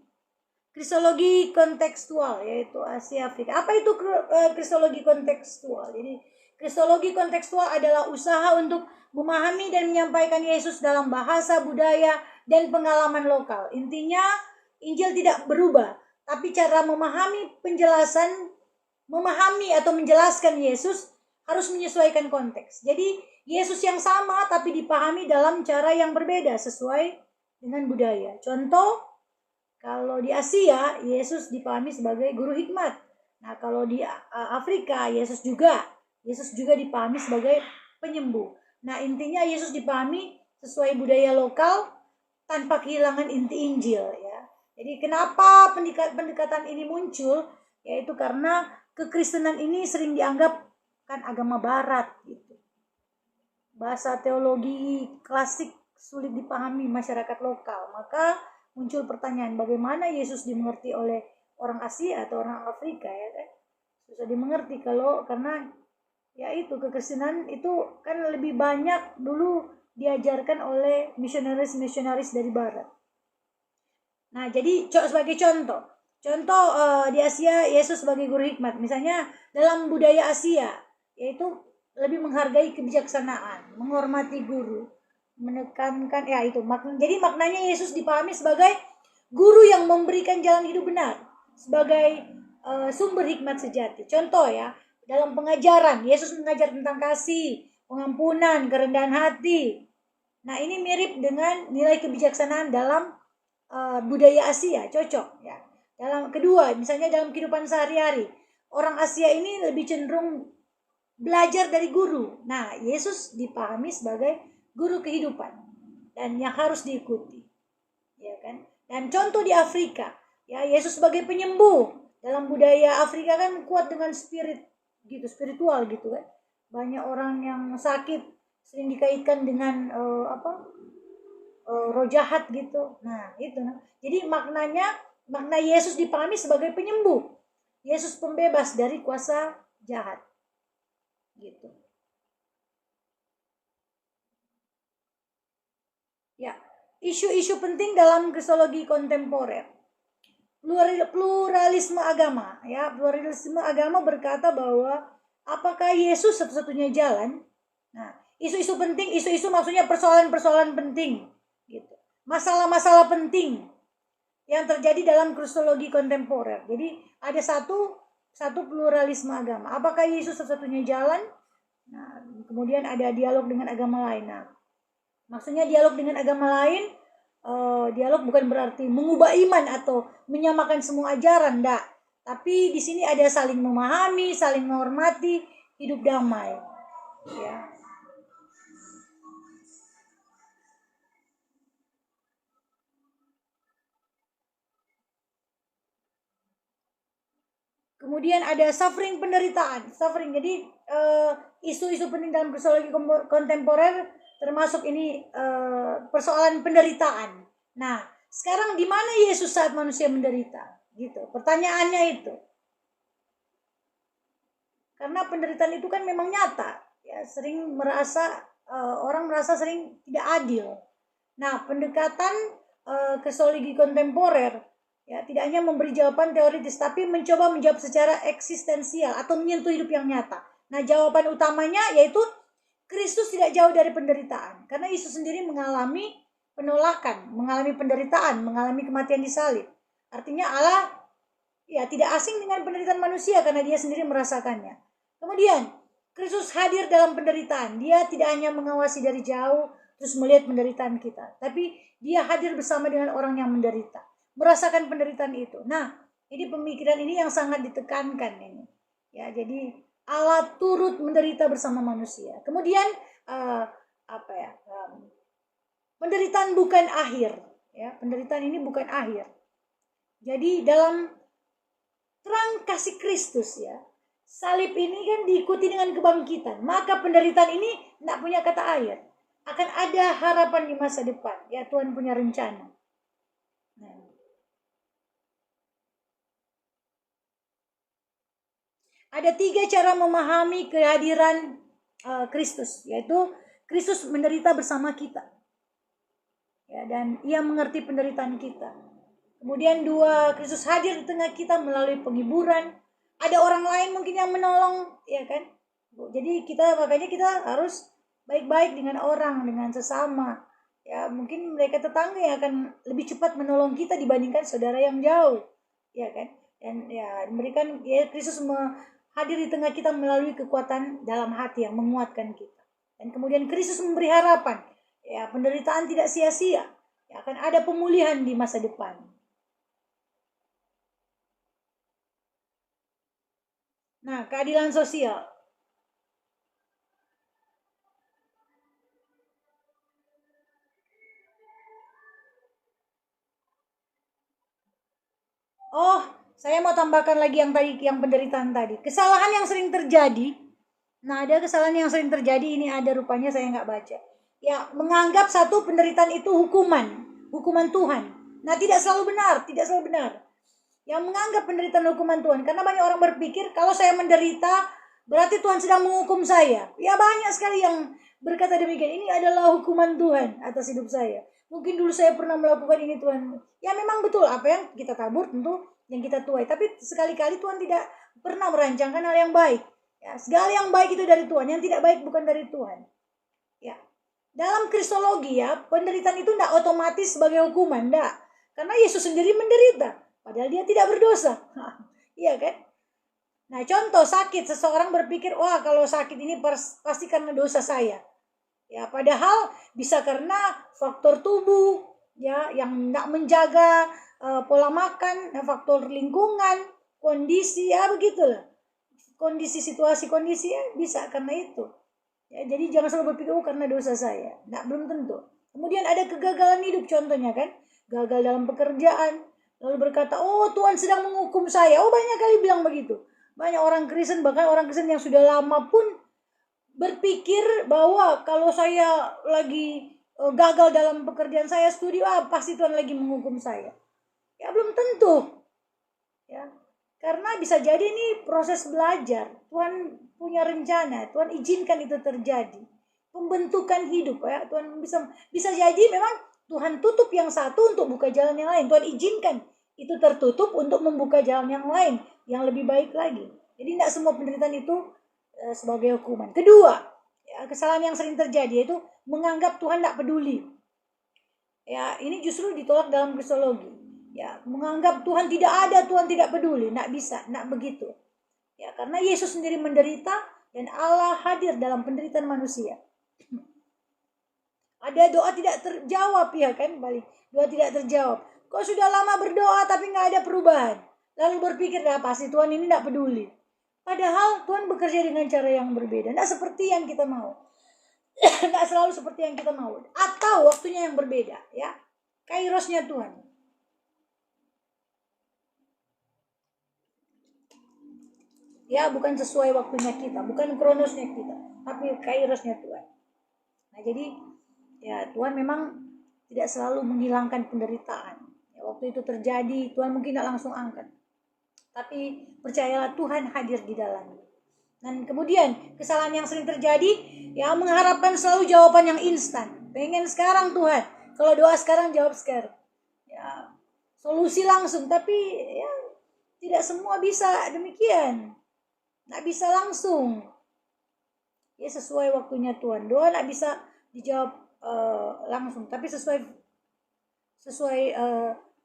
Kristologi kontekstual, yaitu Asia Afrika. Apa itu kristologi kontekstual? Jadi kristologi kontekstual adalah usaha untuk memahami dan menyampaikan Yesus dalam bahasa, budaya, dan pengalaman lokal. Intinya Injil tidak berubah, tapi cara memahami atau menjelaskan Yesus harus menyesuaikan konteks. Jadi Yesus yang sama tapi dipahami dalam cara yang berbeda sesuai dengan budaya. Contoh, kalau di Asia, Yesus dipahami sebagai guru hikmat. Nah, kalau di Afrika, Yesus juga dipahami sebagai penyembuh. Nah, intinya Yesus dipahami sesuai budaya lokal tanpa kehilangan inti Injil, ya. Jadi kenapa pendekatan ini muncul? Yaitu karena kekristenan ini sering dianggap kan agama barat gitu. Bahasa teologi klasik sulit dipahami masyarakat lokal. Maka muncul pertanyaan, bagaimana Yesus dimengerti oleh orang Asia atau orang Afrika, ya kan? Susah dimengerti karena ya itu kekristenan itu kan lebih banyak dulu diajarkan oleh misionaris dari barat. Nah, jadi sebagai contoh di Asia Yesus sebagai guru hikmat. Misalnya dalam budaya Asia yaitu lebih menghargai kebijaksanaan, menghormati guru, menekankan ya itu jadi maknanya Yesus dipahami sebagai guru yang memberikan jalan hidup benar, sebagai sumber hikmat sejati. Contoh ya, dalam pengajaran Yesus mengajar tentang kasih, pengampunan, kerendahan hati. Nah, ini mirip dengan nilai kebijaksanaan dalam budaya Asia, cocok ya. Kedua, misalnya dalam kehidupan sehari-hari, orang Asia ini lebih cenderung belajar dari guru. Nah, Yesus dipahami sebagai guru kehidupan dan yang harus diikuti, ya kan? Dan contoh di Afrika, ya, Yesus sebagai penyembuh. Dalam budaya Afrika kan kuat dengan spiritual gitu kan. Banyak orang yang sakit sering dikaitkan dengan roh jahat gitu. Nah, itu. Jadi makna Yesus dipahami sebagai penyembuh. Yesus pembebas dari kuasa jahat. Gitu. Ya, isu-isu penting dalam kristologi kontemporer. Pluralisme agama, ya. Pluralisme agama berkata bahwa apakah Yesus satu-satunya jalan? Nah, isu-isu penting, isu-isu maksudnya persoalan-persoalan penting, gitu. Masalah-masalah penting yang terjadi dalam kristologi kontemporer. Jadi ada satu pluralisme agama. Apakah Yesus satu-satunya jalan? Nah, kemudian ada dialog dengan agama lain. Nah, maksudnya dialog dengan agama lain, dialog bukan berarti mengubah iman atau menyamakan semua ajaran, enggak. Tapi di sini ada saling memahami, saling menghormati, hidup damai. Ya. Kemudian ada suffering, penderitaan. Suffering, jadi isu-isu penting dalam kristologi kontemporer termasuk ini persoalan penderitaan. Nah, sekarang di mana Yesus saat manusia menderita? Gitu. Pertanyaannya itu. Karena penderitaan itu kan memang nyata. Ya, orang merasa sering tidak adil. Nah, pendekatan kristologi kontemporer ya tidak hanya memberi jawaban teoritis tapi mencoba menjawab secara eksistensial atau menyentuh hidup yang nyata. Nah, jawaban utamanya yaitu Kristus tidak jauh dari penderitaan, karena Yesus sendiri mengalami penolakan, mengalami penderitaan, mengalami kematian di salib. Artinya Allah ya tidak asing dengan penderitaan manusia karena dia sendiri merasakannya. Kemudian Kristus hadir dalam penderitaan. Dia tidak hanya mengawasi dari jauh terus melihat penderitaan kita, tapi dia hadir bersama dengan orang yang menderita, merasakan penderitaan itu. Nah, ini pemikiran ini yang sangat ditekankan ini. Ya, jadi Allah turut menderita bersama manusia. Kemudian penderitaan bukan akhir, ya. Penderitaan ini bukan akhir. Jadi dalam terang kasih Kristus, ya, salib ini kan diikuti dengan kebangkitan. Maka penderitaan ini tidak punya kata akhir. Akan ada harapan di masa depan. Ya, Tuhan punya rencana. Ada 3 cara memahami kehadiran Kristus, yaitu Kristus menderita bersama kita. Ya, dan ia mengerti penderitaan kita. Kemudian 2, Kristus hadir di tengah kita melalui penghiburan. Ada orang lain mungkin yang menolong, ya kan? Jadi makanya kita harus baik-baik dengan orang, dengan sesama. Ya, mungkin mereka tetangga yang akan lebih cepat menolong kita dibandingkan saudara yang jauh, ya kan? Dan ya memberikan ya Kristus hadir di tengah kita melalui kekuatan dalam hati yang menguatkan kita. Dan kemudian Kristus memberi harapan. Ya, penderitaan tidak sia-sia. Ya, akan ada pemulihan di masa depan. Nah, keadilan sosial. Oh, saya mau tambahkan lagi yang penderitaan tadi. Kesalahan yang sering terjadi. Nah, ada kesalahan yang sering terjadi, ini ada rupanya saya nggak baca. Ya, menganggap satu penderitaan itu hukuman Tuhan. Nah, tidak selalu benar. Yang menganggap penderitaan hukuman Tuhan, karena banyak orang berpikir kalau saya menderita berarti Tuhan sedang menghukum saya. Ya, banyak sekali yang berkata demikian. Ini adalah hukuman Tuhan atas hidup saya. Mungkin dulu saya pernah melakukan ini, Tuhan. Ya, memang betul apa yang kita tabur tentu yang kita tuai. Tapi sekali-kali Tuhan tidak pernah merancangkan hal yang baik. Ya, segala yang baik itu dari Tuhan, yang tidak baik bukan dari Tuhan. Ya. Dalam kristologi ya, penderitaan itu tidak otomatis sebagai hukuman, enggak. Karena Yesus sendiri menderita, padahal dia tidak berdosa. Iya kan? Nah, contoh sakit, seseorang berpikir, wah kalau sakit ini pasti karena dosa saya. Ya, padahal bisa karena faktor tubuh, ya, yang tidak menjaga pola makan, faktor lingkungan, kondisi, ya begitulah. Situasi kondisi ya bisa karena itu. Ya, jadi jangan selalu berpikir karena dosa saya. Nah, belum tentu. Kemudian ada kegagalan hidup contohnya kan. Gagal dalam pekerjaan. Lalu berkata, oh Tuhan sedang menghukum saya. Oh, banyak kali bilang begitu. Banyak orang Kristen, bahkan orang Kristen yang sudah lama pun berpikir bahwa kalau saya lagi gagal dalam pekerjaan saya, studi, pasti Tuhan lagi menghukum saya. Ya, belum tentu. Ya, karena bisa jadi ini proses belajar. Tuhan punya rencana, Tuhan izinkan itu terjadi. Pembentukan hidup ya, Tuhan bisa jadi memang Tuhan tutup yang satu untuk buka jalan yang lain. Tuhan izinkan itu tertutup untuk membuka jalan yang lain yang lebih baik lagi. Jadi tidak semua penderitaan itu sebagai hukuman. Kedua, ya, kesalahan yang sering terjadi yaitu menganggap Tuhan tidak peduli. Ya, ini justru ditolak dalam kristologi. Ya, menganggap Tuhan tidak ada, Tuhan tidak peduli, tidak bisa, tidak begitu. Ya, karena Yesus sendiri menderita dan Allah hadir dalam penderitaan manusia. Ada doa tidak terjawab ya kan, balik. Doa tidak terjawab. Kok sudah lama berdoa tapi nggak ada perubahan. Lalu berpikir, pasti Tuhan ini tidak peduli. Padahal Tuhan bekerja dengan cara yang berbeda, tidak seperti yang kita mau. Tidak selalu seperti yang kita mau. Atau waktunya yang berbeda, ya. Kairosnya Tuhan. Ya, bukan sesuai waktunya kita, bukan kronosnya kita, tapi kairosnya Tuhan. Nah, jadi ya Tuhan memang tidak selalu menghilangkan penderitaan. Ya, waktu itu terjadi, Tuhan mungkin tidak langsung angkat. Tapi percayalah Tuhan hadir di dalamnya. Dan kemudian kesalahan yang sering terjadi, ya mengharapkan selalu jawaban yang instan. Pengen sekarang Tuhan, kalau doa sekarang jawab sekarang. Ya, solusi langsung, tapi ya tidak semua bisa demikian. Nggak bisa langsung. Ya sesuai waktunya Tuhan. Doa nggak bisa dijawab langsung, tapi sesuai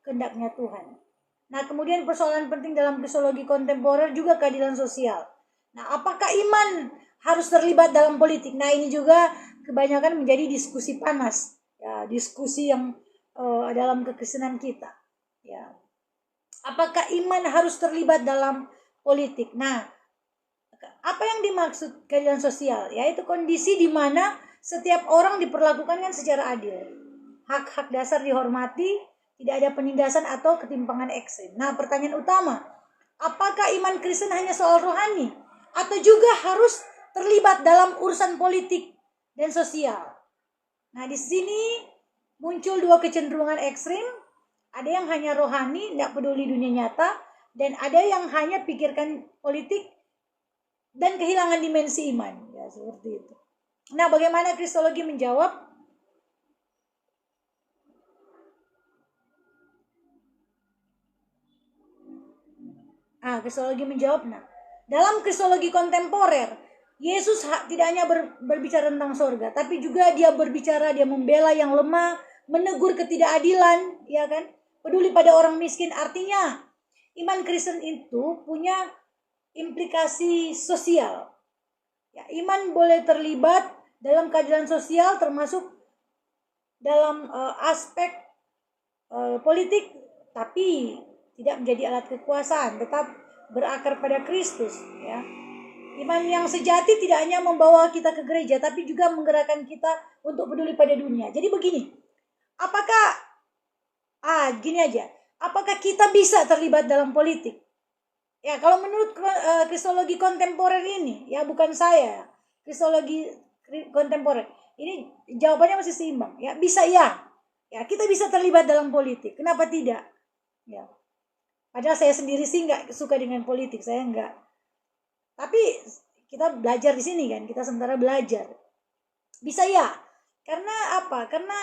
kehendaknya Tuhan. Nah, kemudian persoalan penting dalam kristologi kontemporer juga keadilan sosial. Nah, apakah iman harus terlibat dalam politik? Nah, ini juga kebanyakan menjadi diskusi panas. Ya, diskusi yang dalam kekristenan kita. Ya. Apakah iman harus terlibat dalam politik? Nah, apa yang dimaksud keadilan sosial? Yaitu kondisi di mana setiap orang diperlakukan kan secara adil. Hak-hak dasar dihormati, tidak ada penindasan atau ketimpangan ekstrim. Nah, pertanyaan utama, apakah iman Kristen hanya soal rohani? Atau juga harus terlibat dalam urusan politik dan sosial? Nah, di sini muncul dua kecenderungan ekstrim. Ada yang hanya rohani, tidak peduli dunia nyata. Dan ada yang hanya pikirkan politik, dan kehilangan dimensi iman. Ya, seperti itu. Nah, bagaimana kristologi menjawab? Kristologi menjawab. Nah, dalam kristologi kontemporer, Yesus tidak hanya berbicara tentang sorga, tapi juga dia berbicara, dia membela yang lemah, menegur ketidakadilan, ya kan? Peduli pada orang miskin. Artinya, iman Kristen itu punya implikasi sosial. Ya, iman boleh terlibat dalam keadilan sosial, termasuk dalam aspek politik, tapi tidak menjadi alat kekuasaan, tetap berakar pada Kristus. Ya, iman yang sejati tidak hanya membawa kita ke gereja, tapi juga menggerakkan kita untuk peduli pada dunia. Jadi begini, apakah gini aja, apakah kita bisa terlibat dalam politik? Ya, kalau menurut kristologi kontemporer ini, ya bukan saya, kristologi kontemporer ini jawabannya masih seimbang. Ya, bisa ya. Ya, kita bisa terlibat dalam politik. Kenapa tidak? Ya. Padahal saya sendiri sih nggak suka dengan politik, saya nggak. Tapi kita belajar di sini kan, kita sementara belajar. Bisa ya. Karena apa? Karena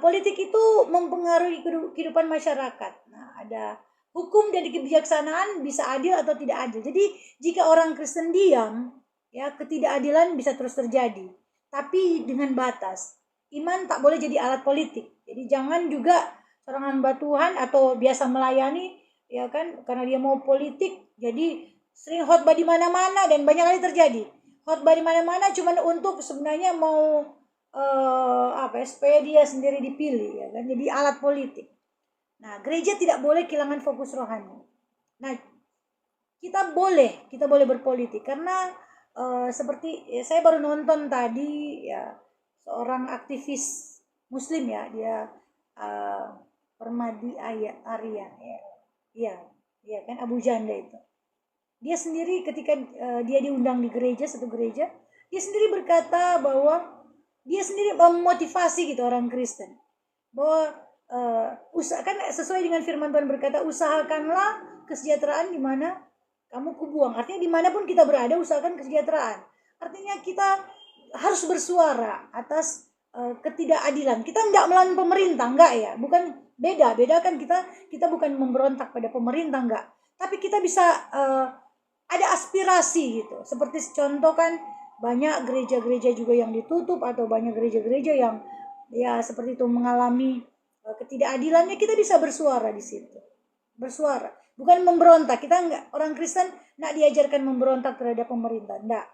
politik itu mempengaruhi kehidupan masyarakat. Nah, ada hukum dan kebijaksanaan bisa adil atau tidak adil. Jadi jika orang Kristen diam, ya ketidakadilan bisa terus terjadi. Tapi dengan batas. Iman tak boleh jadi alat politik. Jadi jangan juga seorang hamba Tuhan atau biasa melayani, ya kan, karena dia mau politik, jadi sering khotbah di mana-mana dan banyak kali terjadi. Khotbah di mana-mana cuman untuk sebenarnya mau supaya dia sendiri dipilih, ya kan, jadi alat politik. Nah, gereja tidak boleh kehilangan fokus rohani. Nah, kita boleh berpolitik karena seperti saya baru nonton tadi, ya, seorang aktivis Muslim, ya, dia Permadi Arya, ya, ya kan, Abu Janda itu. Dia sendiri ketika dia diundang di gereja, satu gereja, dia sendiri berkata bahwa dia sendiri memotivasi gitu orang Kristen bahwa usahakan sesuai dengan firman Tuhan berkata, usahakanlah kesejahteraan di mana kamu kubuang. Artinya dimanapun kita berada, usahakan kesejahteraan. Artinya kita harus bersuara atas ketidakadilan. Kita enggak melawan pemerintah, enggak ya. Bukan beda kan kita bukan memberontak pada pemerintah, enggak. Tapi kita bisa ada aspirasi gitu. Seperti contoh kan, banyak gereja-gereja juga yang ditutup atau banyak gereja-gereja yang ya seperti itu mengalami ketidakadilannya. Kita bisa bersuara di situ. Bersuara, bukan memberontak. Kita enggak, orang Kristen enggak diajarkan memberontak terhadap pemerintah, enggak.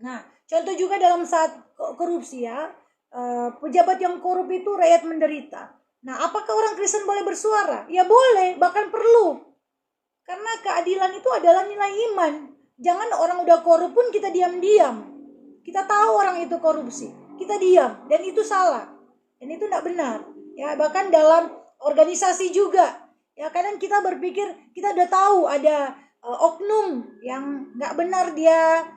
Nah, contoh juga dalam saat korupsi, ya, pejabat yang korup itu rakyat menderita. Nah, apakah orang Kristen boleh bersuara? Ya boleh, bahkan perlu. Karena keadilan itu adalah nilai iman. Jangan orang udah korup pun kita diam-diam. Kita tahu orang itu korupsi, kita diam, dan itu salah. Dan itu tidak benar. Ya, bahkan dalam organisasi juga. Ya, kadang kita berpikir kita udah tahu ada oknum yang nggak benar, dia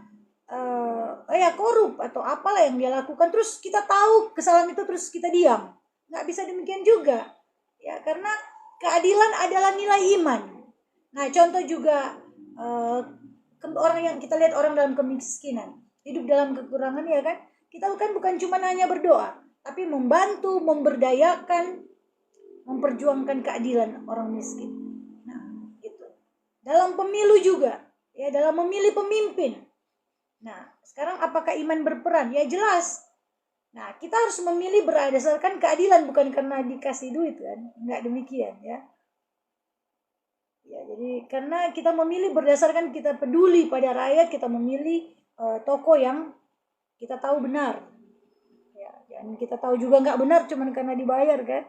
korup atau apalah yang dia lakukan, terus kita tahu kesalahan itu terus kita diam. Nggak bisa demikian juga. Ya, karena keadilan adalah nilai iman. Nah, contoh juga orang yang kita lihat, orang dalam kemiskinan, hidup dalam kekurangan, ya kan? Kita kan bukan cuma hanya berdoa, tapi membantu, memberdayakan, memperjuangkan keadilan orang miskin. Nah, itu. Dalam pemilu juga, ya, dalam memilih pemimpin. Nah, sekarang apakah iman berperan? Ya jelas. Nah, kita harus memilih berdasarkan keadilan, bukan karena dikasih duit kan? Enggak demikian, ya. Ya, jadi karena kita memilih berdasarkan kita peduli pada rakyat, kita memilih tokoh yang kita tahu benar. Ya, dan kita tahu juga nggak benar cuman karena dibayar kan.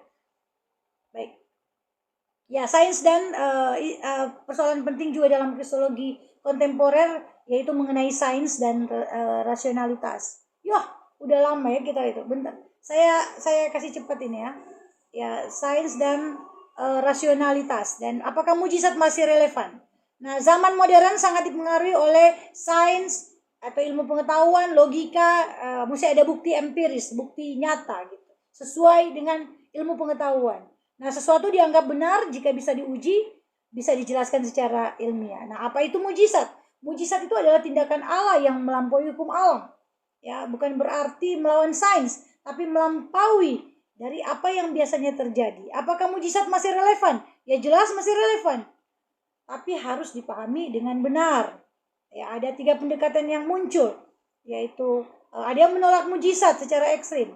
Baik. Ya, sains dan persoalan penting juga dalam kristologi kontemporer, yaitu mengenai sains dan rasionalitas. Udah lama ya kita itu. Bentar. Saya kasih cepat ini ya. Ya, sains dan rasionalitas, dan apakah mujizat masih relevan. Nah, zaman modern sangat dipengaruhi oleh sains atau ilmu pengetahuan, logika, mesti ada bukti empiris, bukti nyata gitu, sesuai dengan ilmu pengetahuan. Nah, sesuatu dianggap benar jika bisa diuji, bisa dijelaskan secara ilmiah. Nah, apa itu mujizat? Mujizat itu adalah tindakan Allah yang melampaui hukum alam. Ya, bukan berarti melawan sains, tapi melampaui dari apa yang biasanya terjadi. Apakah mujizat masih relevan? Ya jelas masih relevan. Tapi harus dipahami dengan benar. Ya, ada 3 pendekatan yang muncul, yaitu ada yang menolak mujizat secara ekstrim.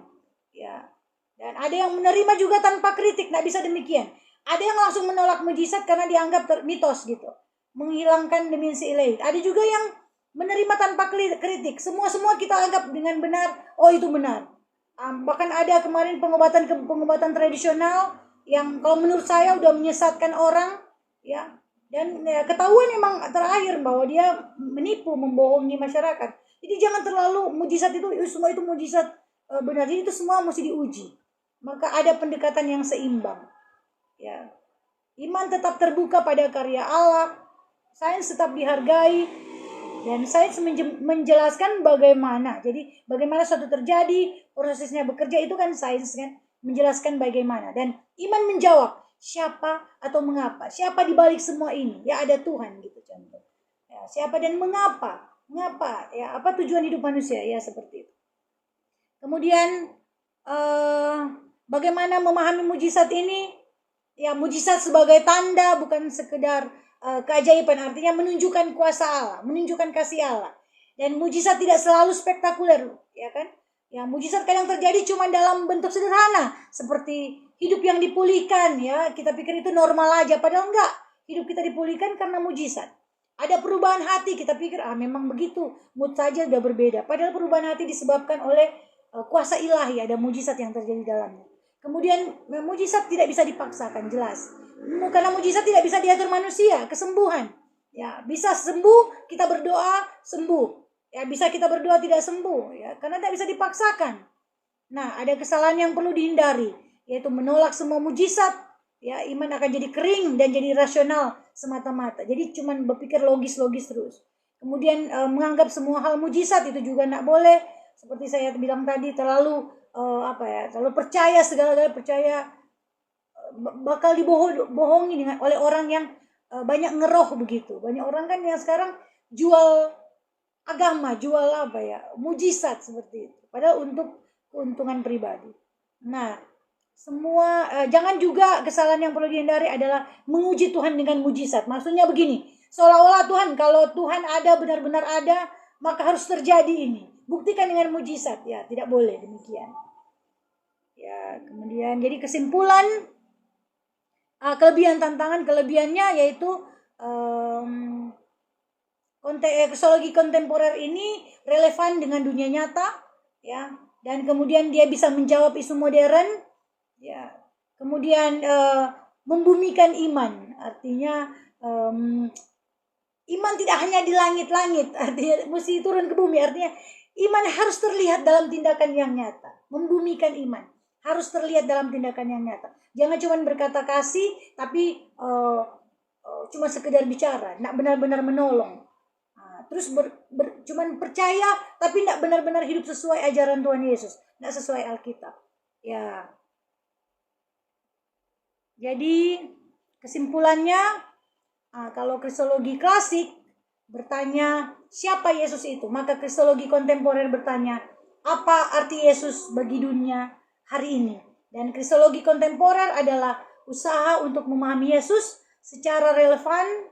Ya. Dan ada yang menerima juga tanpa kritik, nggak bisa demikian. Ada yang langsung menolak mujizat karena dianggap mitos gitu, menghilangkan dimensi ilahi. Ada juga yang menerima tanpa kritik. Semua kita anggap dengan benar. Oh itu benar. Bahkan ada kemarin pengobatan tradisional yang kalau menurut saya udah menyesatkan orang, ya. Dan ya, ketahuan memang terakhir bahwa dia menipu, membohongi masyarakat. Jadi jangan terlalu mujizat itu semua itu mujizat benar. Jadi itu semua mesti diuji. Maka ada pendekatan yang seimbang. Ya. Iman tetap terbuka pada karya Allah, sains tetap dihargai, dan sains menjelaskan bagaimana. Jadi bagaimana suatu terjadi, prosesnya bekerja itu kan sains kan, menjelaskan bagaimana. Dan iman menjawab siapa atau mengapa, siapa di balik semua ini. Ya ada Tuhan gitu contoh. Ya, siapa dan mengapa, ya apa tujuan hidup manusia, ya seperti itu. Kemudian bagaimana memahami mujizat ini? Ya, mujizat sebagai tanda, bukan sekedar keajaiban, artinya menunjukkan kuasa Allah, menunjukkan kasih Allah. Dan mujizat tidak selalu spektakuler, ya kan? Ya, mujizat kadang terjadi cuma dalam bentuk sederhana, seperti hidup yang dipulihkan, ya. Kita pikir itu normal aja, padahal enggak. Hidup kita dipulihkan karena mujizat. Ada perubahan hati, kita pikir memang begitu, mood saja udah berbeda. Padahal perubahan hati disebabkan oleh kuasa ilahi, ada mujizat yang terjadi dalamnya. Kemudian mujizat tidak bisa dipaksakan, jelas. Karena mujizat tidak bisa diatur manusia, kesembuhan. Ya, bisa sembuh, kita berdoa, sembuh. Ya, bisa kita berdoa tidak sembuh, ya, karena tidak bisa dipaksakan. Nah, ada kesalahan yang perlu dihindari, yaitu menolak semua mujizat. Ya, iman akan jadi kering dan jadi rasional semata-mata. Jadi cuma berpikir logis-logis terus. Kemudian menganggap semua hal mujizat itu juga tidak boleh. Seperti saya bilang tadi, terlalu terlalu percaya, segala-galanya percaya, bakal dibohongi oleh orang yang banyak ngeroh begitu. Banyak orang kan yang sekarang jual agama, jual mujizat seperti itu. Padahal untuk keuntungan pribadi. Nah, semua jangan juga kesalahan yang perlu dihindari adalah menguji Tuhan dengan mujizat. Maksudnya begini, seolah-olah Tuhan, kalau Tuhan ada, benar-benar ada, maka harus terjadi ini. Buktikan dengan mujizat, ya tidak boleh demikian. Ya, kemudian jadi kesimpulan, kelebihan tantangan, kelebihannya yaitu kristologi kontemporer ini relevan dengan dunia nyata, ya, dan kemudian dia bisa menjawab isu modern, ya, kemudian membumikan iman, artinya iman tidak hanya di langit-langit, artinya mesti turun ke bumi, artinya iman harus terlihat dalam tindakan yang nyata. Membumikan iman harus terlihat dalam tindakan yang nyata. Jangan cuma berkata kasih, tapi cuma sekedar bicara, tidak benar-benar menolong. Terus cuma percaya, tapi tidak benar-benar hidup sesuai ajaran Tuhan Yesus, tidak sesuai Alkitab. Ya. Jadi kesimpulannya, kalau kristologi klasik bertanya siapa Yesus itu, maka kristologi kontemporer bertanya apa arti Yesus bagi dunia hari ini. Dan kristologi kontemporer adalah usaha untuk memahami Yesus secara relevan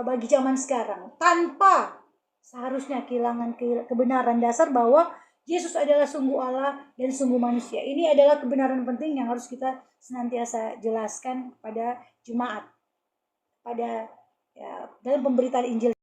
bagi zaman sekarang, tanpa seharusnya kehilangan kebenaran dasar bahwa Yesus adalah sungguh Allah dan sungguh manusia. Ini adalah kebenaran penting yang harus kita senantiasa jelaskan pada jemaat, pada dalam pemberitaan Injil.